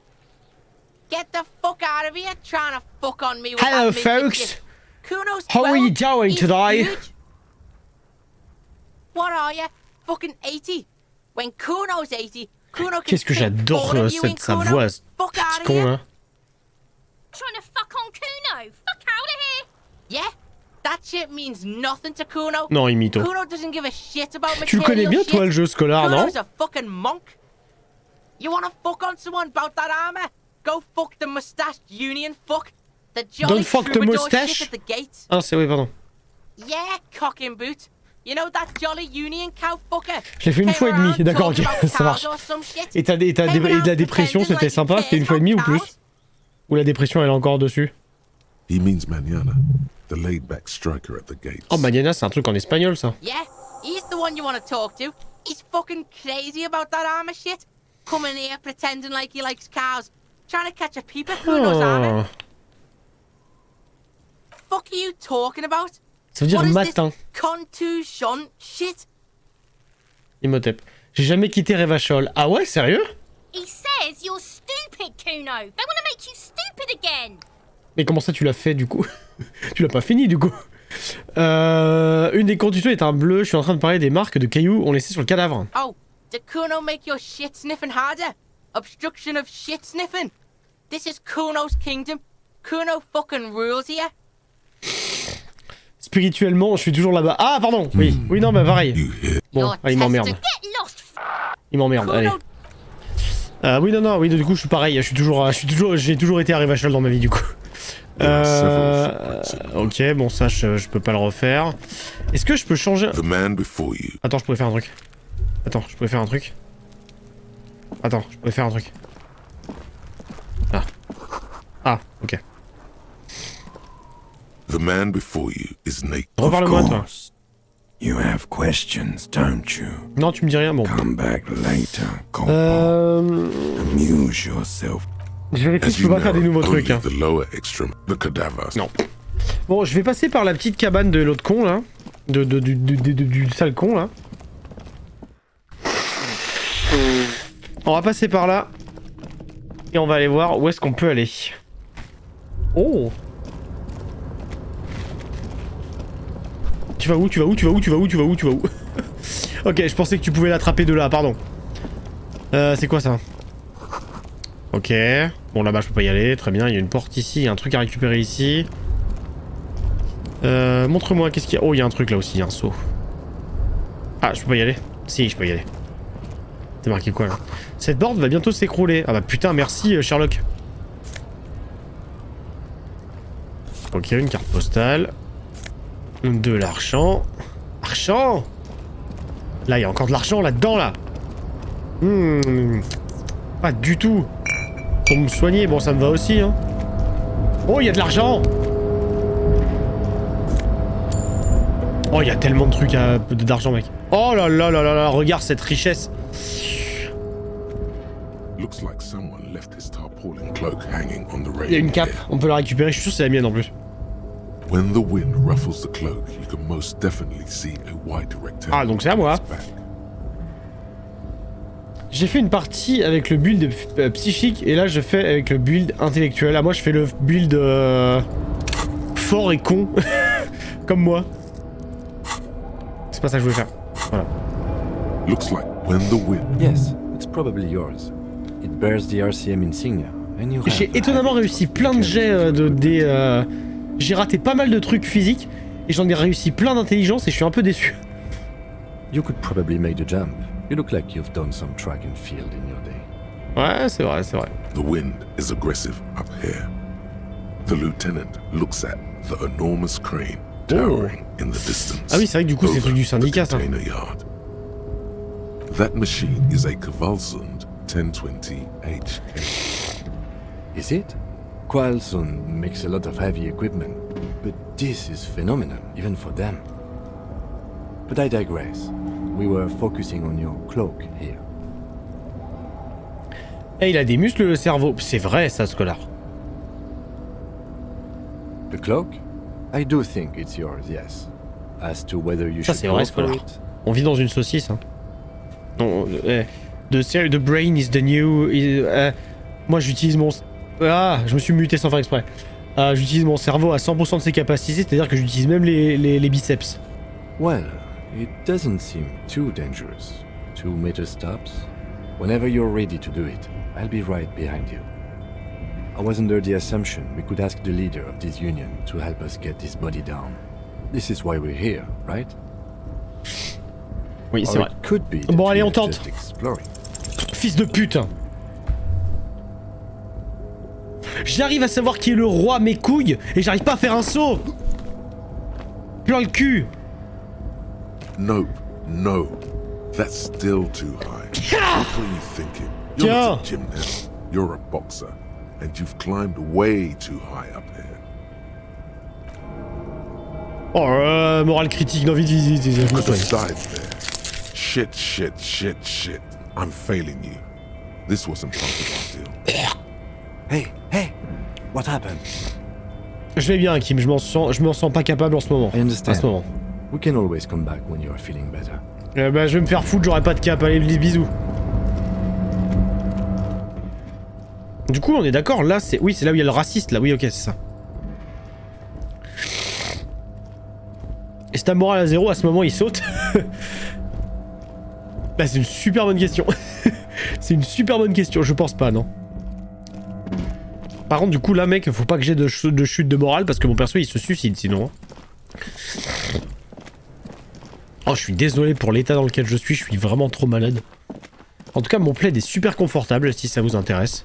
Speaker 14: Get the fuck out of here trying to fuck on me with
Speaker 1: Hello,
Speaker 14: that
Speaker 1: folks.
Speaker 14: shit. Kuno's 12.
Speaker 1: How are you doing
Speaker 14: He's
Speaker 1: today?
Speaker 14: huge. What are you? Fucking 80. When Kuno's 80, Kuno can
Speaker 1: Qu'est-ce que j'adore sa voix, ce petit con là.
Speaker 16: Trying to fuck on Kuno. Fuck out of here.
Speaker 14: Yeah? That shit means nothing to Kuno.
Speaker 1: Non, il mytho.
Speaker 14: Kuno doesn't give a shit about
Speaker 1: Tu le connais bien, toi, le jeu scolaire, non?
Speaker 14: Kuno's a fucking monk. You wanna fuck on someone about that armor? Go fuck the mustached union fuck. The jolly
Speaker 1: Don't fuck the
Speaker 14: troubadour
Speaker 1: mustache?
Speaker 14: shit at the gate.
Speaker 1: Ah, c'est oui, pardon.
Speaker 14: Yeah, cock and boot. You know that jolly union cow fucker?
Speaker 1: Je l'ai fait une fois et demie, d'accord, ok, ça marche. Et de la dépression, c'était sympa, c'était une fois et demie ou plus? Ou la dépression, elle est encore dessus?
Speaker 3: He means Manana, the laid-back striker at the gates.
Speaker 1: Oh, Manana, c'est un truc en espagnol, ça.
Speaker 14: Yeah, he's the one you wanna talk to. He's fucking crazy about that armor shit. Coming here pretending like he likes cows. Trying to catch a peeper who knows armor. Fuck are you talking about?
Speaker 1: Ça veut dire matin.
Speaker 14: Contusion shit.
Speaker 1: Imhotep. J'ai jamais quitté Revachol. Ah ouais, sérieux?
Speaker 16: He says you're stupid, Kuno. They want to make you stupid again.
Speaker 1: Mais comment ça tu l'as fait du coup? Tu l'as pas fini du coup. Une des contusions est un bleu. Je suis en train de parler des marques de cailloux on laissé sur le cadavre.
Speaker 14: Oh, did Kuno make your shit sniffing harder? Obstruction of shit sniffing. This is Kuno's kingdom. Kuno fucking rules here.
Speaker 1: Spirituellement, je suis toujours là-bas. Ah, pardon. Oui, oui, non, bah pareil. Bon, ah, il m'emmerde. Il m'emmerde. Allez. Oui, non, oui, du coup, je suis pareil. J'ai toujours été à Revachol dans ma vie, du coup. Ok, bon, ça, je peux pas le refaire. Est-ce que je peux changer? Attends, je pourrais faire un truc. Ah. Ah, ok.
Speaker 3: The man before you is Nate.
Speaker 1: Reparle-moi, toi.
Speaker 17: You have questions, don't you?
Speaker 1: Non, tu me dis rien, bon.
Speaker 17: Come back later, Amuse yourself.
Speaker 1: Je vérifie si je peux pas faire des nouveaux trucs. Hein. Non. Bon, je vais passer par la petite cabane de l'autre con, là. Du sale con, là. On va passer par là. Et on va aller voir où est-ce qu'on peut aller. Oh! Tu vas où? Ok, je pensais que tu pouvais l'attraper de là, pardon. C'est quoi ça? Ok. Bon, là-bas, je peux pas y aller. Très bien, il y a une porte ici, il y a un truc à récupérer ici. Montre-moi, qu'est-ce qu'il y a? Oh, il y a un truc là aussi, il y a un seau. Ah, je peux pas y aller? Si, je peux y aller. C'est marqué quoi là? Cette porte va bientôt s'écrouler. Ah bah putain, merci Sherlock. Ok, une carte postale. De l'argent. Argent! Là, il y a encore de l'argent là-dedans, là. Pas du tout. Pour me soigner, bon, ça me va aussi, hein. Oh, il y a de l'argent! Oh, il y a tellement de trucs d'argent, mec. Oh là là là là là, regarde cette richesse.
Speaker 3: Looks like someone left his tarpaulin cloak hanging on the
Speaker 1: Il y a une
Speaker 3: railing
Speaker 1: cape,
Speaker 3: here.
Speaker 1: on peut la récupérer, je suis sûr que c'est la mienne en plus.
Speaker 3: When the wind ruffles the cloak, you can most definitely see a white rectangle.
Speaker 1: Ah, donc c'est à moi. J'ai fait une partie avec le build psychique et là je fais avec le build intellectuel. Ah, moi je fais le build fort et con, comme moi. C'est pas ça que je voulais faire. Voilà.
Speaker 3: Looks like when the wind.
Speaker 2: Yes, it's probably yours. It bears the RCM insignia, and you have
Speaker 1: J'ai étonnamment réussi plein de jets j'ai raté pas mal de trucs physiques et j'en ai réussi plein d'intelligence et je suis un peu déçu.
Speaker 2: You could probably make the jump. You look like you've done some track and field in your day.
Speaker 1: Ouais, c'est vrai, c'est vrai.
Speaker 3: The wind is aggressive up here. The lieutenant looks at the enormous crane towering in the distance.
Speaker 1: Ah oui, c'est vrai que du coup c'est le truc du syndicat ça.
Speaker 3: That machine is a Kvalsund 1020 HK.
Speaker 2: Is it? Kvalsund makes a lot of heavy equipment, but this is phenomenal, even for them. But I digress. We were focusing on your cloak here.
Speaker 1: Eh, il a des muscles le cerveau. C'est vrai ça, Scholar.
Speaker 2: The cloak? I do think it's yours, yes. As to whether you
Speaker 1: Ça
Speaker 2: should
Speaker 1: c'est vrai,
Speaker 2: go for
Speaker 1: Scholar.
Speaker 2: it.
Speaker 1: On vit dans une saucisse. Hein. Non, the brain is the new... moi j'utilise mon... Ah, je me suis muté sans faire exprès. J'utilise mon cerveau à 100% de ses capacités, c'est-à-dire que j'utilise même les biceps.
Speaker 2: Well, it doesn't seem too dangerous. 2 meter stops. Whenever you're ready to do it, I'll be right behind you. I was under the assumption we could ask the leader of this union to help us get this body down. This is why we're here, right?
Speaker 1: Oui, c'est
Speaker 2: Or
Speaker 1: vrai.
Speaker 2: it could be that
Speaker 1: Bon, allez,
Speaker 2: we're
Speaker 1: on tente.
Speaker 2: just exploring.
Speaker 1: Fils de pute. J'arrive à savoir qui est le roi, mes couilles, et j'arrive pas à faire un saut. Plein le cul.
Speaker 3: Nope, no. That's still too high. What were you thinking? You're not a gymnast. You're a boxer. And you've climbed way too high up here.
Speaker 1: Oh, morale critique, non, vite, vite, vite.
Speaker 3: Look at the side there. Shit, shit, shit, shit. I'm failing you. This wasn't part of our deal.
Speaker 2: Hey, what happened?
Speaker 1: Je vais bien, Kim, je m'en sens pas capable en ce moment.
Speaker 2: I understand.
Speaker 1: À ce moment.
Speaker 2: We can always come back when you are feeling better.
Speaker 1: Bah, je vais me faire foutre, j'aurai pas de cap. Allez, bisous. Du coup, on est d'accord, là, c'est... Oui, c'est là où il y a le raciste, là. Oui, ok, c'est ça. Et c'est ta morale à 0, à ce moment, il saute. Bah, c'est une super bonne question. C'est une super bonne question, je pense pas, non. Par contre, du coup, là, mec, faut pas que j'ai de chute de morale, parce que mon perso, il se suicide, sinon. Oh, je suis désolé pour l'état dans lequel je suis vraiment trop malade. En tout cas, mon plaid est super confortable, si ça vous intéresse.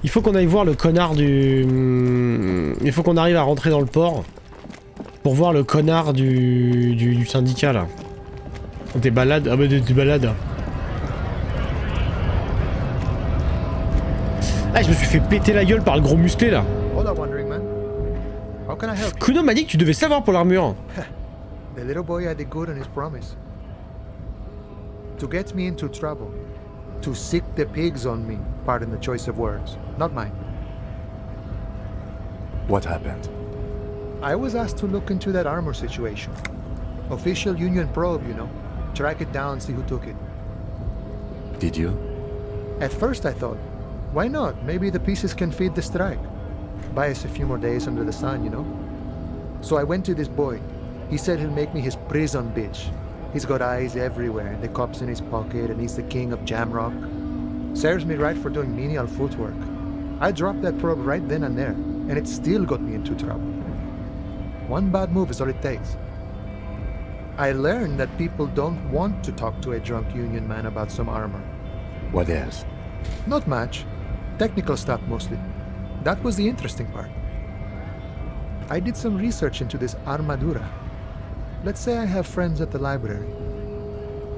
Speaker 1: Il faut qu'on aille voir le connard du... Il faut qu'on arrive à rentrer dans le port pour voir le connard du syndicat, là. Des balades... Ah bah des balades. Ah, je me suis fait péter la gueule par le gros musclé, là. Kuno m'a dit que tu devais savoir pour l'armure.
Speaker 12: The little boy had it good on his promise. To get me into trouble. To sick the pigs on me. Pardon the choice of words. Not mine.
Speaker 2: What happened?
Speaker 12: I was asked to look into that armor situation. Official union probe, you know. Track it down, see who took it.
Speaker 2: Did you?
Speaker 12: At first I thought, why not? Maybe the pieces can feed the strike. Buy us a few more days under the sun, you know? So I went to this boy. He said he'll make me his prison bitch. He's got eyes everywhere, the cops in his pocket, and he's the king of Jamrock. Serves me right for doing menial footwork. I dropped that probe right then and there, and it still got me into trouble. One bad move is all it takes. I learned that people don't want to talk to a drunk union man about some armor.
Speaker 2: What else?
Speaker 12: Not much. Technical stuff mostly. That was the interesting part. I did some research into this armadura. Let's say I have friends at the library.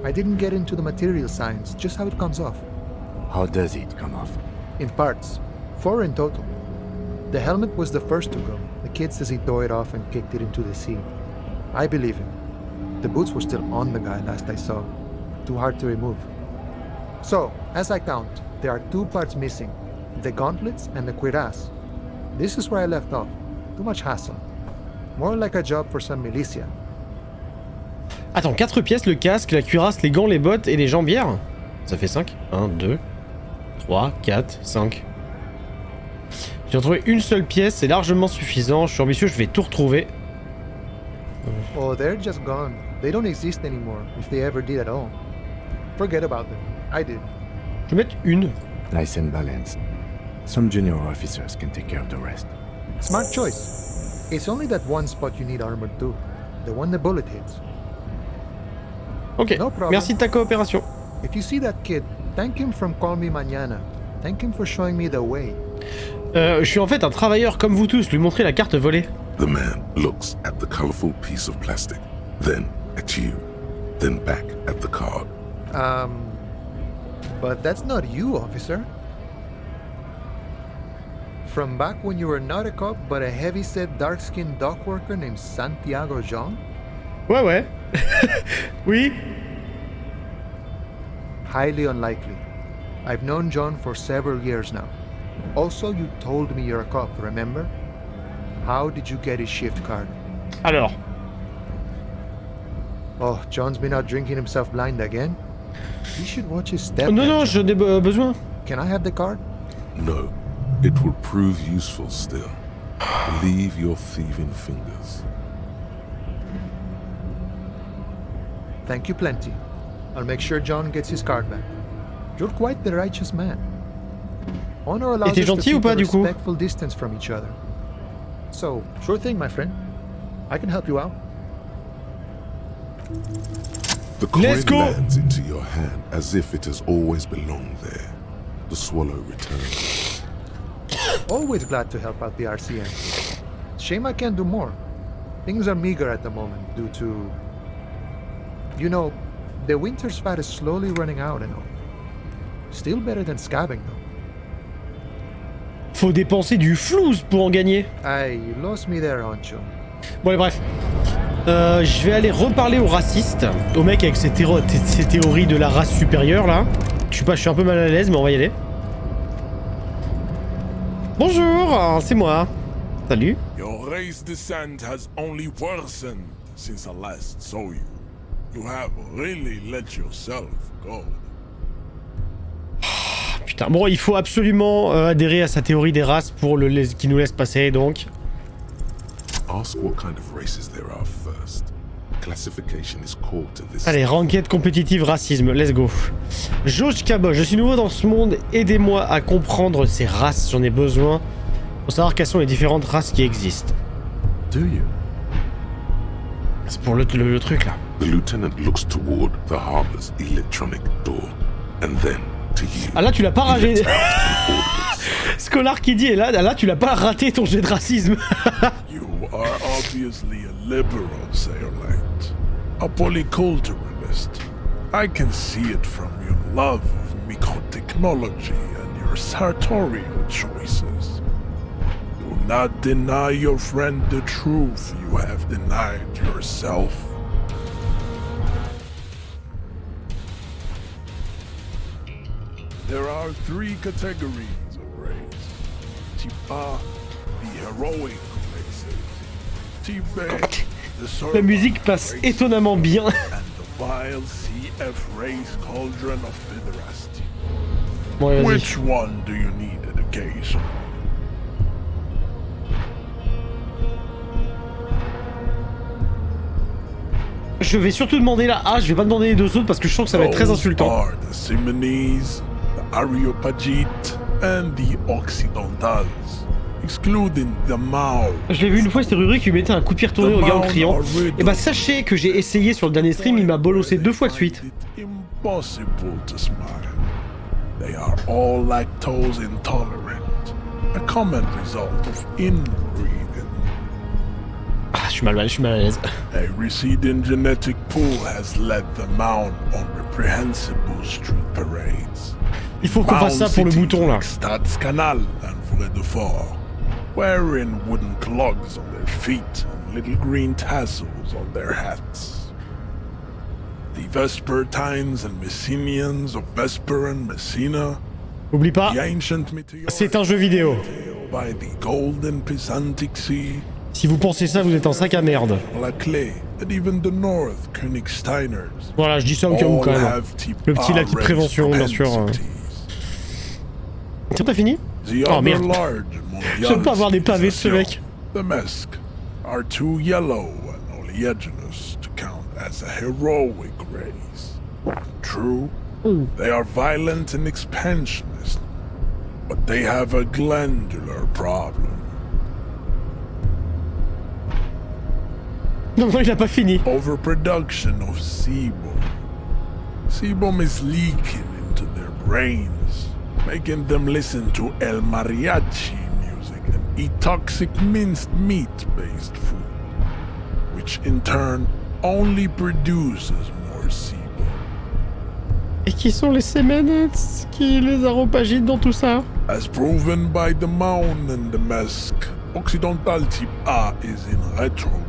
Speaker 12: I didn't get into the material science, just how it comes off.
Speaker 2: How does it come off?
Speaker 12: In parts. 4 in total. The helmet was the first to go. The kid says he tore it off and kicked it into the sea. I believe him. The boots were still on the guy last I saw. Too hard to remove. So, as I count, There are 2 parts missing. The gauntlets and the cuirass. This is where I left off. Too much hassle. More like a job for some militia.
Speaker 1: Attends, 4 pièces, le casque, la cuirasse, les gants, les bottes et les jambières. Ça fait 5. 1, 2, 3, 4, 5. J'ai retrouvé une seule pièce, c'est largement suffisant. Je suis ambitieux, je vais tout retrouver.
Speaker 12: Oh, they're just gone. They don't exist anymore, if they ever did at all. Forget about them. I did.
Speaker 1: Je vais mettre une.
Speaker 2: Nice and balanced. Some junior officers can take care of the rest.
Speaker 12: Smart choice. It's only that one spot you need armored too. The one the bullet hits.
Speaker 1: Ok,
Speaker 12: no problem.
Speaker 1: Merci de ta coopération.
Speaker 12: If you see that kid, thank him from Call Me Mañana. Thank him for showing me the way.
Speaker 1: Je suis en fait un travailleur comme vous tous, lui montrer la carte volée.
Speaker 3: The man looks at the colorful piece of plastic, then at you, then back at the card.
Speaker 12: But that's not you, officer. From back when you were not a cop, but a heavy-set, dark-skinned dock worker named Santiago Jean?
Speaker 1: Ouais. Oui.
Speaker 12: Highly unlikely. I've known John for several years now. Also, you told me you're a cop, remember? How did you get his shift card?
Speaker 1: Alors.
Speaker 12: Oh, John's been out drinking himself blind again? He should watch his step.
Speaker 1: Non, j'en ai besoin.
Speaker 12: Can I have the card?
Speaker 3: No, it will prove useful still. Leave your thieving fingers.
Speaker 12: Thank you plenty. I'll make sure John gets his card back. You're quite the righteous man. Honor allows us to keep a respectful distance from each other. So, sure thing, my friend. I can help you out.
Speaker 3: The coin lands into your hand as if it has always belonged there. The swallow returns.
Speaker 12: Always glad to help out the RCM. Shame I can't do more. Things are meager at the moment due to... You know, the winter's fat is slowly running out and all. Still better than scabbing though.
Speaker 1: Faut dépenser du flouze pour en gagner.
Speaker 12: Aye, you lost me there, Honcho.
Speaker 1: Bon allez, bref. Je vais aller reparler aux racistes, aux mecs avec ces théories de la race supérieure là. Je suis un peu mal à l'aise, mais on va y aller. Bonjour, c'est moi. Salut.
Speaker 17: Your race descent has only worsened since I last saw you. You have really let yourself go.
Speaker 1: Putain, bon, il faut absolument adhérer à sa théorie des races pour qui nous laisse passer, donc.
Speaker 3: Ask what kind of races there are first. Classification is core to this.
Speaker 1: Allez, ranked compétitive racisme, let's go. Jauge Cabot, je suis nouveau dans ce monde, aidez-moi à comprendre ces races, j'en ai besoin pour savoir quelles sont les différentes races qui existent.
Speaker 2: Do you?
Speaker 1: C'est pour le truc là.
Speaker 3: The lieutenant looks toward the harbor's electronic door, and then to you.
Speaker 1: Ah là tu l'as pas raté. Scholar qui dit, et là tu l'as pas raté ton jet de racisme.
Speaker 17: You are obviously a liberal, Saillight. A polyculturalist. I can see it from your love of microtechnology and your sartorial choices. Do not deny your friend the truth you have denied yourself. There are 3 categories of race. Tipa, the heroic races. Tibet, the servant
Speaker 1: La musique passe étonnamment bien.
Speaker 17: and the vile CF race cauldron of pederasty.
Speaker 1: Bon,
Speaker 17: Which one do you need education?
Speaker 1: Je vais surtout demander la A, je vais pas demander les 2 autres parce que je sens que ça va être très insultant.
Speaker 17: Are the Simonese, the Areopagites, and the Occidentals, excluding the Mao.
Speaker 1: Je l'ai vu une fois, c'était Ruri qui lui mettait un coup de pied retourné au gars en criant. Et bah sachez que j'ai essayé sur le dernier stream, il m'a bolossé 2 fois de suite.
Speaker 17: Impossible to smile. They are all lactose intolerant, a common result of inbreeding.
Speaker 1: Ah, je suis mal à l'aise.
Speaker 17: A receding genetic pool has led them out on reprehensible street parades.
Speaker 1: Il faut qu'on fasse ça pour le bouton là.
Speaker 17: Stadskanal and Vredefort, wearing wooden clogs on their feet and little green tassels on their hats. The Vespertines and Messenians of Vesper and Messina
Speaker 1: Oublie pas, c'est un jeu vidéo.
Speaker 17: By the golden Pisantic Sea,
Speaker 1: Si vous pensez ça, vous êtes en sac à merde.
Speaker 17: la clé, and even the North Königsteiners.
Speaker 1: Voilà, je dis ça au cas où quand même. La petite prévention, bien sûr. Tiens, t'as fini? Oh merde. J'aime pas avoir des pavés de ce mec.
Speaker 17: The Mesk are too yellow and oleaginous to count as a heroic race. True, they are violent and expansionist, but they have a glandular problem.
Speaker 1: Non, non, il a pas fini.
Speaker 17: Overproduction of sebum. Sebum is leaking into their brains, making them listen to El Mariachi music and eat toxic minced meat-based food, which in turn only produces more sebum.
Speaker 1: Et qui sont les Séménettes qui les aropagitent dans tout ça?
Speaker 17: As proven by the Mound and the Mesk, Occidental type A is in retrograde.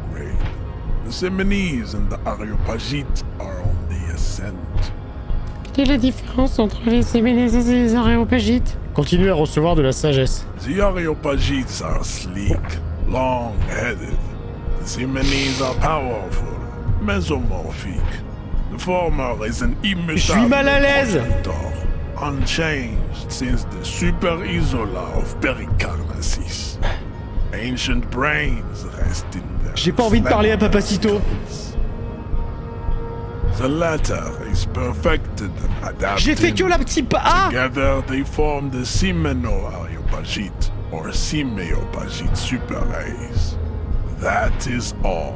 Speaker 17: The Semenese and the Areopagites are on the ascent.
Speaker 1: Quelle est la différence entre les Séménèses et les Aréopagites? Continuez à recevoir de la sagesse.
Speaker 17: The Areopagites are sleek, long-headed. The Semenese are powerful, mesomorphic. The former is an immutable
Speaker 1: Je suis mal à l'aise.
Speaker 17: unchanged since the Super Isola of Pericarnassus. Ancient brains rest in their
Speaker 1: J'ai pas envie de parler à Papacito.
Speaker 17: The latter is perfected and adapted.
Speaker 1: J'ai fait que la petite ah!
Speaker 17: Together they form the Simeno-Areopagite or Simeopagite super race. That is all.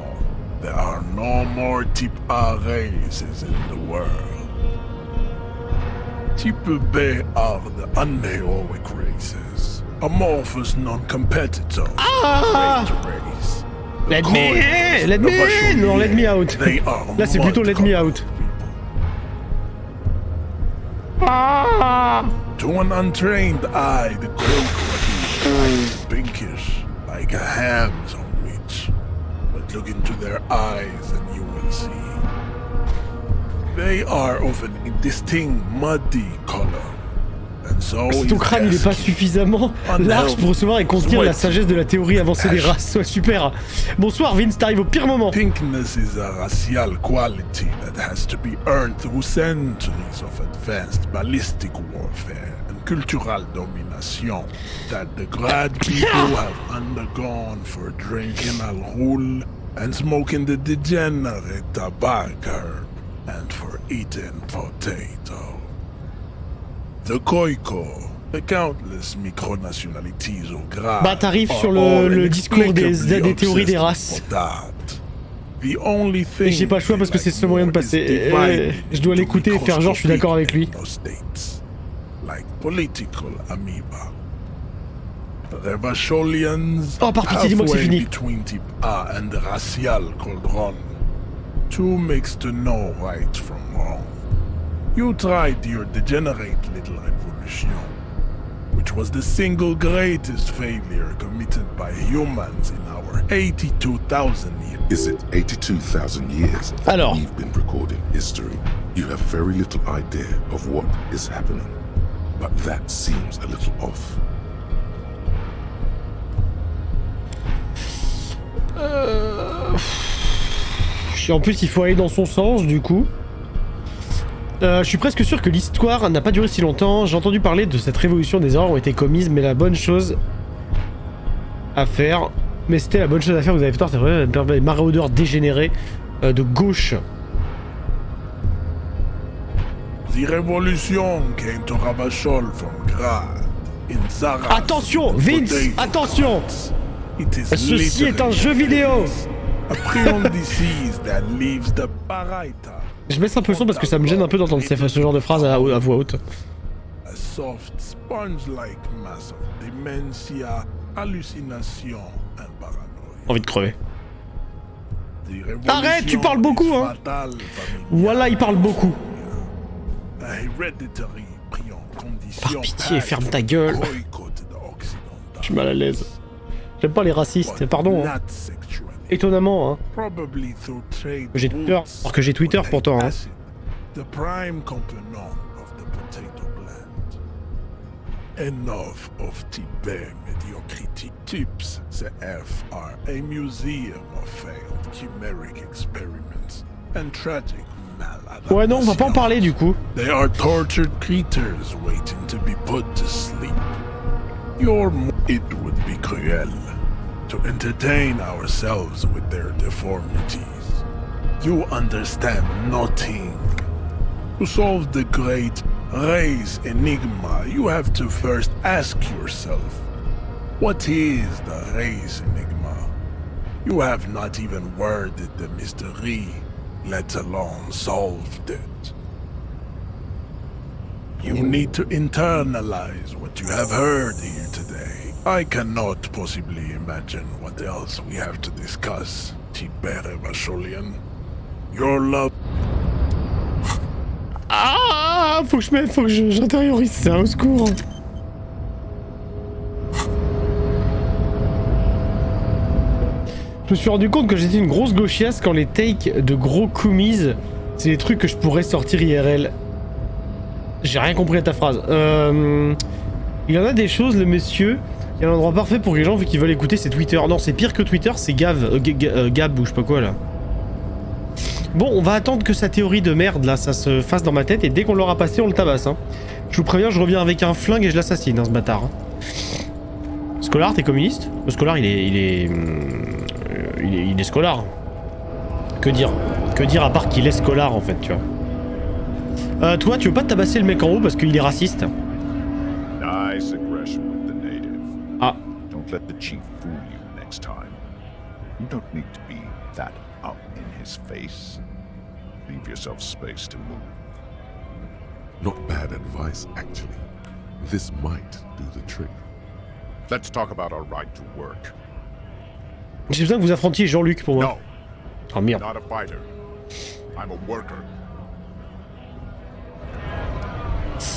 Speaker 17: There are no more type A races in the world. Type B are the unheroic races. Amorphous non-competitors.
Speaker 1: Ah!
Speaker 17: Race.
Speaker 1: Let me in! Non, let me out. Là, c'est plutôt let me out. Ah!
Speaker 17: To an untrained eye, the Quaker is pinkish, like a ham's on witch. But look into their eyes and you will see. They are of an indistinct muddy color. And so
Speaker 1: Si ton crâne il est pas suffisamment large pour recevoir et contenir la sagesse de la théorie avancée des races, ouais, super. Bonsoir Vince, t'arrives au pire moment.
Speaker 17: Pinkness is a racial quality that has to be earned through centuries of advanced ballistic warfare and cultural domination that the grad people have undergone for drinking alcohol and smoking the degenerate tobacco herb and for eating potato. The Koiko, the countless micronationalities au grade.
Speaker 1: Bah t'arrives sur le discours des théories des races. Et j'ai pas le choix parce que c'est ce moyen de passer. Je dois l'écouter et faire genre je suis d'accord avec lui.
Speaker 17: Like political amoeba. The Vacholians,
Speaker 1: oh par pitié dis-moi que c'est fini.
Speaker 17: Between type A and the racial cauldron. Two mixed to know right from wrong. You tried your degenerate little evolution, which was the single greatest failure committed by humans in our 82,000 years.
Speaker 3: Is it 82,000 years
Speaker 1: Alors.
Speaker 3: You've been recording history? You have very little idea of what is happening, but that seems a little off.
Speaker 1: En plus il faut aller dans son sens du coup. Je suis presque sûr que l'histoire n'a pas duré si longtemps. J'ai entendu parler de cette révolution des horreurs ont été commises, mais la bonne chose à faire... Mais c'était la bonne chose à faire, vous avez fait tort, c'est vrai, les maraudeurs dégénérés de gauche.
Speaker 17: The revolution came to Ravachol from Grad, in Zara.
Speaker 1: Attention, Vince, attention! Ceci est un jeu vidéo!
Speaker 17: A prion disease that leaves the parietal.
Speaker 1: Je baisse un peu le son parce que ça me gêne un peu d'entendre ce genre de phrase à voix haute.
Speaker 17: A soft sponge-like mass of dementia, hallucination and paranoia.
Speaker 1: Envie de crever. Arrête, tu parles beaucoup, hein. Voilà, il parle beaucoup. Par pitié, ferme ta gueule. Je suis mal à l'aise. J'aime pas les racistes, pardon. Hein. Étonnamment, hein. J'ai peur, alors que j'ai Twitter pourtant, hein.
Speaker 17: Enough of Tibet mediocrity. Tips CF are a museum of failed chimeric experiments and tragic maladaptations.
Speaker 1: Ouais, non, on va pas en parler du coup.
Speaker 17: They are tortured creatures waiting to be put to sleep. It would be cruel to entertain ourselves with their deformities. You understand nothing. To solve the great Fraise enigma, you have to first ask yourself, what is the Fraise enigma? You have not even worded the mystery, let alone solved it. You need to internalize what you have heard here today. I cannot possibly imagine what else we have to discuss, Tibere Vacholian. Your love...
Speaker 1: Ah, faut que j'intériorise ça, au secours. Je me suis rendu compte que j'étais une grosse gauchiasse quand les takes de gros commises, c'est des trucs que je pourrais sortir IRL. J'ai rien compris à ta phrase. Il y en a des choses, le monsieur. Il y a un endroit parfait pour les gens qui veulent écouter, c'est Twitter. Non, c'est pire que Twitter, c'est Gab ou je sais pas quoi là. Bon, on va attendre que sa théorie de merde là, ça se fasse dans ma tête et dès qu'on l'aura passé, on le tabasse. Hein. Je vous préviens, je reviens avec un flingue et je l'assassine, hein, ce bâtard. Hein. Scolar, t'es communiste? Le Scolar, il est Scolar. Que dire? Que dire à part qu'il est Scolar en fait, tu vois. Toi, tu veux pas tabasser le mec en haut parce qu'il est raciste?
Speaker 18: Nice aggression with the native.
Speaker 1: Ah.
Speaker 18: Don't let the chief fool you next time. You don't need to be that up in his face. Leave yourself space to move.
Speaker 3: Not bad advice, actually. This might do the trick.
Speaker 18: Let's talk about our right to work.
Speaker 1: J'ai besoin que vous affrontiez Jean-Luc pour moi.
Speaker 18: No.
Speaker 1: Oh merde.
Speaker 18: Not a fighter. I'm a worker.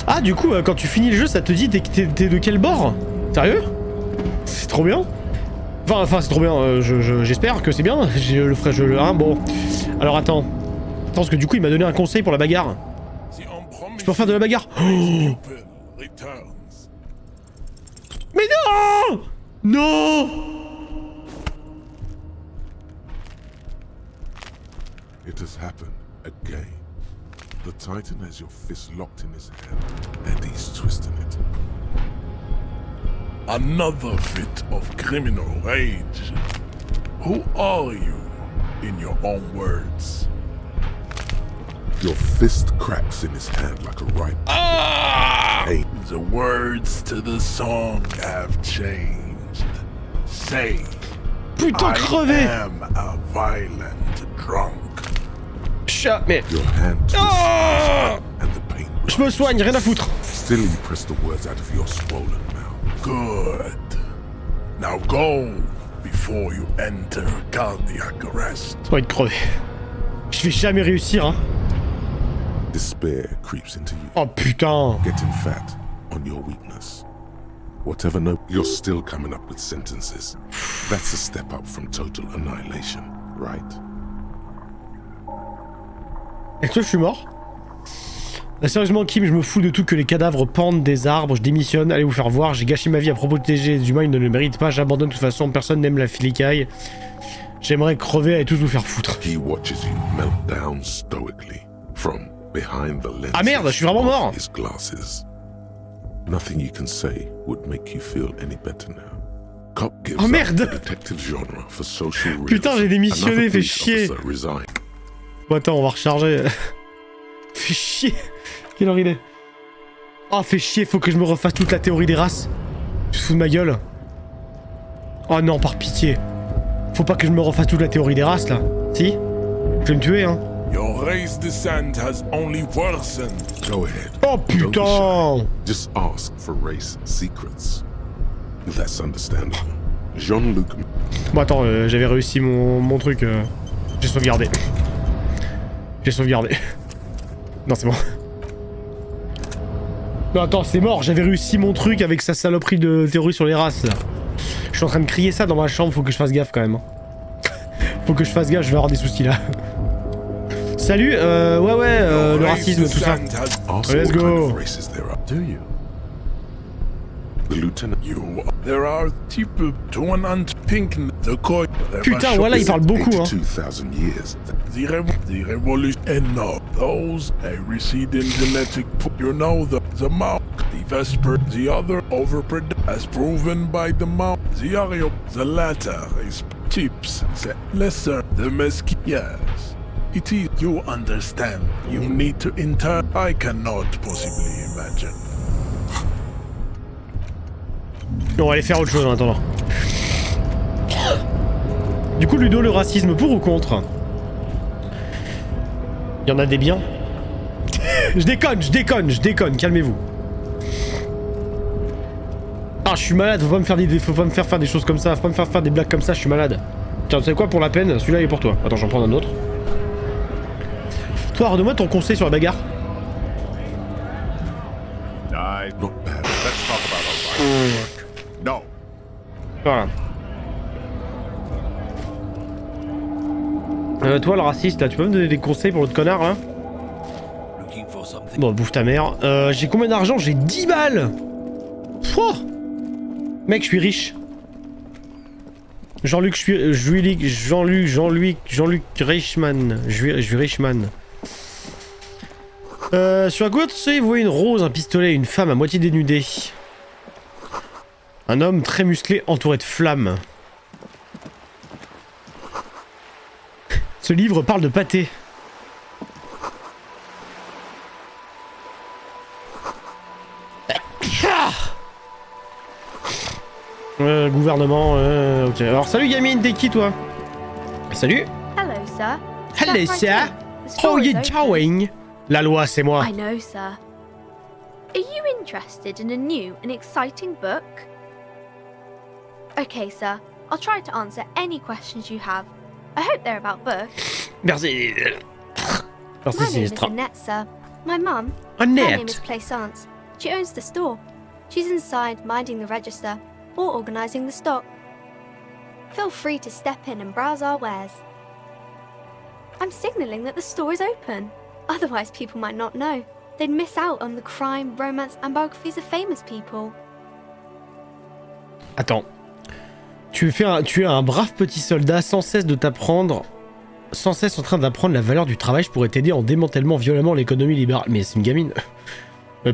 Speaker 1: Ah, du coup, quand tu finis le jeu, ça te dit t'es de quel bord? Sérieux? C'est trop bien. Enfin, c'est trop bien. J'espère que c'est bien. Je le ferai, hein, bon. Alors attends. Attends, parce que du coup, il m'a donné un conseil pour la bagarre. Je peux refaire de la bagarre. Oh. Mais non! Non!
Speaker 3: It has happened again. The Titan has your fist locked in his hand, and he's twisting it.
Speaker 17: Another fit of criminal rage. Who are you, in your own words?
Speaker 3: Your fist cracks in his hand like a ripe...
Speaker 17: Ah! Hey. The words to the song have changed. Say,
Speaker 1: Putain, crevé!
Speaker 17: I am a violent drunk.
Speaker 1: Chat, mais...
Speaker 3: Your hand twists and the pain...
Speaker 1: Je me soigne, rien à foutre.
Speaker 3: Still you press the words out of your swollen mouth.
Speaker 17: Good. Now go before you enter cardiac arrest.
Speaker 1: Ça va être crevé. Je vais jamais réussir, hein.
Speaker 3: Despair creeps into you.
Speaker 1: Oh putain.
Speaker 3: Getting fat on your weakness. Whatever you're still coming up with sentences. That's a step up from total annihilation, right?
Speaker 1: Et toi, je suis mort. Sérieusement, Kim, je me fous de tout que les cadavres pendent des arbres, je démissionne, allez vous faire voir, j'ai gâché ma vie à protéger les humains, ils ne le méritent pas, j'abandonne de toute façon, personne n'aime la filicaille. J'aimerais crever et tous vous faire foutre.
Speaker 3: He watches you melt down stoically from behind the lens.
Speaker 1: Ah merde, je suis vraiment mort.
Speaker 3: His glasses. Nothing you can say would make you feel any better now. Cop gives
Speaker 1: oh merde.
Speaker 3: up the detective genre for social realism.
Speaker 1: Putain, j'ai démissionné, fait chier. Bon, attends, on va recharger. Fait chier. Quelle heure il est? Oh, fait chier, faut que je me refasse toute la théorie des races. Tu te fous de ma gueule? Oh non, par pitié. Faut pas que je me refasse toute la théorie des races, là. Si? Je vais me tuer, hein.
Speaker 17: Your race descent has only worsened.
Speaker 3: Go ahead.
Speaker 1: Oh putain!
Speaker 3: Just ask for race secrets. That's understandable. Jean-Luc...
Speaker 1: Bon, attends, j'avais réussi mon truc. J'ai sauvegardé. J'ai sauvegardé. Non, c'est bon. Non, attends, c'est mort. J'avais réussi mon truc avec sa saloperie de théorie sur les races, là. Je suis en train de crier ça dans ma chambre. Faut que je fasse gaffe, quand même. Faut que je fasse gaffe, je vais avoir des soucis, là. Salut, le racisme, tout ça. Let's go.
Speaker 3: The lieutenant.
Speaker 17: There are people to one pink the coin.
Speaker 1: Putain, voilà, il parle beaucoup, hein.
Speaker 3: 2,000 years.
Speaker 17: The revolution and no, those a receding genetic. You know the mouth, the vesper, the other overpred as proven by the mouth. The area, the latter is tips. The lesser, the mesquite. Yes. It is, you understand. You need to enter. I cannot possibly imagine.
Speaker 1: On va aller faire autre chose en attendant. Du coup, Ludo, le racisme, pour ou contre? Il y en a des biens. je déconne, calmez-vous. Ah, je suis malade, faut pas me faire faire des choses comme ça, faut pas me faire faire des blagues comme ça, je suis malade. Tiens, tu sais quoi, pour la peine, celui-là est pour toi. Attends, j'en prends un autre. Toi, redonne-moi ton conseil sur la bagarre.
Speaker 18: No.
Speaker 1: Voilà. Toi, le raciste, là, tu peux me donner des conseils pour l'autre connard, là? Bon, bouffe ta mère. J'ai combien d'argent? J'ai 10 balles. Pouah. Mec, je suis riche. Jean-Luc Reichmann. Je suis Reichmann. Sur la gauche, vous voyez une rose, un pistolet, une femme à moitié dénudée. Un homme très musclé entouré de flammes. Ce livre parle de pâté. Gouvernement, ok. Alors salut gamine, t'es qui toi? Salut.
Speaker 19: Hello, sir.
Speaker 1: Hello, sir. How you doing? La loi, c'est moi.
Speaker 19: I know, sir. Are you interested in a new and exciting book? Okay, sir. I'll try to answer any questions you have. I hope they're about books.
Speaker 1: Merci. Merci,
Speaker 19: My name is
Speaker 1: Sinistra.
Speaker 19: Annette, sir. My mum.
Speaker 1: Annette.
Speaker 19: Her name is Plaisance. She owns the store. She's inside minding the register or organising the stock. Feel free to step in and browse our wares. I'm signalling that the store is open. Otherwise, people might not know. They'd miss out on the crime, romance, and biographies of famous people.
Speaker 1: Attends. Tu es un brave petit soldat sans cesse de t'apprendre... Sans cesse en train d'apprendre la valeur du travail. Je pourrais t'aider en démantèlement violemment l'économie libérale. Mais c'est une gamine.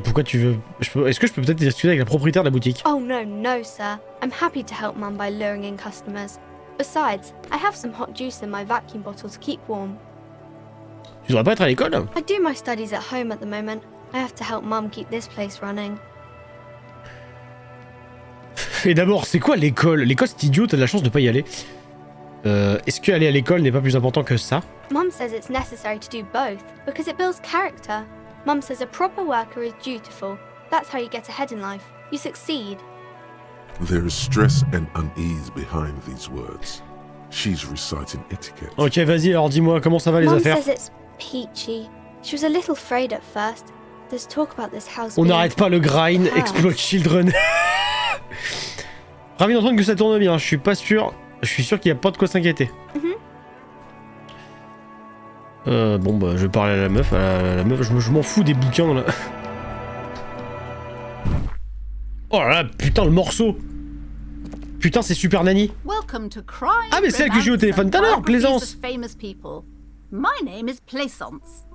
Speaker 1: Pourquoi tu veux... Est-ce que je peux peut-être discuter avec la propriétaire de la boutique?
Speaker 19: Oh no, sir. I'm happy to help Mum by luring in customers. Besides, I have some hot juice in my vacuum bottle to keep warm.
Speaker 1: Tu devrais pas être à l'école?
Speaker 19: I do my studies at home at the moment. I have to help Mum keep this place running.
Speaker 1: Et d'abord, c'est quoi l'école? L'école, c'est idiot, t'as de la chance de pas y aller. Est-ce qu'aller à l'école n'est pas plus important que ça?
Speaker 19: Mum says it's necessary to do both because it builds character. Mum says a proper worker is dutiful. That's how you get ahead in life. You succeed.
Speaker 3: There is stress and unease behind these words. She's reciting etiquette.
Speaker 1: Ok, vas-y, alors dis-moi, comment ça va les
Speaker 19: Mum
Speaker 1: affaires?
Speaker 19: says it's peachy. She was a little afraid at first. There's talk about this house.
Speaker 1: On n'arrête pas le grind, explode children. Ravi d'entendre que ça tourne bien, je suis pas sûr. Je suis sûr qu'il n'y a pas de quoi s'inquiéter. Bon bah je vais parler à la meuf, je m'en fous des bouquins là. Oh là là, putain le morceau. Putain c'est Super Nanny. Ah mais c'est elle que j'ai eu au téléphone tout à l'heure, Plaisance.
Speaker 20: My name is Plaisance.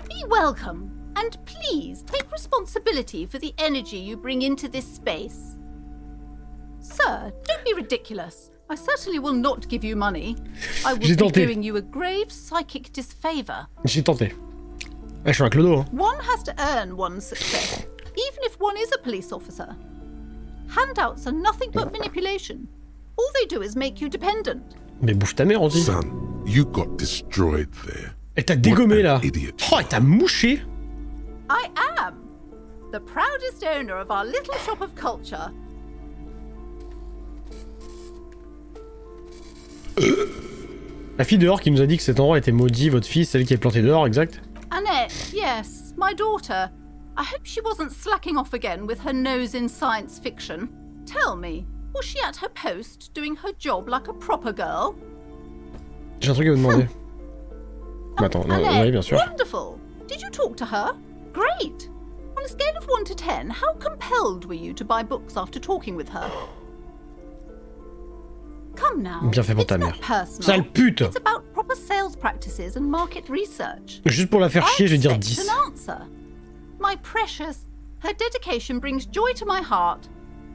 Speaker 20: Be welcome, and please take responsibility for the energy you bring into this space. Sir, don't be ridiculous. I certainly will not give you money. I will be doing you a grave psychic disfavor.
Speaker 1: J'ai tenté. Je suis un clodo. Hein.
Speaker 20: One has to earn one's success, even if one is a police officer. Handouts are nothing but manipulation. All they do is make you dependent.
Speaker 1: Mais bouffe ta mère, on dit.
Speaker 3: Son, you got destroyed there.
Speaker 1: Elle t'a dégommé là. Oh, elle t'a mouché.
Speaker 20: I am the proudest owner of our little shop of culture.
Speaker 1: La fille dehors qui nous a dit que cet endroit était maudit, votre fille, celle qui est plantée dehors, exact?
Speaker 20: Annette, yes, my daughter. I hope she wasn't slacking off again with her nose in science fiction. Tell me, was she at her post doing her job like a proper girl?
Speaker 1: J'ai un truc à vous demander. Attends, non, oui, bien sûr.
Speaker 20: Wonderful. Did you talk to her? Great. On a scale of 1 to 10, how compelled were you to buy books after talking with her? Come now.
Speaker 1: Bien fait pour ta mère. Sale pute.
Speaker 20: It's about proper sales practices and market research.
Speaker 1: Juste pour la faire chier, je vais dire 10.
Speaker 20: An answer. My precious, her dedication brings joy to my heart.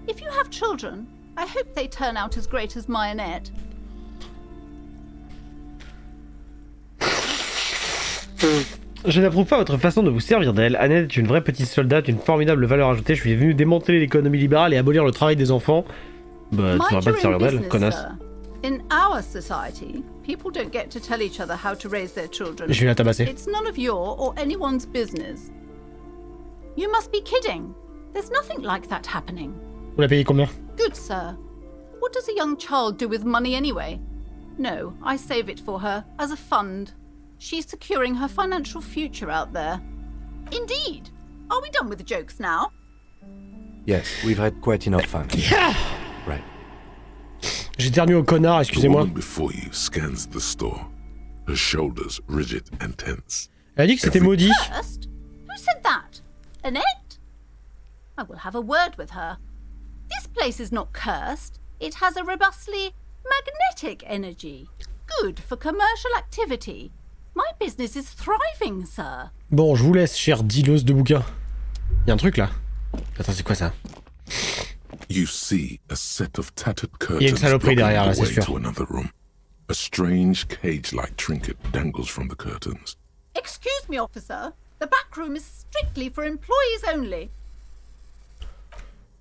Speaker 20: If you have children, I hope they turn out as great as my Annette.
Speaker 1: Je n'approuve pas votre façon de vous servir d'elle. Annette est une vraie petite soldate, une formidable valeur ajoutée. Je suis venu démanteler l'économie libérale et abolir le travail des enfants. Bah, tu devrais pas te servir d'elle, connasse.
Speaker 20: In our society, people don't get to tell each other how to raise their children.
Speaker 1: Je vais la tabasser.
Speaker 20: It's none of your or anyone's business. You must be kidding. There's nothing like that happening.
Speaker 1: Vous la payez combien?
Speaker 20: Good sir. What does a young child do with money anyway? No, I save it for her as a fund. She's securing her financial future out there. Indeed. Are we done with the jokes now?
Speaker 2: Yes, we've had quite enough fun.
Speaker 1: Yeah!
Speaker 2: Right.
Speaker 1: J'ai éternué au connard, excusez-moi.
Speaker 3: The woman before you scans the store, her shoulders rigid and tense.
Speaker 1: Elle a dit que c'était maudit.
Speaker 20: Cursed? Who said that? Annette? I will have a word with her. This place is not cursed. It has a robustly magnetic energy. Good for commercial activity. My business is thriving, sir.
Speaker 1: Bon, je vous laisse, chère dealeuse de bouquins. Y a un truc là. Attends, c'est quoi ça?
Speaker 3: You see a set of tattered
Speaker 1: Y a une
Speaker 3: curtains
Speaker 1: saloperie
Speaker 3: blocking
Speaker 1: derrière là,
Speaker 3: the
Speaker 1: c'est
Speaker 3: way
Speaker 1: sûr.
Speaker 3: to another room. A strange cage-like trinket dangles from the curtains.
Speaker 20: Excuse me, officer. The back room is strictly for employees only.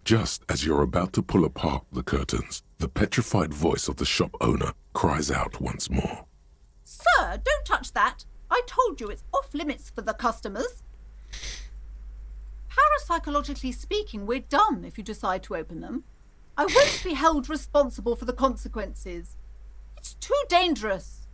Speaker 3: Just as you're about to pull apart the curtains, the petrified voice of the shop owner cries out once more.
Speaker 20: Sir, don't touch that. I told you it's off limits for the customers. Parapsychologically speaking, we're done if you decide to open them. I won't be held responsible for the consequences. It's too dangerous.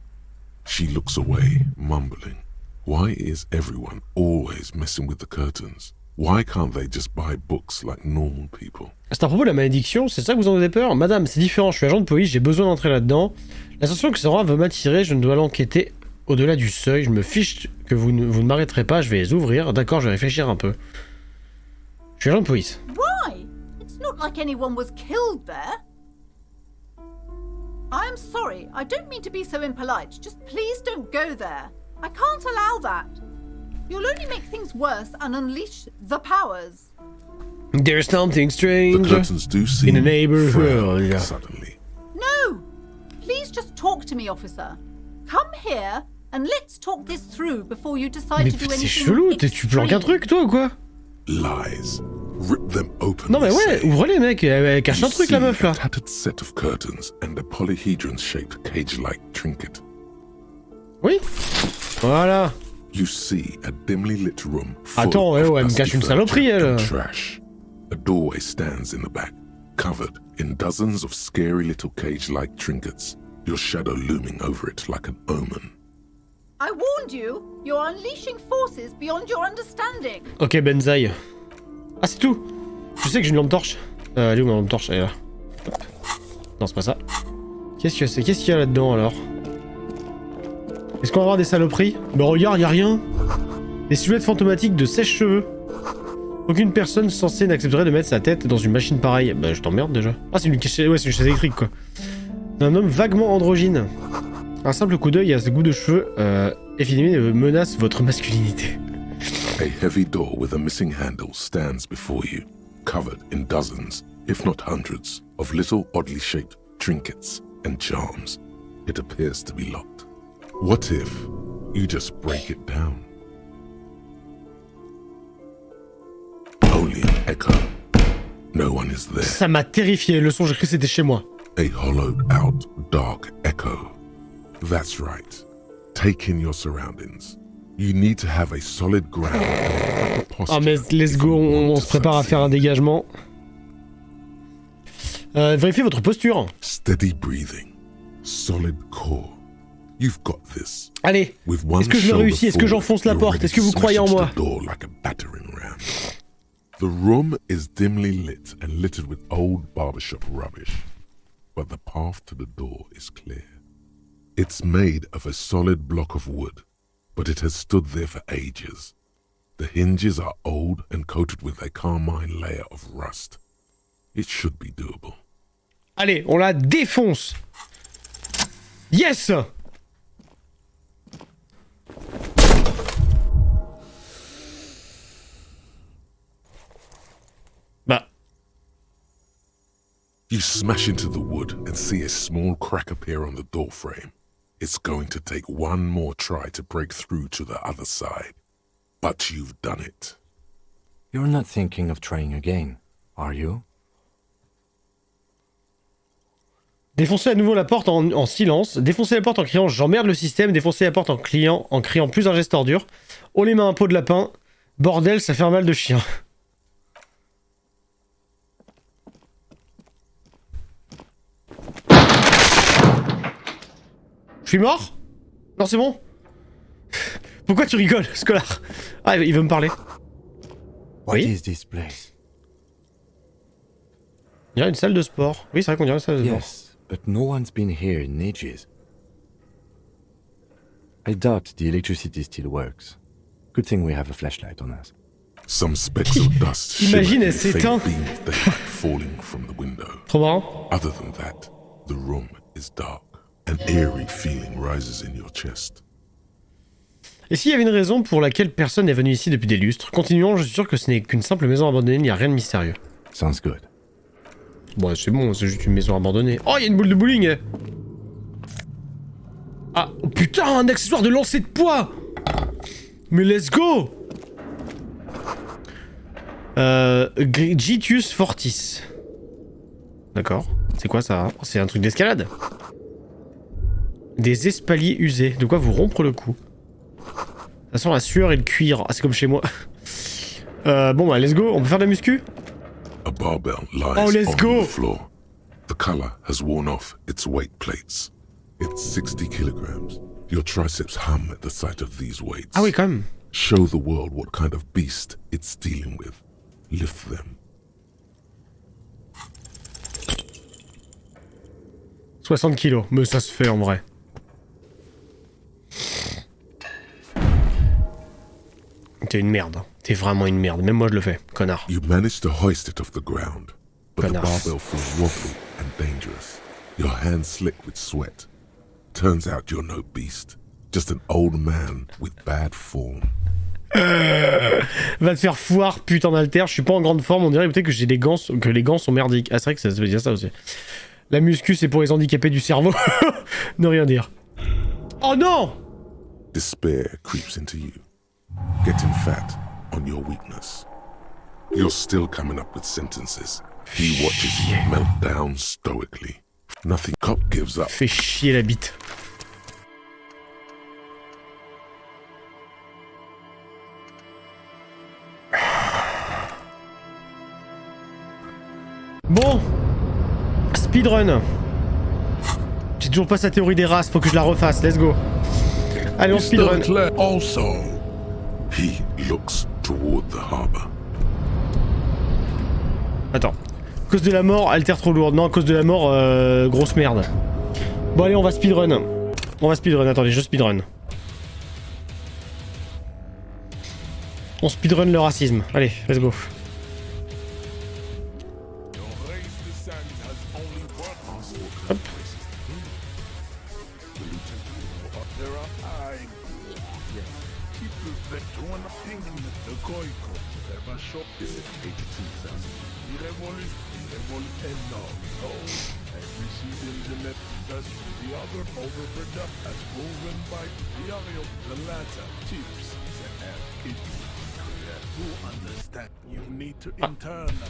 Speaker 3: She looks away, mumbling. Why is everyone always messing with the curtains? Why can't they just buy books like normal people?
Speaker 1: C'est à propos de la malédiction, c'est ça que vous en avez peur? Madame, c'est différent, je suis agent de police, j'ai besoin d'entrer là-dedans. L'ascension que Sora veut m'attirer, je ne dois l'enquêter au-delà du seuil. Je me fiche que vous ne m'arrêterez pas, je vais les ouvrir. D'accord, je vais réfléchir un peu. Je suis agent de police.
Speaker 20: Why? It's not like anyone was killed there. I am sorry, I don't mean to be so impolite. Just please don't go there. I can't allow that. You'll only make things worse and unleash the powers.
Speaker 1: There's something strange
Speaker 3: the curtains do seem
Speaker 1: in the neighborhood.
Speaker 3: Suddenly.
Speaker 20: No! Please just talk to me, officer. Come here and let's talk this through before you decide
Speaker 1: Mais
Speaker 20: to do
Speaker 1: c'est
Speaker 20: anything
Speaker 1: chelou, tu planques un truc toi ou quoi?
Speaker 3: Lies. Rip them open.
Speaker 1: Non mais ouais, ouvre-les mec, elle cache un truc la meuf là.
Speaker 3: A tattered set of curtains and a polyhedron-shaped cage-like trinket.
Speaker 1: Oui. Voilà.
Speaker 3: You see a dimly lit room full
Speaker 1: Attends,
Speaker 3: of
Speaker 1: elle me cache une
Speaker 3: dusty
Speaker 1: saloperie
Speaker 3: furniture
Speaker 1: elle.
Speaker 3: and trash. A doorway stands in the back, covered in dozens of scary little cage-like trinkets, your shadow looming over it like an omen.
Speaker 20: I warned you. You're unleashing forces beyond your understanding.
Speaker 1: Ok, Benzaï. Ah, c'est tout. Je sais que j'ai une lampe torche. Elle est où ma lampe torche? Elle est là. Hop. Non, c'est pas ça. Qu'est-ce que c'est? Qu'est-ce qu'il y a là-dedans alors? Est-ce qu'on va avoir des saloperies? Bah regarde, y a rien. Des silhouettes fantomatiques de sèche-cheveux. Aucune personne censée n'accepterait de mettre sa tête dans une machine pareille. Bah je t'emmerde déjà. Ah, c'est une chaise, ouais, c'est une chaise électrique quoi. Un homme vaguement androgyne. Un simple coup d'œil à ce goût de cheveux efféminé menace votre masculinité.
Speaker 3: A heavy door with a missing handle stands before you, covered in dozens, if not hundreds, of little oddly shaped trinkets and charms. It appears to be locked. What if you just break it down? Only an echo. No one is there.
Speaker 1: Ça m'a terrifié, le son, j'ai cru que c'était chez moi.
Speaker 3: A hollowed out, dark echo. That's right. Take in your surroundings. You need to have a solid ground.
Speaker 1: Ah mais let's go, on se prépare à faire un dégagement. Vérifiez votre posture.
Speaker 3: Steady breathing. Solid core. You've got this.
Speaker 1: Allez, est-ce que je le réussis? Est-ce que j'enfonce la porte? Est-ce que vous croyez en moi?
Speaker 3: The room is dimly lit and littered with old barbershop rubbish, but the path to the door is clear. It's made of a solid block of wood, but it has stood there for ages. The hinges are old and coated with a carmine layer of rust. It should be doable.
Speaker 1: Allez, on la défonce. Yes. Bah.
Speaker 3: You smash into the wood and see a small crack appear on the door frame. It's going to take one more try to break through to the other side. But you've done it.
Speaker 2: You're not thinking of trying again, are you?
Speaker 1: Défoncez à nouveau la porte en silence. Défoncez la porte en criant j'emmerde le système. Défoncez la porte en criant plus un geste ordure. Oh les mains un pot de lapin. Bordel, ça fait un mal de chien. Je suis mort? Non, c'est bon? Pourquoi tu rigoles, Scolar? Ah, il veut me parler.
Speaker 2: What is this place?
Speaker 1: Il y a une salle de sport. Oui, c'est vrai qu'on dirait une salle de sport.
Speaker 2: Yes, but no one's been here in ages. I doubt the electricity still works. Good thing we have a flashlight on us.
Speaker 3: Some specks of dust
Speaker 1: Imagine, elle s'éteint.
Speaker 3: falling from the window.
Speaker 1: Trop marrant.
Speaker 3: Other than that, the room is dark. An eerie feeling rises in your chest.
Speaker 1: Et s'il y avait une raison pour laquelle personne n'est venu ici depuis des lustres, continuons, je suis sûr que ce n'est qu'une simple maison abandonnée, il n'y a rien de mystérieux.
Speaker 2: Sounds good.
Speaker 1: Bon, c'est bon, c'est juste une maison abandonnée. Oh, il y a une boule de bowling. Ah, oh, putain, un accessoire de lancer de poids. Mais let's go. Gitius Fortis. D'accord. C'est quoi ça? C'est un truc d'escalade. Des espaliers usés. De quoi vous rompre le cou. Ça sent la sueur et le cuir. Ah, c'est comme chez moi. Bon bah, let's go. On peut faire de la muscu?
Speaker 3: A barbell lies
Speaker 1: oh, let's
Speaker 3: on
Speaker 1: go.
Speaker 3: the floor. The color has worn off its weight plates. It's 60 kilograms. Your triceps hum at the sight of these weights.
Speaker 1: Ah oui, quand même.
Speaker 3: Show the world what kind of beast it's dealing with. Lift them.
Speaker 1: 60 kilos. Mais ça se fait en vrai. T'es une merde. T'es vraiment une merde. Même moi je le fais, connard.
Speaker 3: You manage to hoist it off the ground, but the barbell feels wobbly and dangerous. Your hands slick with sweat. Turns out you're no beast, just an old man with bad form.
Speaker 1: Va te faire foire, putain d'alter. Je suis pas en grande forme. On dirait peut-être que j'ai des gants, que les gants sont merdiques. Ah c'est vrai que ça veut dire ça aussi. La muscu c'est pour les handicapés du cerveau. Ne rien dire. Oh non!
Speaker 3: Despair creeps into you, getting fat on your weakness. You're still coming up with sentences. He watches you melt down stoically. Nothing cop gives up.
Speaker 1: Fais chier la bite. Bon, speedrun. J'ai toujours pas sa théorie des races, faut que je la refasse, let's go. Allez, on speedrun.
Speaker 3: Also, he looks toward the harbor.
Speaker 1: Attends. Cause de la mort, alter trop lourde. Non, cause de la mort, grosse merde. Bon allez, on va speedrun. On va speedrun, attendez, je speedrun. On speedrun le racisme. Allez, let's go. Hop. Ah,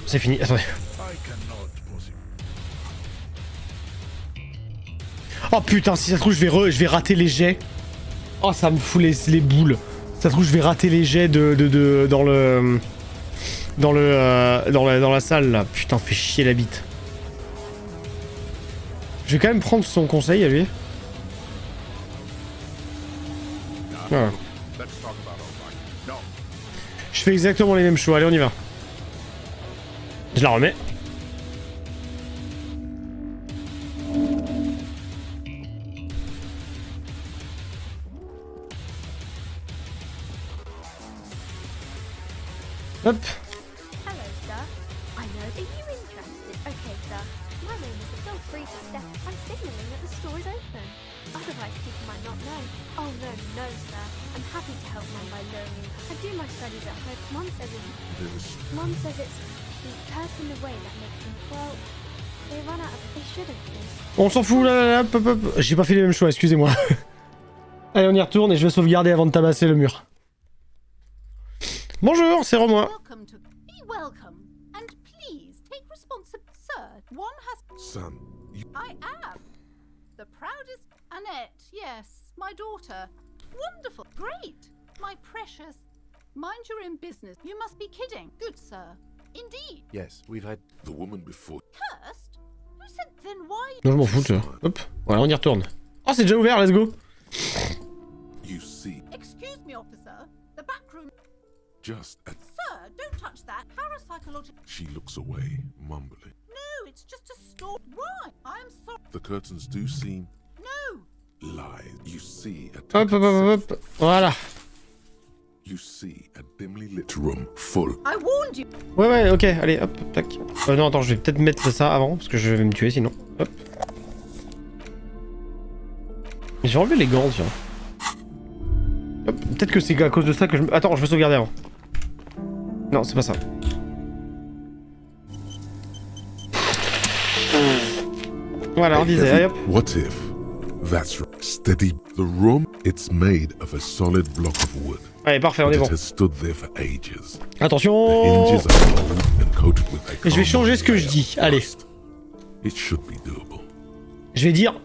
Speaker 1: c'est fini, attendez. Oh putain, si ça se trouve je vais rater les jets. Oh ça me fout les boules. Si ça se trouve je vais rater les jets dans la salle là. Putain, fait chier la bite. Je vais quand même prendre son conseil à lui. Voilà. Je fais exactement les mêmes choix, allez on y va. Je la remets. Hop.
Speaker 19: Hello, sir. I know. Are you interested? Okay, sir. My name is Feel free to step. I'm signaling that the store is open. Otherwise, people might not know. Oh, no, sir. I'm happy to help Mum by learning. I do my studies at home. Mum says it's the person in the way that makes them, well, they run out of... They shouldn't be.
Speaker 1: On s'en fout, là, hop, hop, hop. J'ai pas fait les mêmes choix, excusez-moi. Allez, on y retourne et je vais sauvegarder avant de tabasser le mur. Bonjour, c'est Romain.
Speaker 20: Be welcome, and please take responsibility. Sir, one has...
Speaker 3: Son, you...
Speaker 20: I am. The proudest... Annette, yes, my daughter. Wonderful, great, my precious. Mind your own business. You must be kidding. Good, sir. Indeed.
Speaker 2: Yes, we've had...
Speaker 3: The woman before...
Speaker 20: Cursed? Who said then why...
Speaker 1: Non, je m'en fous, ça. Hop, voilà, on y retourne. Oh, c'est déjà ouvert, let's go.
Speaker 3: You see...
Speaker 20: Excuse me, officer. The back room...
Speaker 3: Just at...
Speaker 20: Sir, don't touch that. Parapsychological...
Speaker 3: She looks away, mumbling.
Speaker 20: No, it's just a store. Why? I'm sorry.
Speaker 3: The curtains do seem...
Speaker 20: No.
Speaker 3: Lies. You see a...
Speaker 1: Hop, hop, hop, hop. Voilà.
Speaker 3: You see a dimly lit room full.
Speaker 20: I warned you.
Speaker 1: Ouais, ok, allez, hop, tac. Non, attends, je vais peut-être mettre ça avant, parce que je vais me tuer sinon. Hop. J'ai enlevé les gants, tiens. Hop, peut-être que c'est à cause de ça que je... Attends, je vais sauvegarder avant. Non, c'est pas ça. Voilà, on disait, allez hop.
Speaker 3: What if? That's steady. The room, it's made of a solid block of wood.
Speaker 1: Allez, parfait, on est bon.
Speaker 3: It has stood there for ages.
Speaker 1: Attention.
Speaker 3: The hinges are old and coated with a
Speaker 1: Et je vais changer ce que je dis. Allez.
Speaker 3: It should be doable.
Speaker 1: Je vais dire...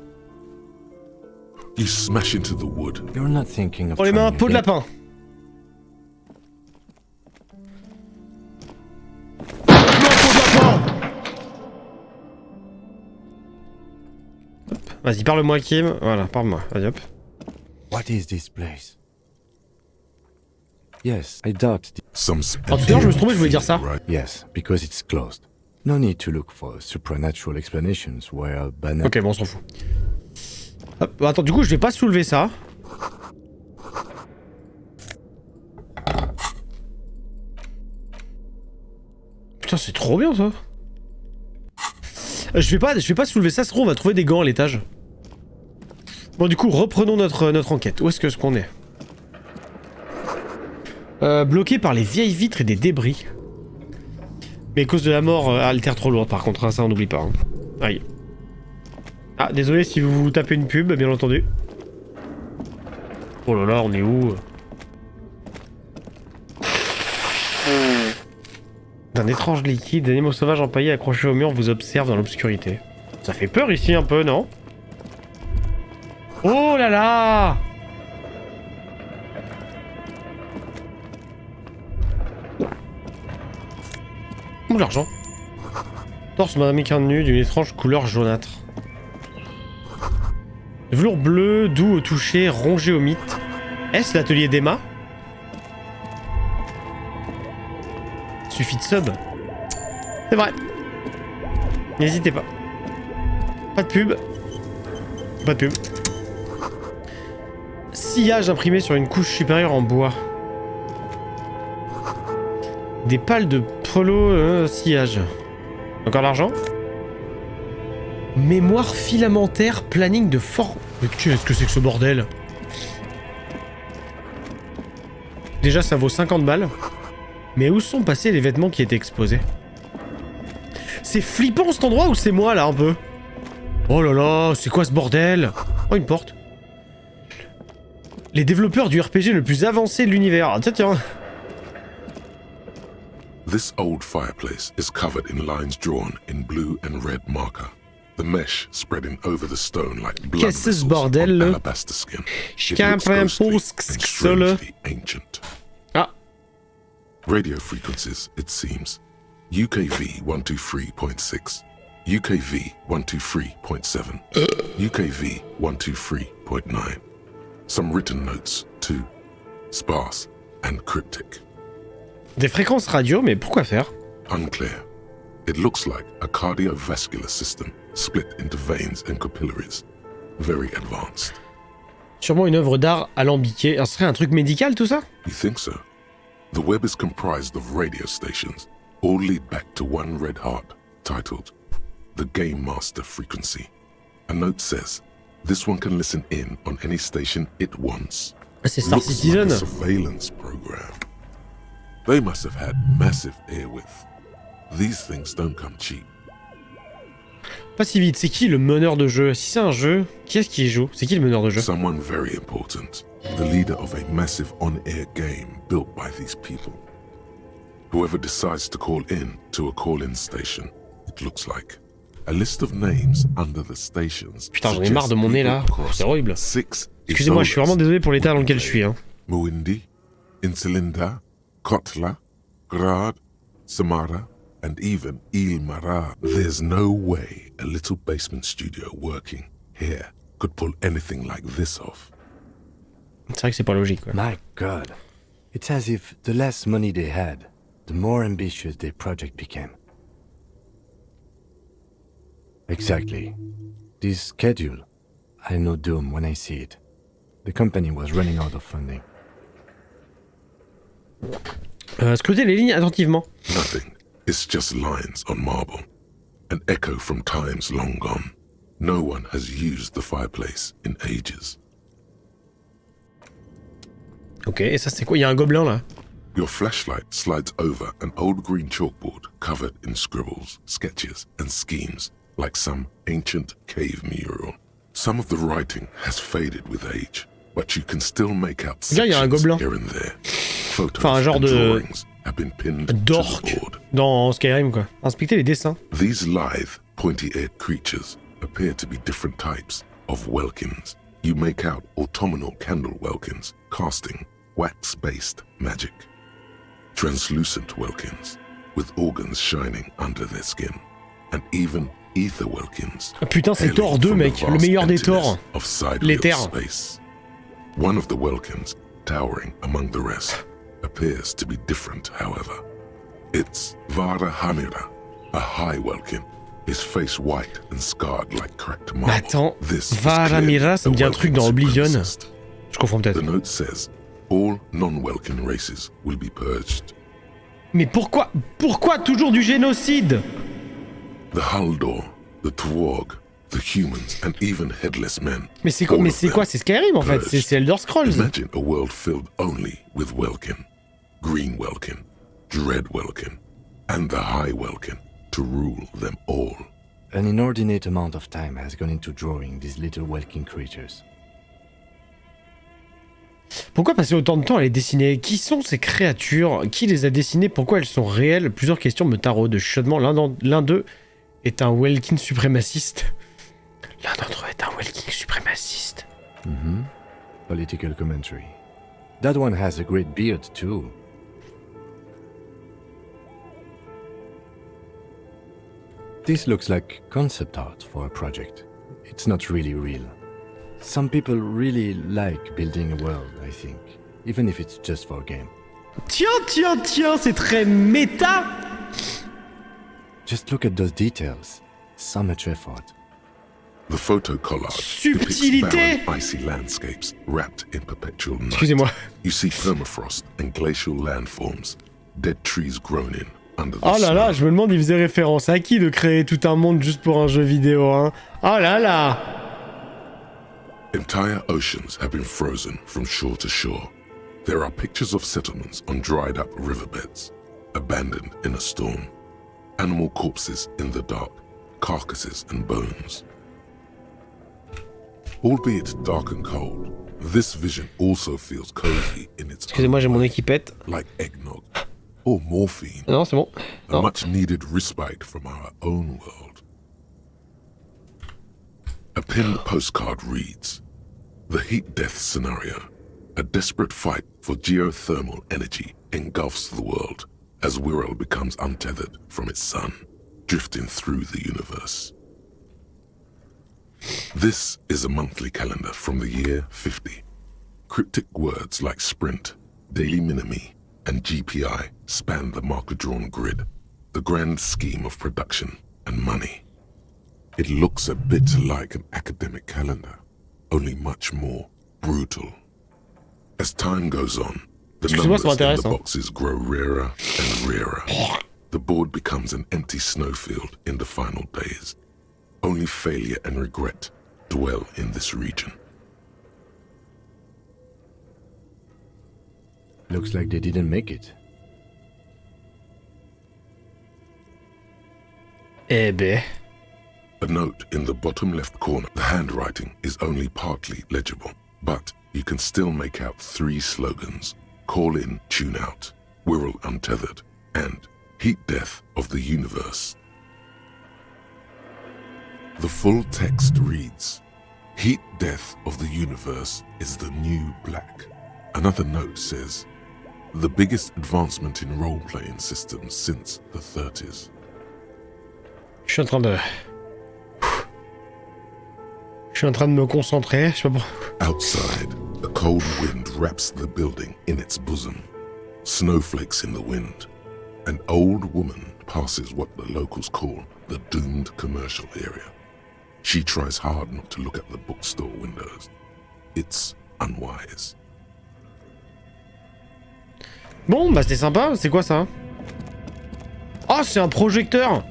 Speaker 3: You smash into the wood.
Speaker 2: You're not thinking of...
Speaker 1: Pour les mains, peau de lapin. Vas-y, parle-moi, Kim. Voilà, parle-moi. Vas-y, hop.
Speaker 2: What is this place? Yes, I doubt...
Speaker 1: En tout cas, je me suis trompé, je voulais dire ça.
Speaker 2: Yes, because it's closed. No need to look for supernatural explanations where a banana...
Speaker 1: Ok, bon, on s'en fout. Hop, attends, du coup, je vais pas soulever ça. Putain, c'est trop bien, ça. Je vais pas soulever ça, sinon on va trouver des gants à l'étage. Bon, du coup, reprenons notre enquête. Où est-ce qu'on est, bloqué par les vieilles vitres et des débris. Mais cause de la mort, altère trop lourde, par contre, hein, ça on n'oublie pas. Hein. Aïe. Ah, désolé si vous tapez une pub, bien entendu. Oh là là, on est où? Un étrange liquide, animaux sauvages empaillés accrochés au mur vous observent dans l'obscurité. Ça fait peur ici un peu, non? Oh là là! Ouh, l'argent. Torse mannequin nu d'une étrange couleur jaunâtre. Velours bleu, doux au toucher, rongé au mythe. Est-ce l'atelier d'Emma? Suffit de sub. C'est vrai. N'hésitez pas. Pas de pub. Pas de pub. Sillage imprimé sur une couche supérieure en bois. Des pales de polo sillage. Encore l'argent. Mémoire filamentaire, planning de fort... Mais qu'est-ce que c'est que ce bordel? Déjà, ça vaut 50 balles. Mais où sont passés les vêtements qui étaient exposés? C'est flippant cet endroit ou c'est moi là un peu? Oh là là, c'est quoi ce bordel? Oh, une porte. Les développeurs du RPG le plus avancé de l'univers. Ah, tiens.
Speaker 3: This old fireplace is covered in lines drawn in blue and red marker. The mesh spreading over the stone like blood
Speaker 1: Qu'est-ce que ce bordel là?
Speaker 3: alabaster skin. It looks ghostly and strangely ancient.
Speaker 1: Ah.
Speaker 3: Radio frequencies, it seems. UKV 123.6. UKV 123.7. UKV 123.9. Some written notes, too. Sparse and cryptic.
Speaker 1: Des fréquences radio, mais pourquoi faire?
Speaker 3: Unclear. It looks like a cardiovascular system split into veins and capillaries. Very advanced.
Speaker 1: Sûrement une œuvre d'art alambiquée. Ce serait un truc médical tout ça?
Speaker 3: You think so? The web is comprised of radio stations, all lead back to one red heart, titled the Game Master Frequency. A note says, this one can listen in on any station it wants.
Speaker 1: C'est Star Citizen.
Speaker 3: Like a surveillance program. They must have had massive airwidth. These things don't come cheap.
Speaker 1: Pas si vite, c'est qui le meneur de jeu? Si c'est un jeu, qui est-ce qui y joue? C'est qui le meneur de jeu?
Speaker 3: Someone very important. The leader of a massive on-air game built by these people. Whoever decides to call in to a call-in station, it looks like. A list of names under the stations.
Speaker 1: Putain, j'en ai marre de mon nez là. C'est horrible. Excusez-moi, je suis vraiment désolé pour l'état dans lequel je suis. Hein.
Speaker 3: Muindi, Insulinda, Kotla, Grad, Samara, and even Ilmara. There's no way a little basement studio working here could pull anything like this off.
Speaker 1: C'est vrai que c'est pas logique. Quoi.
Speaker 2: My God. It's as if the less money they had, the more ambitious their project became. Exactly. This schedule, I know doom when I see it. The company was running out of funding.
Speaker 1: Scrutez les lignes attentivement.
Speaker 3: Nothing. It's just lines on marble. An echo from times long gone. No one has used the fireplace in ages.
Speaker 1: Ok, et ça c'est quoi? Il y a un gobelin là.
Speaker 3: Your flashlight slides over an old green chalkboard covered in scribbles, sketches, and schemes, like some ancient cave mural. Some of the writing has faded with age, but you can still make out sections here and there. Photos and drawings have been pinned to the board.
Speaker 1: Dans Skyrim quoi. Inspectez les dessins.
Speaker 3: These lithe, pointy-eared creatures appear to be different types of welkins. You make out autumnal candle welkins, casting wax-based magic. Translucent welkins, with organs shining under their skin, and even ether welkins.
Speaker 1: Ah, putain, c'est Thor 2, mec, le meilleur des Thor. L'éther.
Speaker 3: One of the welkins, towering among the rest, appears to be different, however. It's Vara Hamira, a high welkin, his face white and scarred like cracked marble.
Speaker 1: Attends, Vara Hamira, ça me dit un truc dans Oblivion. Je confonds peut-être.
Speaker 3: The note says, all non-welkin races will be purged.
Speaker 1: Mais pourquoi toujours du génocide?
Speaker 3: The Haldor, the Twarg, the humans, and even headless men.
Speaker 1: Mais c'est quoi? C'est Skyrim en fait, c'est Elder Scrolls.
Speaker 3: Imagine a world filled only with Welkin, Green Welkin, Dread Welkin, and the High Welkin to rule them all.
Speaker 2: An inordinate amount of time has gone into drawing these little Welkin creatures.
Speaker 1: Pourquoi passer autant de temps à les dessiner? Qui sont ces créatures? Qui les a dessinées? Pourquoi elles sont réelles? Plusieurs questions me taraudent. Chuchotement, l'un d'eux est un Welkin suprémaciste. L'un d'entre eux est un Welkin suprémaciste.
Speaker 2: Political commentary. That one has a great beard too. This looks like concept art for a project. It's not really real. Some people really like building a world, I think, even if it's just for a game.
Speaker 1: Tiens, c'est très méta.
Speaker 2: Just look at those details. So much effort.
Speaker 3: The photo collage
Speaker 1: Subtilité.
Speaker 3: depicts barren, icy landscapes wrapped in perpetual night.
Speaker 1: Excusez-moi.
Speaker 3: You see permafrost and glacial landforms, dead trees grown in under the
Speaker 1: Oh là là,
Speaker 3: snow.
Speaker 1: je me demande, il faisait référence à qui de créer tout un monde juste pour un jeu vidéo, hein? Oh là là.
Speaker 3: Entire oceans have been frozen from shore to shore. There are pictures of settlements on dried up riverbeds, abandoned in a storm. Animal corpses in the dark, carcasses and bones. Albeit dark and cold, this vision also feels cozy in its
Speaker 1: Excusez-moi, j'ai mon équipette.
Speaker 3: like eggnog or morphine.
Speaker 1: Non, c'est bon.
Speaker 3: A much needed respite from our own world. A pinned postcard reads, "The heat death scenario. A desperate fight for geothermal energy engulfs the world as Wirral becomes untethered from its sun, drifting through the universe." This is a monthly calendar from the year 50. Cryptic words like sprint, daily minimi, and GPI span the marker-drawn grid, the grand scheme of production and money. It looks a bit like an academic calendar, only much more brutal. As time goes on, The numbers in the boxes grow rarer and rarer. The board becomes an empty snowfield in the final days. Only failure and regret dwell in this region.
Speaker 2: Looks like they didn't make it.
Speaker 1: Eh ben.
Speaker 3: A note in the bottom left corner. The handwriting is only partly legible, but you can still make out 3 slogans. Call in, tune out, Wirral untethered, and heat death of the universe. The full text reads, heat death of the universe is the new black. Another note says, the biggest advancement in role-playing systems since the 30s.
Speaker 1: Je suis en train de me concentrer, je sais pas pourquoi.
Speaker 3: Outside, a cold wind wraps the building in its bosom. Snowflakes in the wind. An old woman passes what the locals call the doomed commercial area. She tries hard not to look at the bookstore windows. It's unwise.
Speaker 1: Bon, bah c'était sympa, c'est quoi ça? Oh, c'est un projecteur!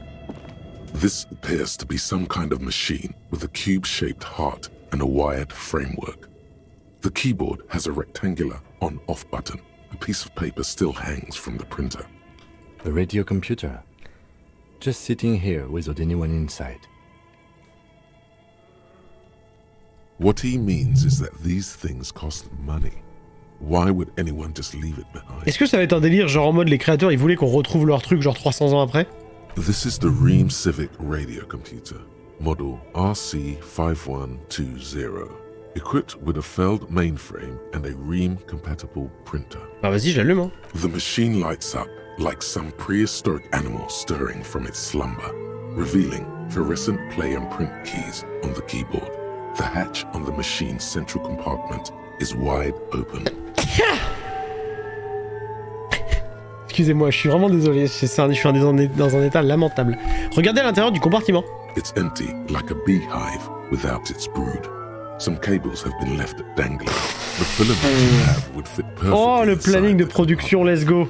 Speaker 3: This appears to be some kind of machine with a cube-shaped heart and a wired framework. The keyboard has a rectangular on-off button. A piece of paper still hangs from the printer.
Speaker 2: The radio computer. Just sitting here without anyone inside.
Speaker 3: What he means is that these things cost money. Why would anyone just leave it behind?
Speaker 1: Est-ce que ça va être un délire genre en mode les créateurs ils voulaient qu'on retrouve leur truc genre 300 ans après?
Speaker 3: This is the Ream Civic radio computer, model RC5120, equipped with a Feld mainframe and a Ream-compatible printer.
Speaker 1: Ah vas-y, j'allume hein.
Speaker 3: The machine lights up like some prehistoric animal stirring from its slumber, revealing fluorescent play and print keys on the keyboard. The hatch on the machine's central compartment is wide open.
Speaker 1: Excusez-moi, je suis vraiment désolé, je suis dans un état lamentable. Regardez à l'intérieur du compartiment.
Speaker 3: It's empty, like a beehive without its brood. Some cables have been left dangling. The filament you have would fit perfectly.
Speaker 1: Oh, le planning de production, let's go.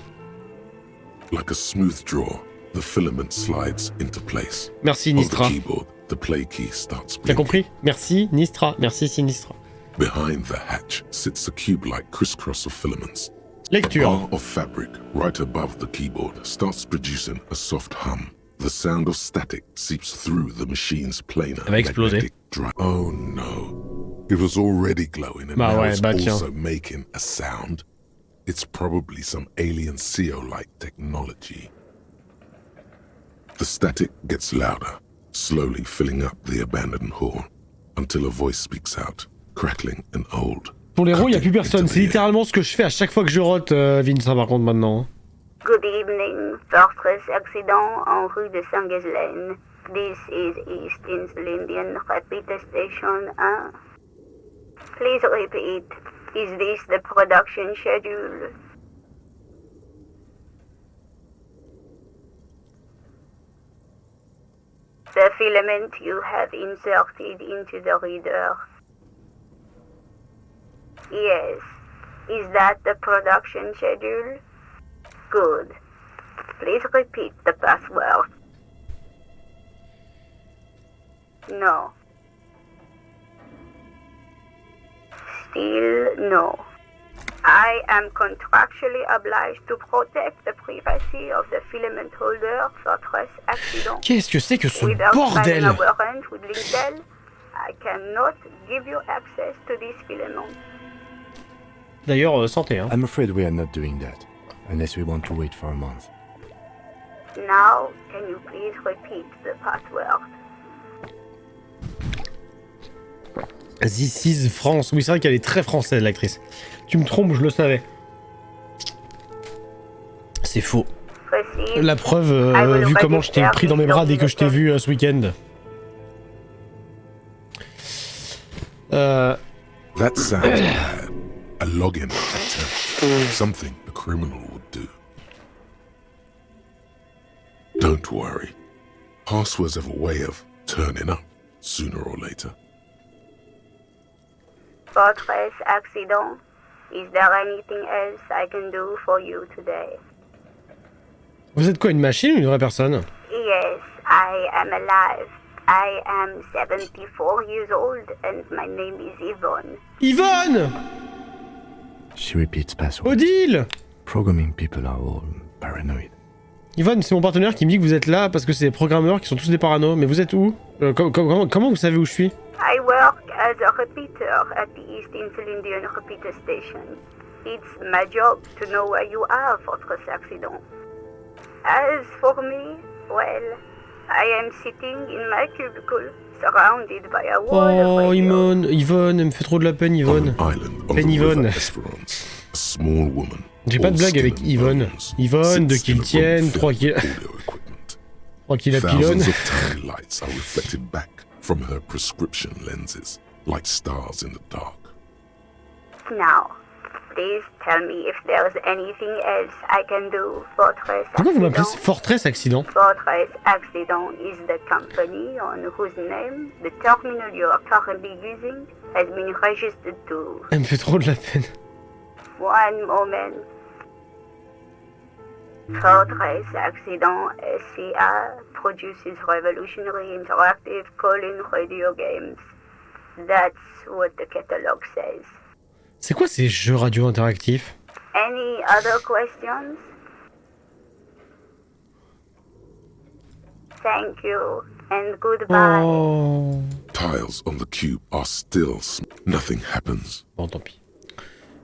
Speaker 3: Like a smooth draw, the filament slides into place.
Speaker 1: Merci Nistra.
Speaker 3: On the keyboard, the play key starts blinking.
Speaker 1: T'as compris? Merci Nistra, merci Sinistra.
Speaker 3: Behind the hatch sits a cube-like crisscross of filaments.
Speaker 1: Lecture.
Speaker 3: A bar of fabric right above the keyboard starts producing a soft hum. The sound of static seeps through the machine's planar magnetic drive. Oh no. It was already glowing and now it's also making a sound. It's probably some alien CO-like technology. The static gets louder, slowly filling up the abandoned hall, until a voice speaks out, crackling and old.
Speaker 1: Pour les héros, il n'y a plus personne. C'est littéralement ce que je fais à chaque fois que je rote, Vincent, par contre, maintenant.
Speaker 21: Good evening. Fortress accident en rue de Saint-Ghislaine. This is East Lindian Rapid Station 1. Please repeat. Is this the production schedule? The filament you have inserted into the reader. Yes. Is that the production schedule? Good. Please repeat the password. No. Still no. I am contractually obliged to protect the privacy of the filament holder for stress accident.
Speaker 1: Qu'est-ce que c'est que ce
Speaker 21: Without
Speaker 1: bordel?
Speaker 21: signing a warrant with Lintel, I cannot give you access to this filament.
Speaker 1: D'ailleurs, santé, hein.
Speaker 2: I'm afraid we are not doing that, unless we want to wait for a month.
Speaker 21: Now, can you please repeat the password?
Speaker 1: This is France. Oui, c'est vrai qu'elle est très française, l'actrice. Tu me trompes, je le savais. C'est faux. La preuve, vu comment je t'ai pris dans mes bras dès que je t'ai vu ce week-end.
Speaker 3: That sounds bad. A login attempt. Something a criminal would do. Don't worry. Passwords have a way of turning up sooner or later.
Speaker 21: Fortress accident. Is there anything else I can do for you today?
Speaker 1: Vous êtes quoi, une machine ou une vraie personne?
Speaker 21: Yes, I am alive. I am 74 years old and my name is Yvonne.
Speaker 1: Yvonne!
Speaker 2: She repeats password.
Speaker 1: Odile!
Speaker 2: Programming people are all paranoid.
Speaker 1: Yvonne, c'est mon partenaire qui me dit que vous êtes là parce que c'est des programmeurs qui sont tous des parano. Mais vous êtes où? Comment vous savez où je suis?
Speaker 21: I work as a repeater at the East Insulindian repeater station. It's my job to know where you are, Fortress Accident. As for me, well, I am sitting in my cubicle, surrounded by a wall of radio.
Speaker 1: Yvonne, elle me fait trop de la peine, Yvonne. Peine Yvonne. J'ai pas de blague avec Yvonne. Yvonne, de qui le tienne, 3 qui... 3 qui la pilonne.
Speaker 3: From her prescription lenses, like stars in the dark.
Speaker 21: Now, please tell me if there's anything else I can do, Fortress Accident.
Speaker 1: Pourquoi vous m'appelez Fortress Accident?
Speaker 21: Fortress Accident is the company on whose name the terminal you are currently using has been registered to.
Speaker 1: Elle me fait trop de la peine.
Speaker 21: One moment. Fortress Accident SCA produces revolutionary interactive call-in radio games. That's what the catalog says.
Speaker 1: C'est quoi ces jeux radio interactifs?
Speaker 21: Any other questions? Thank you and goodbye.
Speaker 1: Oh.
Speaker 3: Tiles on the cube are still nothing happens.
Speaker 1: Bon, tant pis.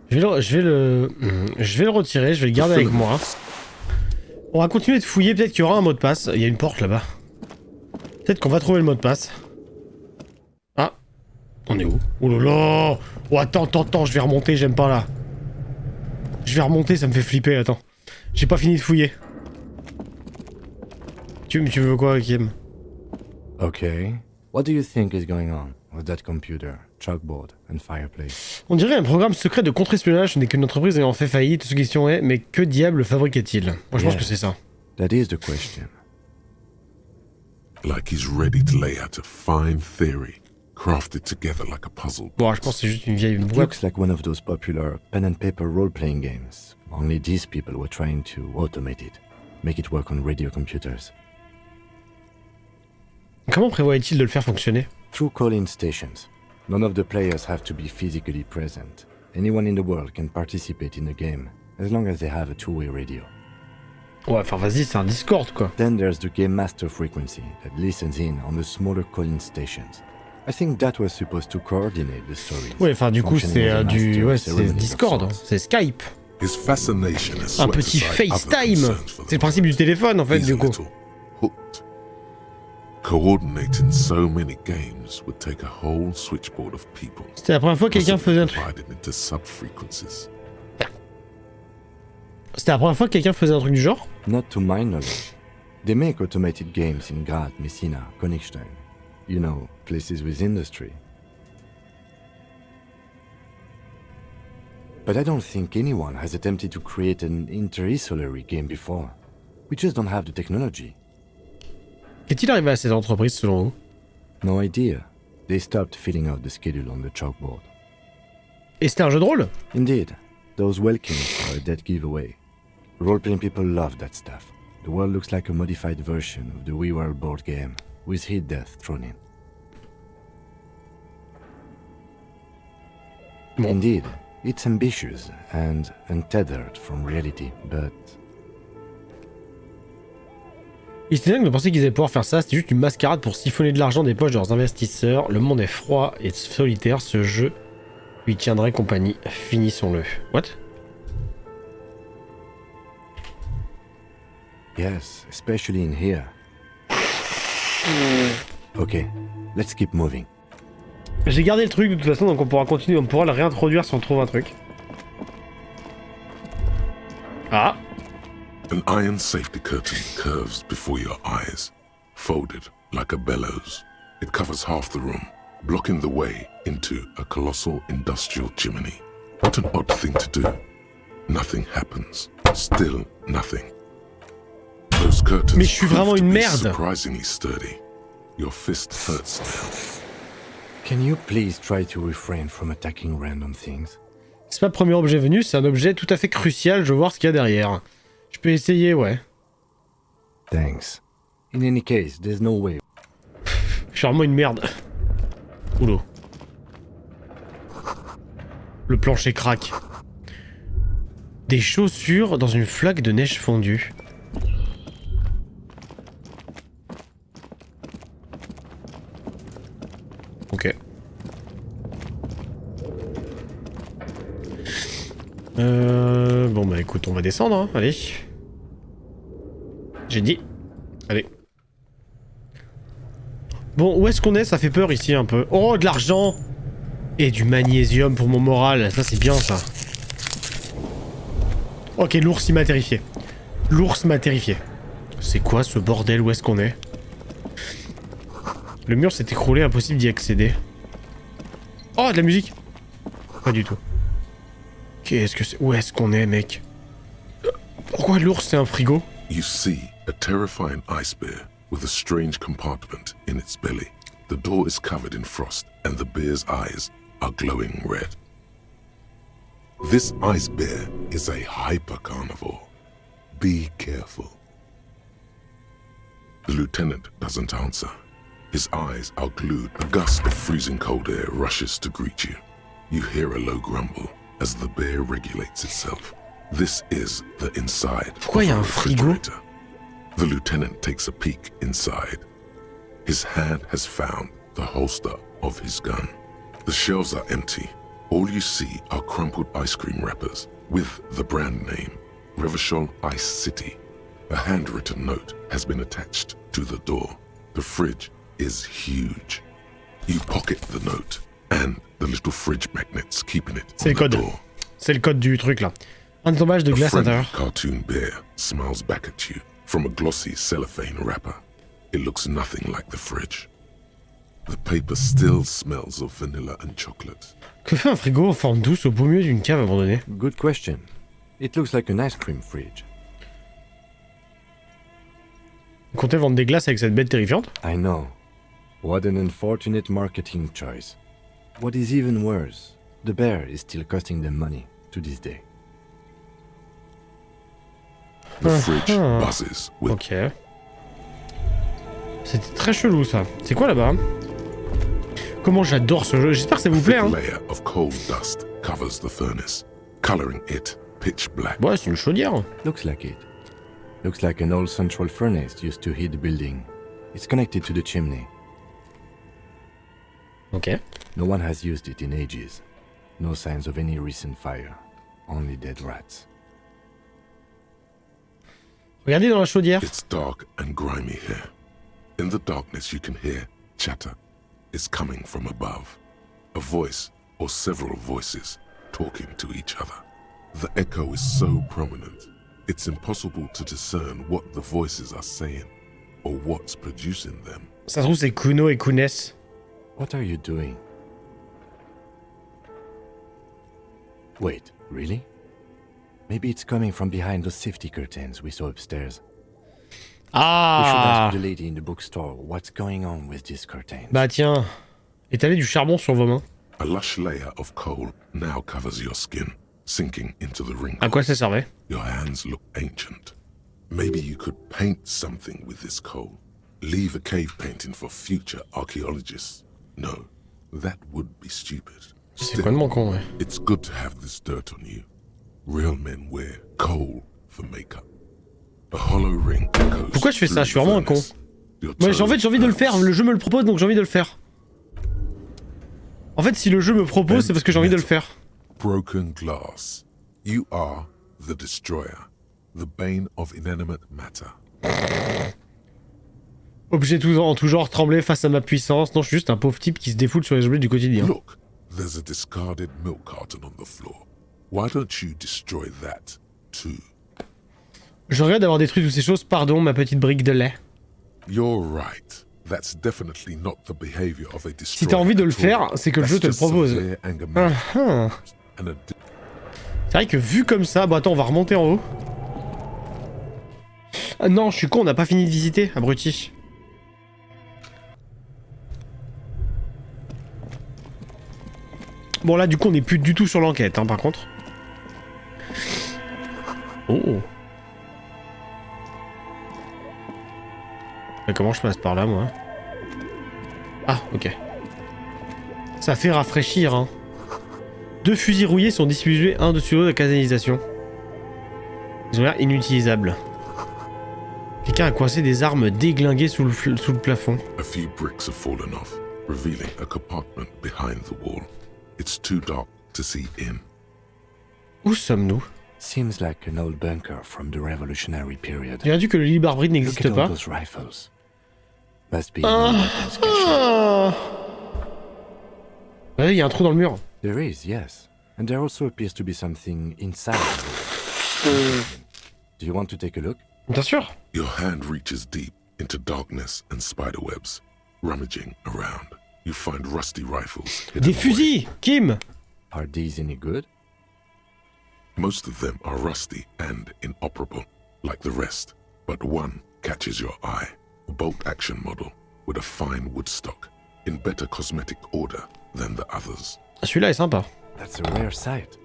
Speaker 1: Je vais le retirer, je vais le garder avec moi. On va continuer de fouiller, peut-être qu'il y aura un mot de passe. Il y a une porte là-bas. Peut-être qu'on va trouver le mot de passe. Ah, on est où? Oh là là! Oh attends, je vais remonter, j'aime pas là. Je vais remonter, ça me fait flipper, attends. J'ai pas fini de fouiller. Tu veux quoi, Kim?
Speaker 2: Okay. What do you think is going on with that computer, chalkboard and fireplace?
Speaker 1: On dirait un programme secret de contre-espionnage n'est qu'une entreprise ayant fait faillite. Ce question est, mais que diable fabriquait-il? Moi je pense que c'est ça.
Speaker 2: That is the question.
Speaker 3: Like he's ready to lay out a fine theory, crafted together like a puzzle.
Speaker 1: Bon, je pense que c'est juste une vieille boîte.
Speaker 2: It looks like one of those popular pen and paper role-playing games. Only these people were trying to automate it, make it work on radio computers.
Speaker 1: Comment prévoyait-il de le faire fonctionner?
Speaker 2: Through call-in stations. None of the players have to be physically present. Anyone in the world can participate in the game, as long as they have a two-way radio.
Speaker 1: Ouais, enfin vas-y, c'est un Discord quoi.
Speaker 2: Then there's the game master frequency that listens in on the smaller call-in stations. I think that was supposed to coordinate the stories.
Speaker 1: Ouais, enfin du coup c'est c'est Discord, hein. C'est Skype. Un petit FaceTime. C'est le principe du téléphone en fait du coup.
Speaker 3: Coordinating so many games would take a whole switchboard of people.
Speaker 1: C'était la première fois que quelqu'un faisait un truc. C'était la première fois que quelqu'un faisait un truc du genre?
Speaker 2: Not to my knowledge. They make automated games in Graz, Messina, Königstein. You know, places with industry. But I don't think anyone has attempted to create an inter-isolary game before. We just don't have the technology.
Speaker 1: Qu'est-il arrivé à cette entreprise selon vous?
Speaker 2: No idea. They stopped filling out the schedule on the chalkboard.
Speaker 1: Et c'était un jeu de rôle?
Speaker 2: Indeed. Those welkings are a dead giveaway. Role-playing people love that stuff. The world looks like a modified version of the We Were board game, with hit death thrown in. Bon. Indeed, it's ambitious and untethered from reality, but...
Speaker 1: Il était dingue de penser qu'ils allaient pouvoir faire ça, c'était juste une mascarade pour siphonner de l'argent des poches de leurs investisseurs. Le monde est froid et solitaire, ce jeu lui tiendrait compagnie. Finissons-le. What?
Speaker 2: Yes, especially in here. Ok, let's keep moving.
Speaker 1: J'ai gardé le truc de toute façon, donc on pourra continuer, on pourra le réintroduire si on trouve un truc. Ah!
Speaker 3: An iron safety curtain curves before your eyes, folded like a bellows. It covers half the room, blocking the way into a colossal industrial chimney. What an odd thing to do. Nothing happens. Still nothing. Those curtains
Speaker 1: Mais je suis vraiment une merde.
Speaker 3: Surprisingly sturdy. Your fist hurts now.
Speaker 2: Can you please try to refrain from attacking random things?
Speaker 1: C'est pas le premier objet venu, c'est un objet tout à fait crucial, je veux voir ce qu'il y a derrière. Je peux essayer, ouais.
Speaker 2: Thanks. In any case, there's no way.
Speaker 1: Je suis vraiment une merde. Oula. Le plancher craque. Des chaussures dans une flaque de neige fondue. Ok. Bon bah écoute, on va descendre, hein. Allez. J'ai dit. Allez. Bon, où est-ce qu'on est? Ça fait peur ici un peu. Oh, de l'argent! Et du magnésium pour mon moral. Ça, c'est bien, ça. Ok, l'ours, il m'a terrifié. L'ours m'a terrifié. C'est quoi ce bordel? Où est-ce qu'on est? Le mur s'est écroulé, impossible d'y accéder. Oh, de la musique! Pas du tout. Qu'est-ce que c'est? Où est-ce qu'on est, mec? Pourquoi l'ours, c'est un frigo?
Speaker 3: You see a terrifying ice bear with a strange compartment in its belly. The door is covered in frost and the bear's eyes are glowing red. This ice bear is a hyper-carnivore. Be careful. The lieutenant doesn't answer. His eyes are glued. A gust of freezing cold air rushes to greet you. You hear a low grumble as the bear regulates itself. This is the inside of a refrigerator. The lieutenant takes a peek inside. His hand has found the holster of his gun. The shelves are empty. All you see are crumpled ice cream wrappers with the brand name, Revachol Ice City. A handwritten note has been attached to the door. The fridge is huge. You pocket the note and the little fridge magnets keeping it on the door.
Speaker 1: C'est le code du truc là. Un tombage de glace à l'intérieur.
Speaker 3: Cartoon bear smiles back at you from a glossy cellophane wrapper. It looks nothing like the fridge. The paper still smells of vanilla and chocolate.
Speaker 1: Que fait un frigo en forme douce au beau milieu d'une cave abandonnée?
Speaker 2: Good question. It looks like an ice cream fridge.
Speaker 1: Vous comptez vendre des glaces avec cette bête terrifiante?
Speaker 2: I know. What an unfortunate marketing choice. What is even worse, the bear is still costing them money to this day.
Speaker 3: The fridge buzzes with...
Speaker 1: Ok. C'était très chelou ça. C'est quoi là-bas? Comment j'adore ce jeu. J'espère que ça vous plaît. Hein.
Speaker 3: Layer of coal dust covers the furnace, coloring it pitch black.
Speaker 1: Ouais, c'est une chaudière.
Speaker 2: Looks like it. Looks like an old central furnace used to heat the building. It's connected to the chimney.
Speaker 1: Ok.
Speaker 2: No one has used it in ages. No signs of any recent fire. Only dead rats.
Speaker 1: Regardez dans la chaudière.
Speaker 3: It's dark and grimy here. In the darkness you can hear chatter. It's coming from above. A voice or several voices talking to each other. The echo is so prominent, it's impossible to discern what the voices are saying or what's producing them.
Speaker 1: Ça se trouve c'est Kuno et Kunes.
Speaker 2: What are you doing? Wait, really? Maybe it's coming from behind those safety curtains we saw upstairs.
Speaker 1: Ah!
Speaker 2: We should ask the lady in the bookstore what's going on with these curtains.
Speaker 1: Bah tiens, étaler du charbon sur vos mains.
Speaker 3: A lush layer of coal now covers your skin, sinking into the wrinkles.
Speaker 1: À quoi ça servait?
Speaker 3: Your hands look ancient. Maybe you could paint something with this coal. Leave a cave painting for future archaeologists. No, that would be stupid.
Speaker 1: C'est complètement con, ouais.
Speaker 3: It's good to have this dirt on you. Real men wear coal for makeup. A hollow ring echoes.
Speaker 1: Pourquoi je fais ça? Je suis vraiment un con. Ouais, j'ai envie de le faire. Le jeu me le propose, donc j'ai envie de le faire. En fait, si le jeu me propose, c'est parce que j'ai envie de le faire.
Speaker 3: Broken glass. You are the destroyer. The bane of inanimate matter.
Speaker 1: Objet en tout genre trembler face à ma puissance. Non, je suis juste un pauvre type qui se défoule sur les objets du quotidien.
Speaker 3: Look, there's a discarded milk carton on the floor. Why don't you destroy that too?
Speaker 1: Je regrette d'avoir détruit toutes ces choses. Pardon, ma petite brique de lait.
Speaker 3: You're right. That's definitely not the behavior of a destroyer.
Speaker 1: Si t'as envie de le faire, c'est que le jeu te le propose. C'est vrai que vu comme ça... Bon, attends, on va remonter en haut. Ah non, je suis con, on n'a pas fini de visiter, abruti. Bon là du coup on n'est plus du tout sur l'enquête hein, par contre. Oh. Mais comment je passe par là moi? Ah ok. Ça fait rafraîchir hein. 2 fusils rouillés sont distribués un dessus l'autre de canalisation. Ils ont l'air inutilisables. Quelqu'un a coincé des armes déglinguées sous le plafond.
Speaker 3: A few bricks have fallen off, revealing a compartment behind the wall. It's too dark to see in.
Speaker 1: Où sommes-nous?
Speaker 2: Seems like an old bunker from the revolutionary period.
Speaker 1: Dirais-tu que le libre arbitre n'existe pas? Ouais, il y a un trou dans le mur.
Speaker 2: There is, yes. And there also appears to be something inside. Do you want to take a look?
Speaker 1: Bien sûr.
Speaker 3: Your hand reaches deep into darkness and spiderwebs. Rummaging around, you find rusty rifles.
Speaker 1: Des fusils, Kim.
Speaker 2: Are these any good?
Speaker 3: Most of them are rusty and inoperable, like the rest. But one catches your eye. A bolt-action model with a fine wood stock, in better cosmetic order than the others.
Speaker 1: Celui-là est sympa.
Speaker 2: That's a rare sight.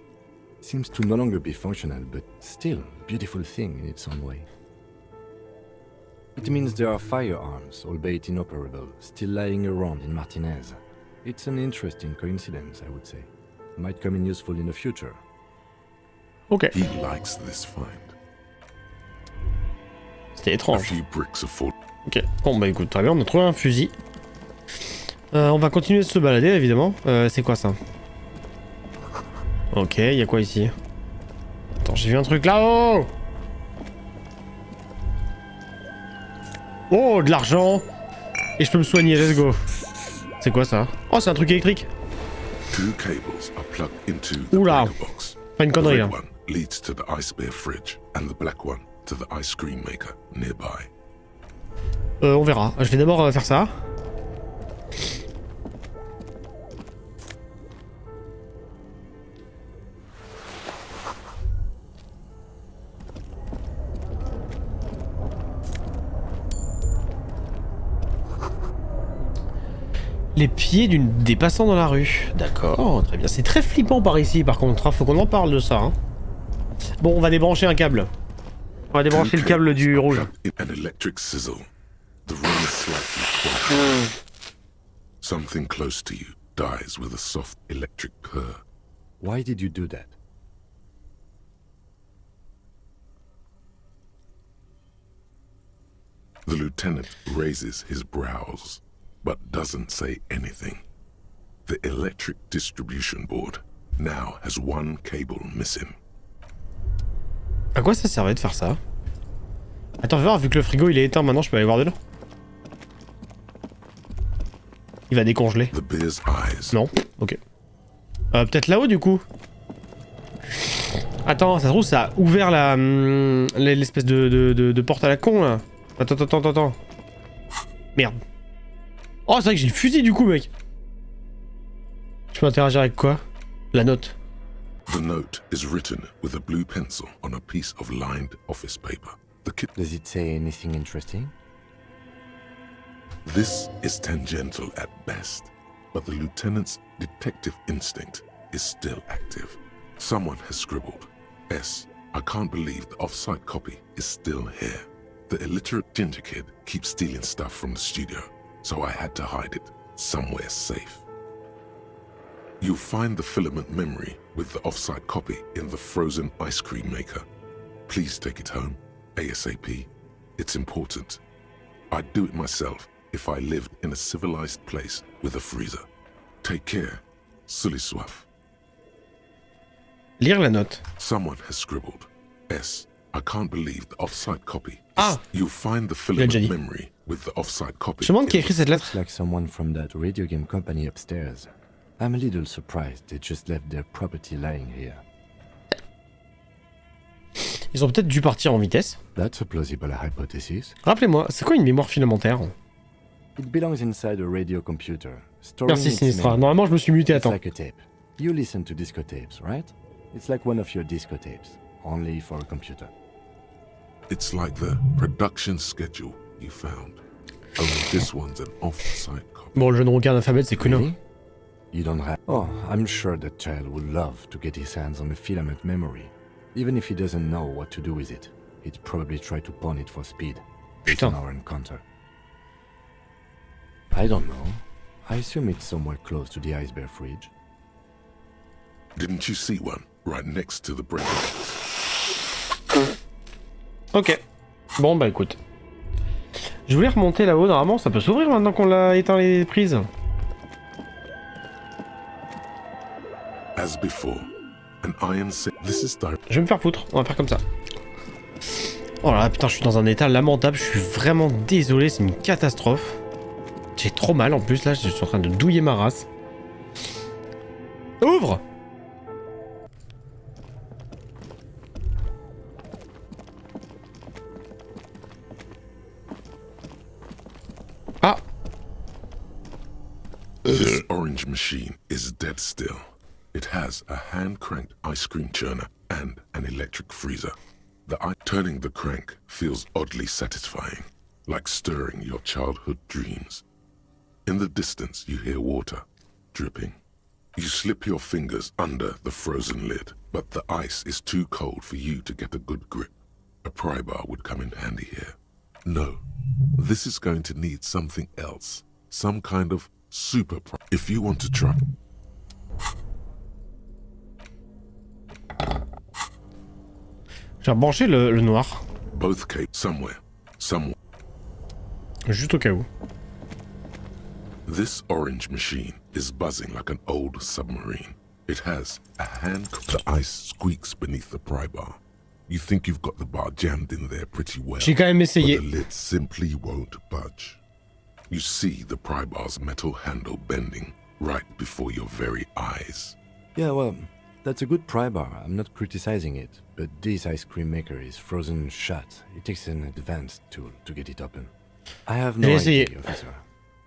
Speaker 2: Seems to no longer be functional, but still a beautiful thing in its own way. It means there are firearms, albeit inoperable, still lying around in Martinaise. It's an interesting coincidence, I would say. Might come in useful in the future.
Speaker 1: Okay.
Speaker 3: He likes this find.
Speaker 1: C'était étrange.
Speaker 3: A few bricks of fall.
Speaker 1: Ok, bon bah écoute, très bien, on a trouvé un fusil. On va continuer de se balader évidemment. C'est quoi ça? Ok, il y a quoi ici? Attends, j'ai vu un truc là-haut. Oh, de l'argent. Et je peux me soigner, let's go. C'est quoi ça? Oh, c'est un truc électrique. Oula. Pas une connerie là.
Speaker 3: Leads to the ice bear fridge and the black one to the ice cream maker nearby.
Speaker 1: On verra. Je vais d'abord faire ça. Les pieds des passants dans la rue. D'accord, très bien. C'est très flippant par ici par contre. Faut qu'on en parle de ça. Hein. Bon, on va débrancher un câble. On va débrancher le câble du rouge.
Speaker 3: Something close to you dies with a soft electric purr.
Speaker 2: Why did you do that?
Speaker 3: The lieutenant raises his brows, but doesn't say anything. The electric distribution board now has one cable missing.
Speaker 1: À quoi ça servait de faire ça? Attends, voir, vu que le frigo il est éteint maintenant, je peux aller voir dedans. Il va décongeler. Non, ok. Peut-être là-haut du coup. Attends, ça se trouve ça a ouvert l'espèce de porte à la con là. Attends. Merde. Oh, c'est vrai que j'ai le fusil du coup, mec. Je peux interagir avec quoi? La note.
Speaker 3: The note is written with a blue pencil on a piece of lined office paper.
Speaker 2: Does it say anything interesting?
Speaker 3: This is tangential at best, but the lieutenant's detective instinct is still active. Someone has scribbled, S. I can't believe the off-site copy is still here. The illiterate ginger kid keeps stealing stuff from the studio, so I had to hide it somewhere safe. You'll find the filament memory with the off-site copy in the frozen ice cream maker. Please take it home, ASAP. It's important. I'd do it myself if I lived in a civilized place with a freezer. Take care, Sully Soif.
Speaker 1: Lire la note.
Speaker 3: Someone has scribbled, S. I can't believe the off-site copy.
Speaker 1: Ah.
Speaker 3: You'll find the filament memory with the off-site copy.
Speaker 1: Je me demande qui a écrit cette lettre.
Speaker 2: Looks like someone from that radio game company upstairs. I'm a little surprised they just left their property lying here.
Speaker 1: Ils ont peut-être dû partir en vitesse.
Speaker 2: That's a plausible hypothesis.
Speaker 1: Rappelez-moi, c'est quoi une mémoire filamentaire?
Speaker 2: It belongs inside a radio computer.
Speaker 1: Merci Sinistra. Normalement, je me suis muté à temps.
Speaker 2: It's like a tape. You listen to disco tapes, right? It's like one of your disco tapes, only for a computer.
Speaker 3: It's like the production schedule you found. Only this one's an off-site copy.
Speaker 1: Bon, le jeune rouquin d'alphabet, c'est Kuno.
Speaker 2: Really? You don't have... Oh, I'm sure that child would love to get his hands on a filament memory. Even if he doesn't know what to do with it, he'd probably try to pawn it for speed. Based on our encounter. I don't know. I assume it's somewhere close to the ice bear fridge.
Speaker 3: Didn't you see one right next to the bread?
Speaker 1: Ok. Bon bah écoute. Je voulais remonter là-haut, normalement ça peut s'ouvrir maintenant qu'on a éteint les prises.
Speaker 3: As before, an iron this is
Speaker 1: je vais me faire foutre, on va faire comme ça. Oh là là, putain, je suis dans un état lamentable, je suis vraiment désolé, c'est une catastrophe. J'ai trop mal en plus, là, je suis en train de douiller ma race. Ouvre! Ah!
Speaker 3: This orange machine is dead still. It has a hand-cranked ice cream churner and an electric freezer. Turning the crank feels oddly satisfying, like stirring your childhood dreams. In the distance, you hear water dripping. You slip your fingers under the frozen lid, but the ice is too cold for you to get a good grip. A pry bar would come in handy here. No, this is going to need something else. Some kind of super pry. If you want to try...
Speaker 1: J'ai rebranché le noir.
Speaker 3: Both came somewhere.
Speaker 1: Juste au cas où.
Speaker 3: This orange machine is buzzing like an old submarine. It has a hand... The ice squeaks beneath the pry bar. You think you've got the bar jammed in there pretty well.
Speaker 1: J'ai quand même essayé.
Speaker 3: But the lid simply won't budge. You see the pry bar's metal handle bending right before your very eyes.
Speaker 2: Yeah, well, that's a good pry bar. I'm not criticizing it. But this ice cream maker is frozen shut. It takes an advanced tool to get it open. I have no idea, officer.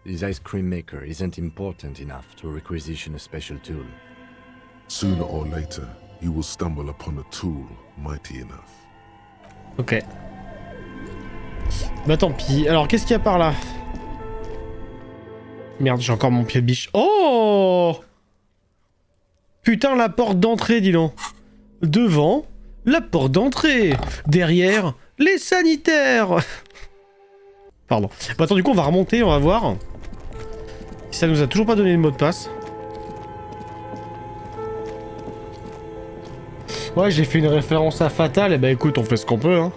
Speaker 2: This ice cream maker isn't important enough to requisition a special tool.
Speaker 3: Sooner or later, you will stumble upon a tool mighty enough.
Speaker 1: Ok. Bah tant pis. Alors qu'est-ce qu'il y a par là? Merde, j'ai encore mon pied de biche. Oh! Putain, la porte d'entrée, dis donc. Devant, la porte d'entrée. Derrière, les sanitaires. Pardon. Bah attends, du coup, on va remonter, on va voir. Ça nous a toujours pas donné le mot de passe. Ouais, j'ai fait une référence à Fatal, et bah écoute, on fait ce qu'on peut, hein.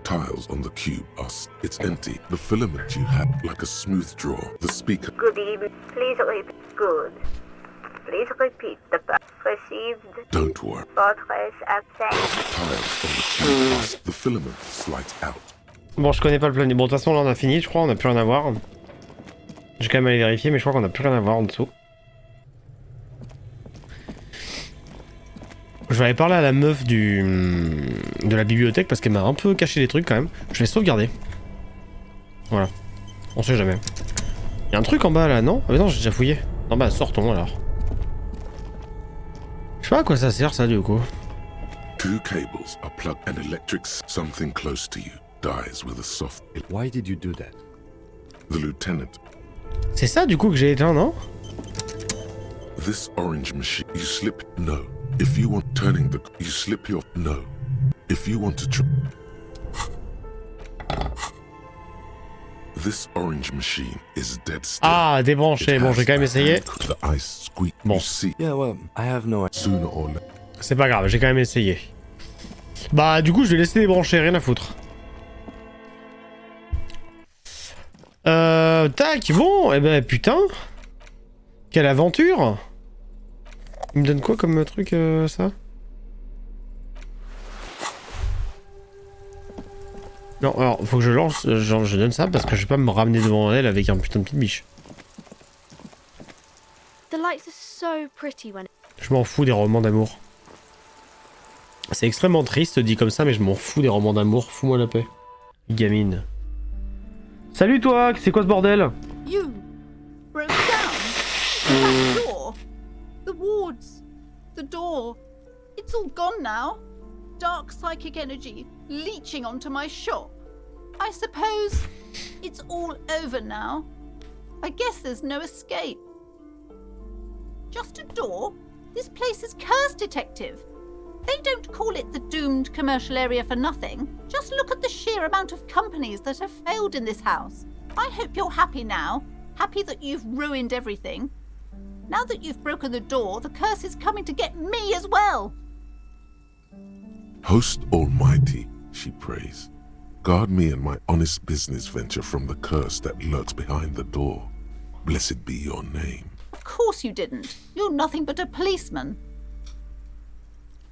Speaker 3: Tiles on the cube are... It's empty. The filament you have, like a smooth draw. The speaker...
Speaker 21: Good evening. Please repeat. Good. Please repeat the received...
Speaker 3: Don't worry.
Speaker 21: Fraise accent.
Speaker 3: Tiles on the cube are... The filament slides out.
Speaker 1: Bon, je connais pas le planning. Bon, de toute façon, là, on a fini, je crois. On a plus rien à voir. J'ai quand même allé vérifier, mais je crois qu'on a plus rien à voir en dessous. Je vais aller parler à la meuf de la bibliothèque parce qu'elle m'a un peu caché des trucs quand même. Je vais sauvegarder. Voilà. On sait jamais. Il y a un truc en bas là, non? Ah mais non, j'ai déjà fouillé. Non bah sortons alors. Je sais pas à quoi ça sert ça du coup.
Speaker 3: Two cables are plugged and electric something close to you dies with a soft...
Speaker 2: Why did you do that?
Speaker 3: The lieutenant...
Speaker 1: C'est ça du coup que j'ai éteint, non?
Speaker 3: This orange machine, you slip... No. If you want turning the... You slip your... No. If you want to try... This orange machine is dead still.
Speaker 1: Ah, débranché. Bon, j'ai quand même essayé.
Speaker 3: The ice squeak.
Speaker 1: Bon.
Speaker 2: Yeah, well, I have no...
Speaker 3: Sooner or later.
Speaker 1: C'est pas grave, j'ai quand même essayé. Bah, du coup, je vais laisser débrancher, rien à foutre. Tac, bon, eh ben, putain. Quelle aventure. Il me donne quoi comme truc, ça? Non, alors, faut que je lance, je donne ça parce que je vais pas me ramener devant elle avec un putain de petite biche.
Speaker 19: The lights are so pretty when...
Speaker 1: Je m'en fous des romans d'amour. C'est extrêmement triste dit comme ça, mais je m'en fous des romans d'amour. Fous-moi la paix. Gamine. Salut toi, c'est quoi ce bordel?
Speaker 20: You broke down that door, the wards, the door. It's all gone now. Dark psychic energy leeching onto my shop. I suppose it's all over now. I guess there's no escape. Just a door? This place is cursed, Detective. They don't call it the doomed commercial area for nothing. Just look at the sheer amount of companies that have failed in this house. I hope you're happy now. Happy that you've ruined everything. Now that you've broken the door, the curse is coming to get me as well.
Speaker 3: Host Almighty, she prays, guard me and my honest business venture from the curse that lurks behind the door. Blessed be your name.
Speaker 20: Of course you didn't. You're nothing but a policeman.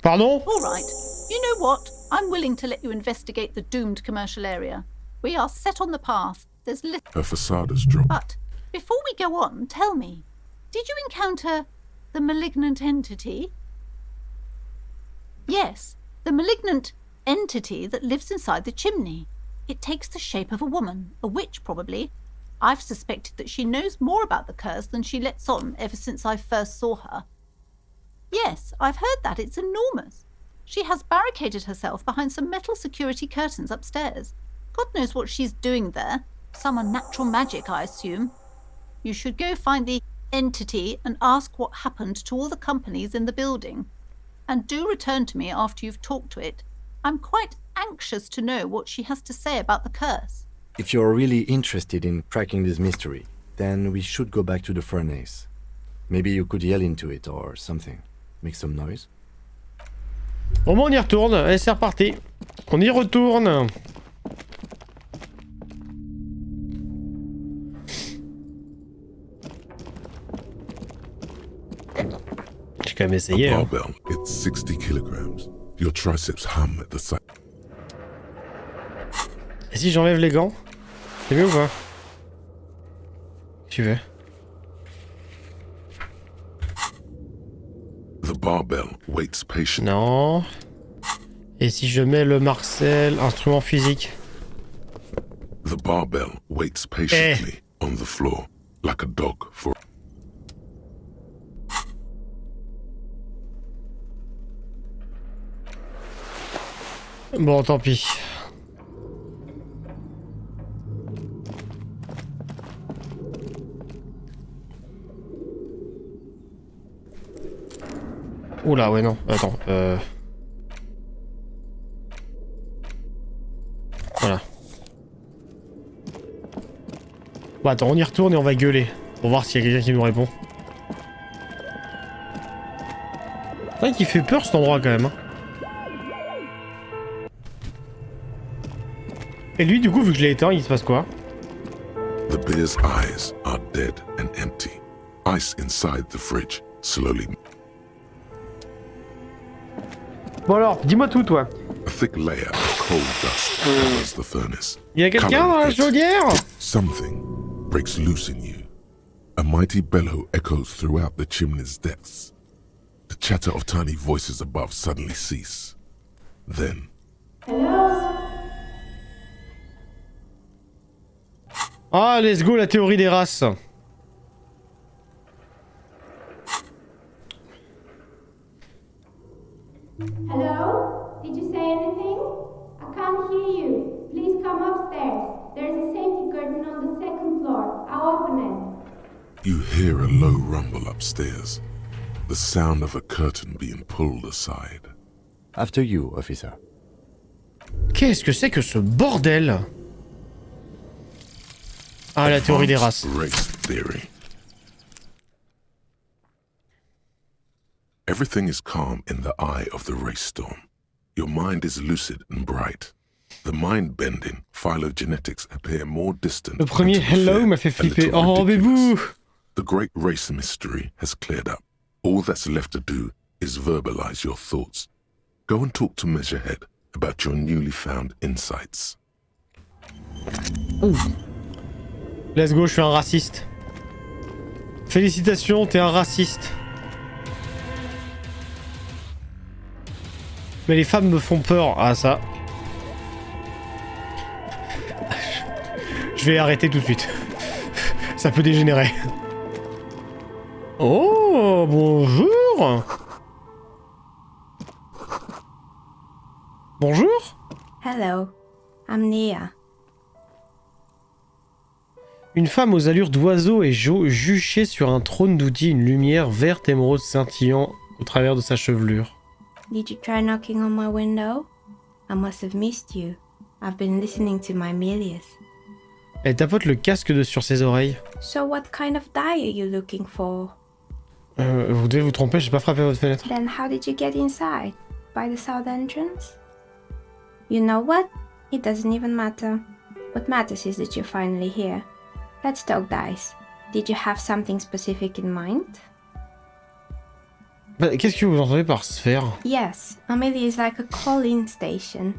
Speaker 1: Pardon?
Speaker 20: All right. You know what? I'm willing to let you investigate the doomed commercial area. We are set on the path. There's little...
Speaker 3: Her facade has dropped.
Speaker 20: But before we go on, tell me, did you encounter the malignant entity? Yes, the malignant entity that lives inside the chimney. It takes the shape of a woman, a witch probably. I've suspected that she knows more about the curse than she lets on ever since I first saw her. Yes, I've heard that. It's enormous. She has barricaded herself behind some metal security curtains upstairs. God knows what she's doing there. Some unnatural magic, I assume. You should go find the entity and ask what happened to all the companies in the building. And do return to me after you've talked to it. I'm quite anxious to know what she has to say about the curse.
Speaker 2: If you're really interested in cracking this mystery, then we should go back to the Fraise. Maybe you could yell into it or something. Make some noise.
Speaker 1: Bon, on y retourne. Allez, c'est reparti. On y retourne. J'ai quand même essayé.
Speaker 3: A barbell, it's 60 kilograms. Your triceps hum at the sight.
Speaker 1: Et si j'enlève les gants? C'est mieux ou pas? Tu veux?
Speaker 3: The barbell waits patiently.
Speaker 1: Non. Et si je mets le Marcel, instrument physique?
Speaker 3: The barbell waits patiently on the floor, like a dog for...
Speaker 1: Bon, tant pis. Oula, ouais, non. Attends, Voilà. Bon, attends, on y retourne et on va gueuler. Pour voir s'il y a quelqu'un qui nous répond. C'est vrai qu'il fait peur cet endroit quand même. Hein. Et lui, du coup, vu que je l'ai éteint, il se passe quoi?
Speaker 3: The bear's eyes are dead and empty. Ice inside the fridge, slowly.
Speaker 1: Bon alors, dis-moi tout, toi.
Speaker 3: A thick layer of cold dust covers the furnace.
Speaker 1: Y a quelqu'un dans la chaudière?
Speaker 3: Something breaks loose in you. A mighty bellow echoes throughout the chimney's depths. The chatter of tiny voices above suddenly cease. Then...
Speaker 1: Ah, let's go, la théorie des races.
Speaker 4: Hello? Did you say anything? I can't hear you. Please come upstairs. There's a safety curtain on the second floor. I'll open it.
Speaker 3: You hear a low rumble upstairs. The sound of a curtain being pulled aside.
Speaker 2: After you, officer.
Speaker 1: Qu'est-ce que c'est que ce bordel? Ah, la théorie des races.
Speaker 3: Race theory. Everything is calm in the eye of the race storm. Your mind is lucid and bright. The mind-bending phylogenetics appear more distant.
Speaker 1: Le premier hello m'a fait flipper. Oh, bébou!
Speaker 3: The great race mystery has cleared up. All that's left to do is verbalize your thoughts. Go and talk to Measurehead about your newly found insights.
Speaker 1: Ouh. Let's go, je suis un raciste. Félicitations, t'es un raciste. Mais les femmes me font peur. Ah, ça. Je vais arrêter tout de suite. Ça peut dégénérer. Oh, bonjour. Bonjour.
Speaker 22: Hello, I'm Nia.
Speaker 1: Une femme aux allures d'oiseau est juchée sur un trône d'outils, une lumière verte émeraude scintillant au travers de sa chevelure.
Speaker 5: Did you try knocking on my window? I must have missed you. I've been listening to my Milius.
Speaker 1: Elle tapote le casque sur ses oreilles.
Speaker 5: So what kind of die are you looking for?
Speaker 1: Vous devez vous tromper, j'ai pas frappé à votre fenêtre.
Speaker 5: Then how did you get inside? By the south entrance? You know what? It doesn't even matter. What matters is that you're finally here. Let's talk dice. Did you have something specific in mind?
Speaker 1: Qu'est-ce que vous entendez par sphère?
Speaker 5: Yes, Amelia is like a call-in station.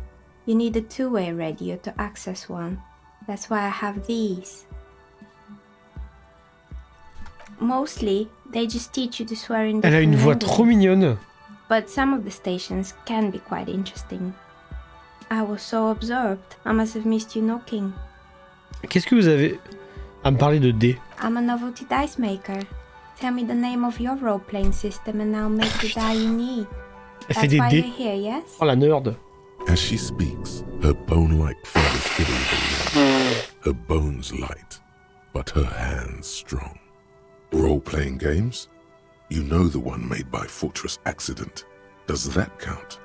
Speaker 5: You need a two-way radio to access one. That's why I have these. Mostly, they just teach you to swear in
Speaker 1: Elle a une voix trop mignonne.
Speaker 5: But some of the stations can be quite interesting. I was so absorbed, I must have missed you knocking.
Speaker 1: Qu'est-ce que vous avez à me parler de dés?
Speaker 5: I'm a novelty dice maker. Tell me the name of your role-playing system and I'll make the die you need.
Speaker 1: Elle fait des dés.
Speaker 5: Here, yes?
Speaker 1: Oh la nerd.
Speaker 3: As she speaks, her bone-like fingers fiddle with the lever. Her bones light, but her hands strong. Role-playing games? You know the one made by Fortress Accident. Does that count?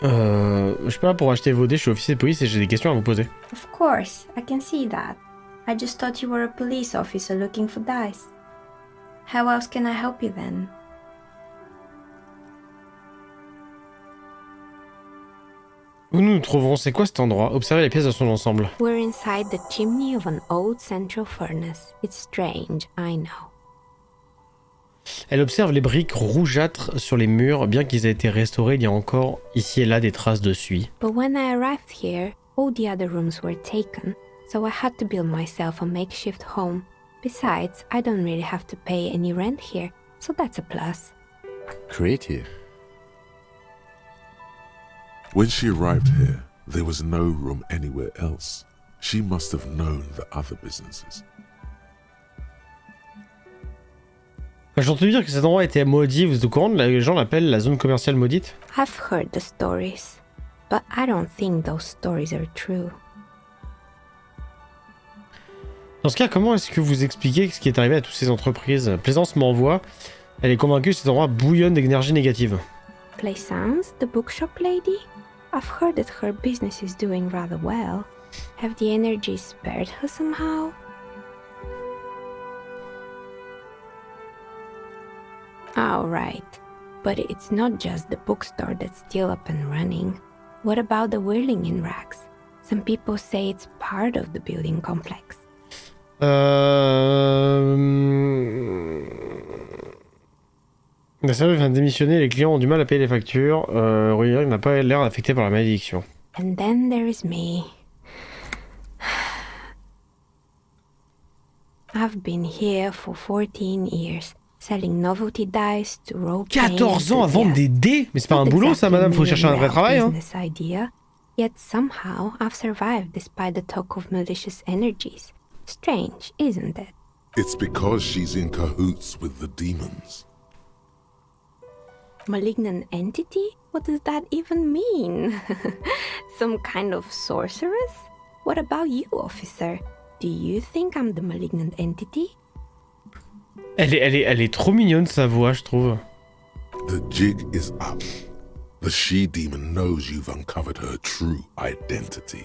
Speaker 1: Je suis pas là pour acheter vos dés, je suis officier de police et j'ai des questions à vous poser.
Speaker 5: Of course, I can see that. I just thought you were a police officer looking for dice. How else can I help you then?
Speaker 1: Où nous nous trouvons? C'est quoi cet endroit? Observez les pièces dans son ensemble.
Speaker 5: We're inside the chimney of an old central furnace. It's strange, I know.
Speaker 1: Elle observe les briques rougeâtres sur les murs, bien qu'ils aient été restaurés, il y a encore ici et là des traces de suie.
Speaker 5: But when I arrived here, all the other rooms were taken, so I had to build myself a makeshift home. Besides, I don't really have to pay any rent here, so that's a plus.
Speaker 2: Creative.
Speaker 3: When she arrived here, there was no room anywhere else. She must have known the other businesses.
Speaker 1: J'ai entendu dire que cet endroit était maudit, vous êtes au courant? Les gens l'appellent la zone commerciale maudite.
Speaker 5: I've heard the stories, but I don't think those stories are true.
Speaker 1: Dans ce cas, comment est-ce que vous expliquez ce qui est arrivé à toutes ces entreprises? Plaisance m'envoie, elle est convaincue que cet endroit bouillonne d'énergie négative.
Speaker 5: Plaisance, the bookshop lady? I've heard that her business is doing rather well. Have the energy spared her somehow? Oh, right. But it's not just the bookstore that's still up and running. What about the whirling in rags? Some people say it's part of the building complex.
Speaker 1: La serveuse vient de démissionner, les clients ont du mal à payer les factures. Royer n'a pas l'air affecté par la malédiction.
Speaker 5: And then there is me. I've been here for 14 years. Selling novelty dice to role
Speaker 1: 14 ans à vendre des dés? Mais c'est pas un boulot ça, madame, faut chercher un vrai travail, hein.
Speaker 5: Idea, yet somehow I've survived despite the talk of malicious energies. Strange, isn't it?
Speaker 3: It's because she's in cahoots with the demons.
Speaker 5: Malignant entity? What does that even mean? Some kind of sorceress? What about you, officer? Do you think I'm the malignant entity?
Speaker 1: Elle est trop mignonne sa voix, je trouve.
Speaker 3: The jig is up. The she-demon knows you've uncovered her true identity.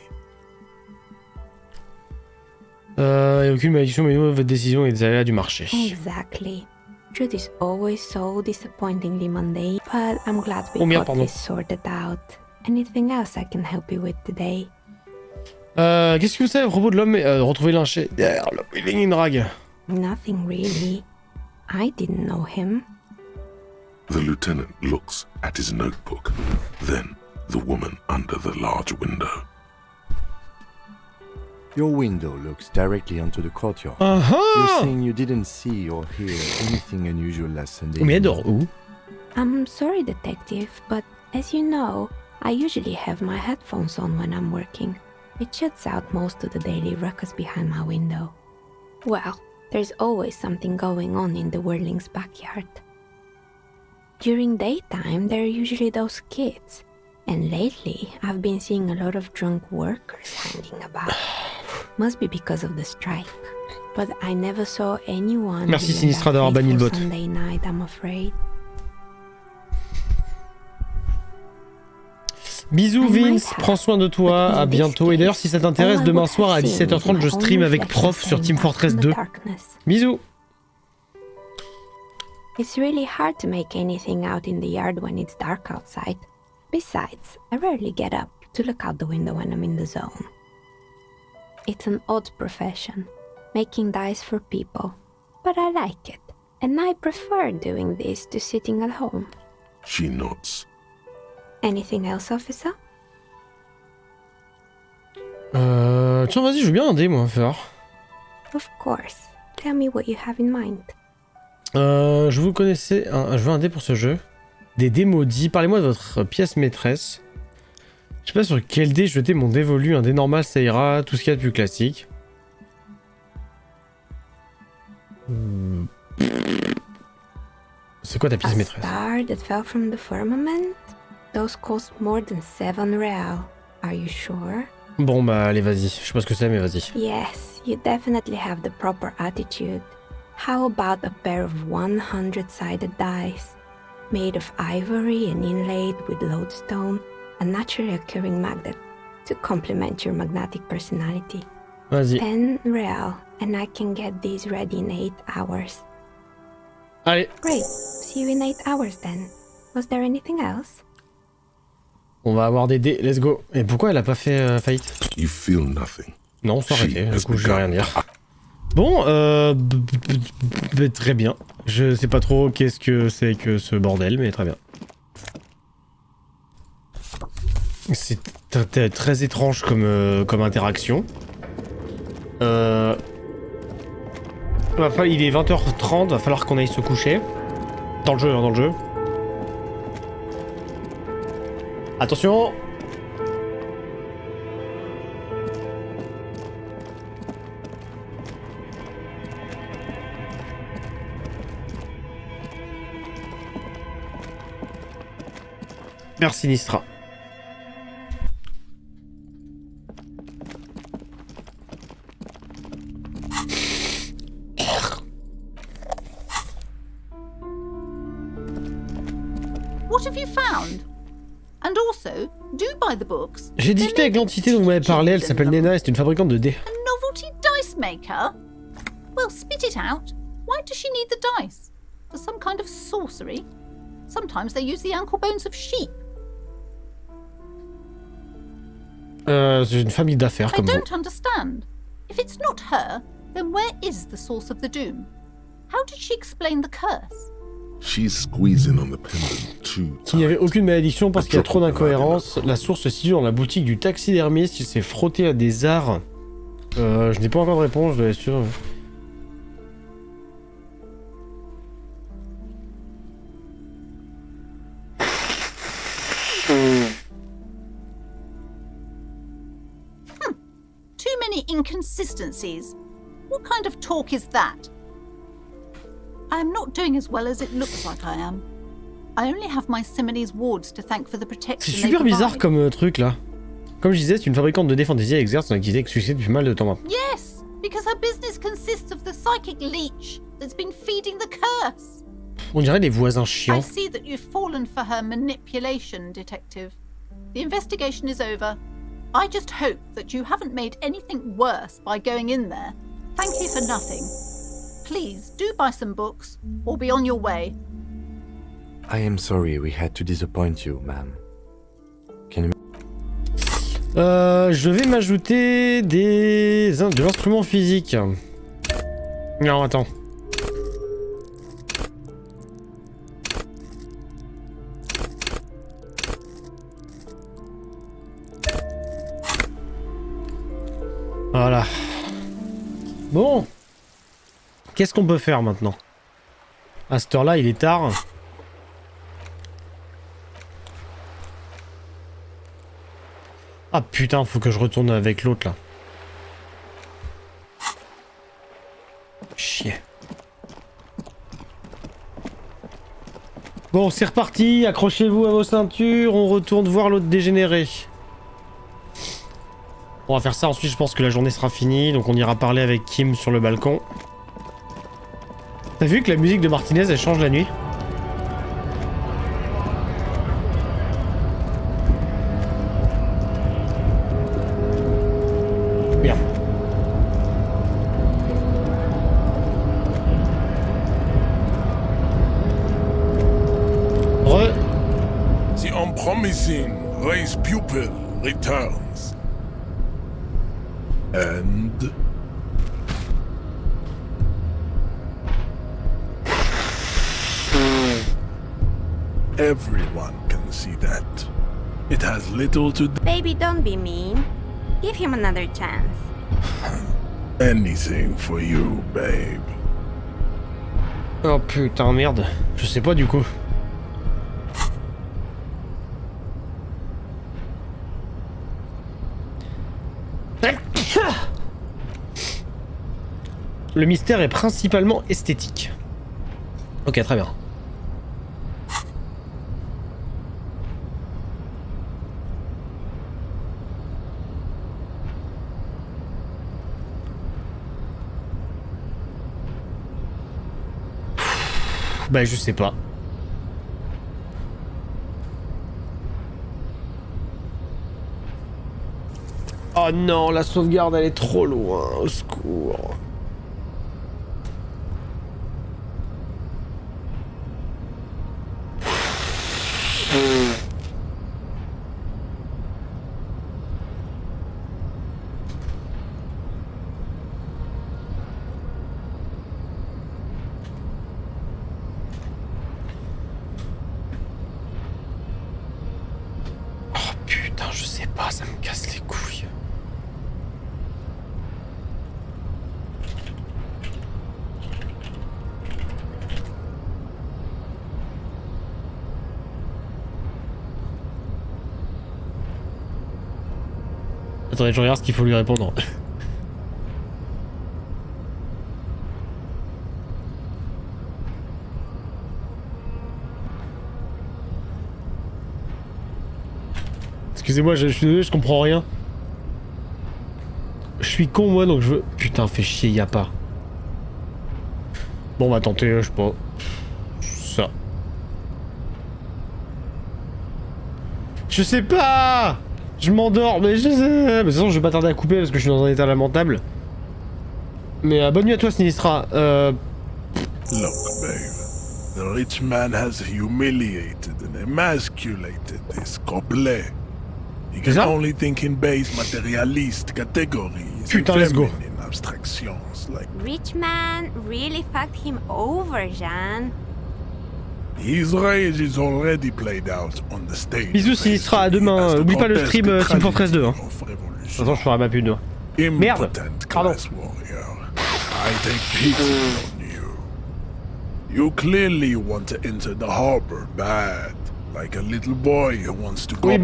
Speaker 1: Il n'y a aucune malédiction, mais votre décision est des aléas du marché.
Speaker 5: Exactly. Truth is always so disappointingly mundane, but I'm glad we got this sorted out. Anything else I can help you with today?
Speaker 1: Qu'est-ce que vous savez à propos de l'homme retrouvé lynché derrière le Wheeling in Rag?
Speaker 5: Nothing really. I didn't know him.
Speaker 3: The lieutenant looks at his notebook, then the woman under the large window.
Speaker 2: Your window looks directly onto the courtyard.
Speaker 1: You're
Speaker 2: saying you didn't see or hear anything unusual last Sunday.
Speaker 1: Mais elle dort où?
Speaker 5: I'm sorry, detective, but as you know, I usually have my headphones on when I'm working. It shuts out most of the daily ruckus behind my window. Well, there's always something going on in the Whirling's backyard. During daytime, there are usually those kids. And lately, I've been seeing a lot of drunk workers hanging about. Must be because of the strike. But I never saw anyone.
Speaker 1: Merci Sinistra d'avoir banni le bot.
Speaker 5: Sunday night, I'm afraid.
Speaker 1: Bisous Vince, prends soin de toi, à bientôt. Et d'ailleurs si ça t'intéresse, demain soir à 17h30 je stream avec Prof sur Team Fortress 2. Bisous.
Speaker 5: It's really hard to make anything out in the yard when it's dark outside. Besides, I rarely get up to look out the window when I'm in the zone. It's an odd profession, making dice for people, but I like it, and I prefer doing this to sitting at home.
Speaker 3: She nods.
Speaker 5: Anything else, officer?
Speaker 1: Tiens, vas-y, je veux bien un dé, moi, faire.
Speaker 5: Of course. Tell me what you have in mind.
Speaker 1: Je vous connaissais... je veux un dé pour ce jeu. Des dés maudits. Parlez-moi de votre pièce maîtresse. Je sais pas sur quel dé jeter mon dévolu. Un dé normal, ça ira. Tout ce qu'il y a de plus classique. C'est quoi ta pièce maîtresse?
Speaker 5: A star that fell from the firmament? Those cost more than 7 real. Are you sure?
Speaker 1: Bon bah allez vas-y, je sais pas ce que c'est mais vas-y.
Speaker 5: Yes, you definitely have the proper attitude. How about a pair of 100-sided dice, made of ivory and inlaid with lodestone, a naturally occurring magnet, to complement your magnetic personality.
Speaker 1: Vas-y.
Speaker 5: 10 real, and I can get these ready in 8 hours.
Speaker 1: Allez.
Speaker 5: Great, see you in 8 hours then. Was there anything else?
Speaker 1: On va avoir des dés, let's go. Et pourquoi elle a pas fait faillite?
Speaker 3: You feel nothing.
Speaker 1: Non, c'est arrêté, du coup je vais rien dire. Bon, très bien. Je sais pas trop qu'est-ce que c'est que ce bordel, mais très bien. C'est très étrange comme interaction. Il est 20h30, va falloir qu'on aille se coucher. Dans le jeu, hein, dans le jeu. Attention! Merci Sinistra.
Speaker 20: What have you found? And also, do buy the books.
Speaker 1: J'ai discuté avec l'entité dont vous m'avez parlé, elle s'appelle Nena et c'est une fabricante de dés.
Speaker 20: A novelty dice maker? Well, spit it out. Why does she need the dice? For some kind of sorcery? Sometimes they use the ankle bones of sheep.
Speaker 1: C'est une famille d'affaires comme vous.
Speaker 20: I don't understand. If it's not her, then where is the source of the doom? How did she explain the curse?
Speaker 3: She's squeezing on the pendant too.
Speaker 1: S'il n'y avait aucune malédiction parce qu'il y a trop d'incohérences, la source se situe dans la boutique du taxidermiste. Il s'est frotté à des arts. Je n'ai pas encore de réponse, je dois être sûr.
Speaker 20: Too many inconsistencies. What kind of talk is that? I am not doing as well as it looks like I am. I only have my Simone's wards to thank for the protection.
Speaker 1: C'est super bizarre comme truc là. Comme je disais, c'est une fabricante de dés fantasy et exerce son activité avec succès depuis mal de temps maintenant.
Speaker 20: Yes, because her business consists of the psychic leech that's been feeding the curse.
Speaker 1: On dirait des voisins
Speaker 20: I
Speaker 1: chiants.
Speaker 20: see that you've fallen for her manipulation, detective. The investigation is over. I just hope that you haven't made anything worse by going in there. Thank you for nothing. Please, do buy some books, or be on your way.
Speaker 2: I am sorry we had to disappoint you, ma'am. Can you...
Speaker 1: Je vais m'ajouter de l'instrument physique. Non, attends. Voilà. Bon. Qu'est-ce qu'on peut faire maintenant? À cette heure-là, il est tard. Ah putain, faut que je retourne avec l'autre là. Chier. Bon, c'est reparti. Accrochez-vous à vos ceintures. On retourne voir l'autre dégénéré. On va faire ça, ensuite je pense que la journée sera finie, donc on ira parler avec Kim sur le balcon. T'as vu que la musique de Martinaise elle change la nuit? Bien.
Speaker 17: The unpromising race pupil returns. And everyone can see that. It has little to do.
Speaker 5: Baby, don't be mean. Give him another chance.
Speaker 17: Anything for you, babe.
Speaker 1: Oh putain, merde. Je sais pas du coup. Le mystère est principalement esthétique. Ok, très bien. Bah, je sais pas. Oh non, la sauvegarde elle est trop loin, au secours. Oh putain, je sais pas, ça me casse les couilles. Attendez, je regarde ce qu'il faut lui répondre. Excusez-moi, je suis désolé, je comprends rien. Je suis con moi, donc je veux... Putain, fais chier, y a pas. Bon, on va tenter, je sais pas. Ça. Je sais pas. Je m'endors, mais je sais... Mais de toute façon, je vais pas tarder à couper parce que je suis dans un état lamentable. Mais bonne nuit à toi, Sinistra.
Speaker 17: Look, babe. The rich man has humiliated and emasculated this gobelet. He can only think in base materialist categories and feminine abstractions like...
Speaker 5: Rich man really fucked him over, Jean.
Speaker 17: His rage is already played out on the stage.
Speaker 1: Bisous Sinistra, à demain. Oublie pas le stream Team Fortress 2. Hein. Attends, je ferai ma pub. Merde. Pardon.
Speaker 17: I take pity on you. You clearly want to enter the harbor bad, like a little boy who wants to go very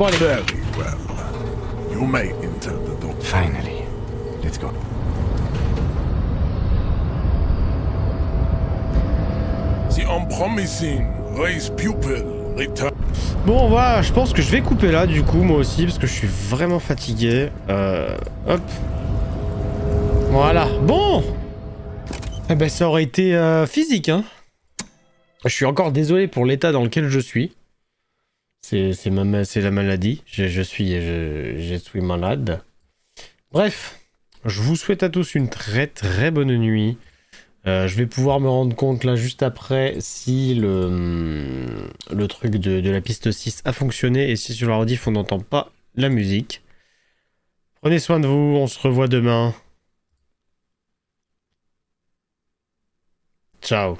Speaker 17: well. You may enter the door.
Speaker 2: Finally, let's go.
Speaker 17: The unpromising race pupil return.
Speaker 1: Bon, voilà, je pense que je vais couper là du coup, moi aussi, parce que je suis vraiment fatigué. Hop. Voilà. Bon. Eh ben, ça aurait été physique, hein. Je suis encore désolé pour l'état dans lequel je suis. C'est la maladie. Je suis malade. Bref, je vous souhaite à tous une très très bonne nuit. Je vais pouvoir me rendre compte là juste après si le truc de la piste 6 a fonctionné et si sur la rediff on n'entend pas la musique. Prenez soin de vous, on se revoit demain. Ciao.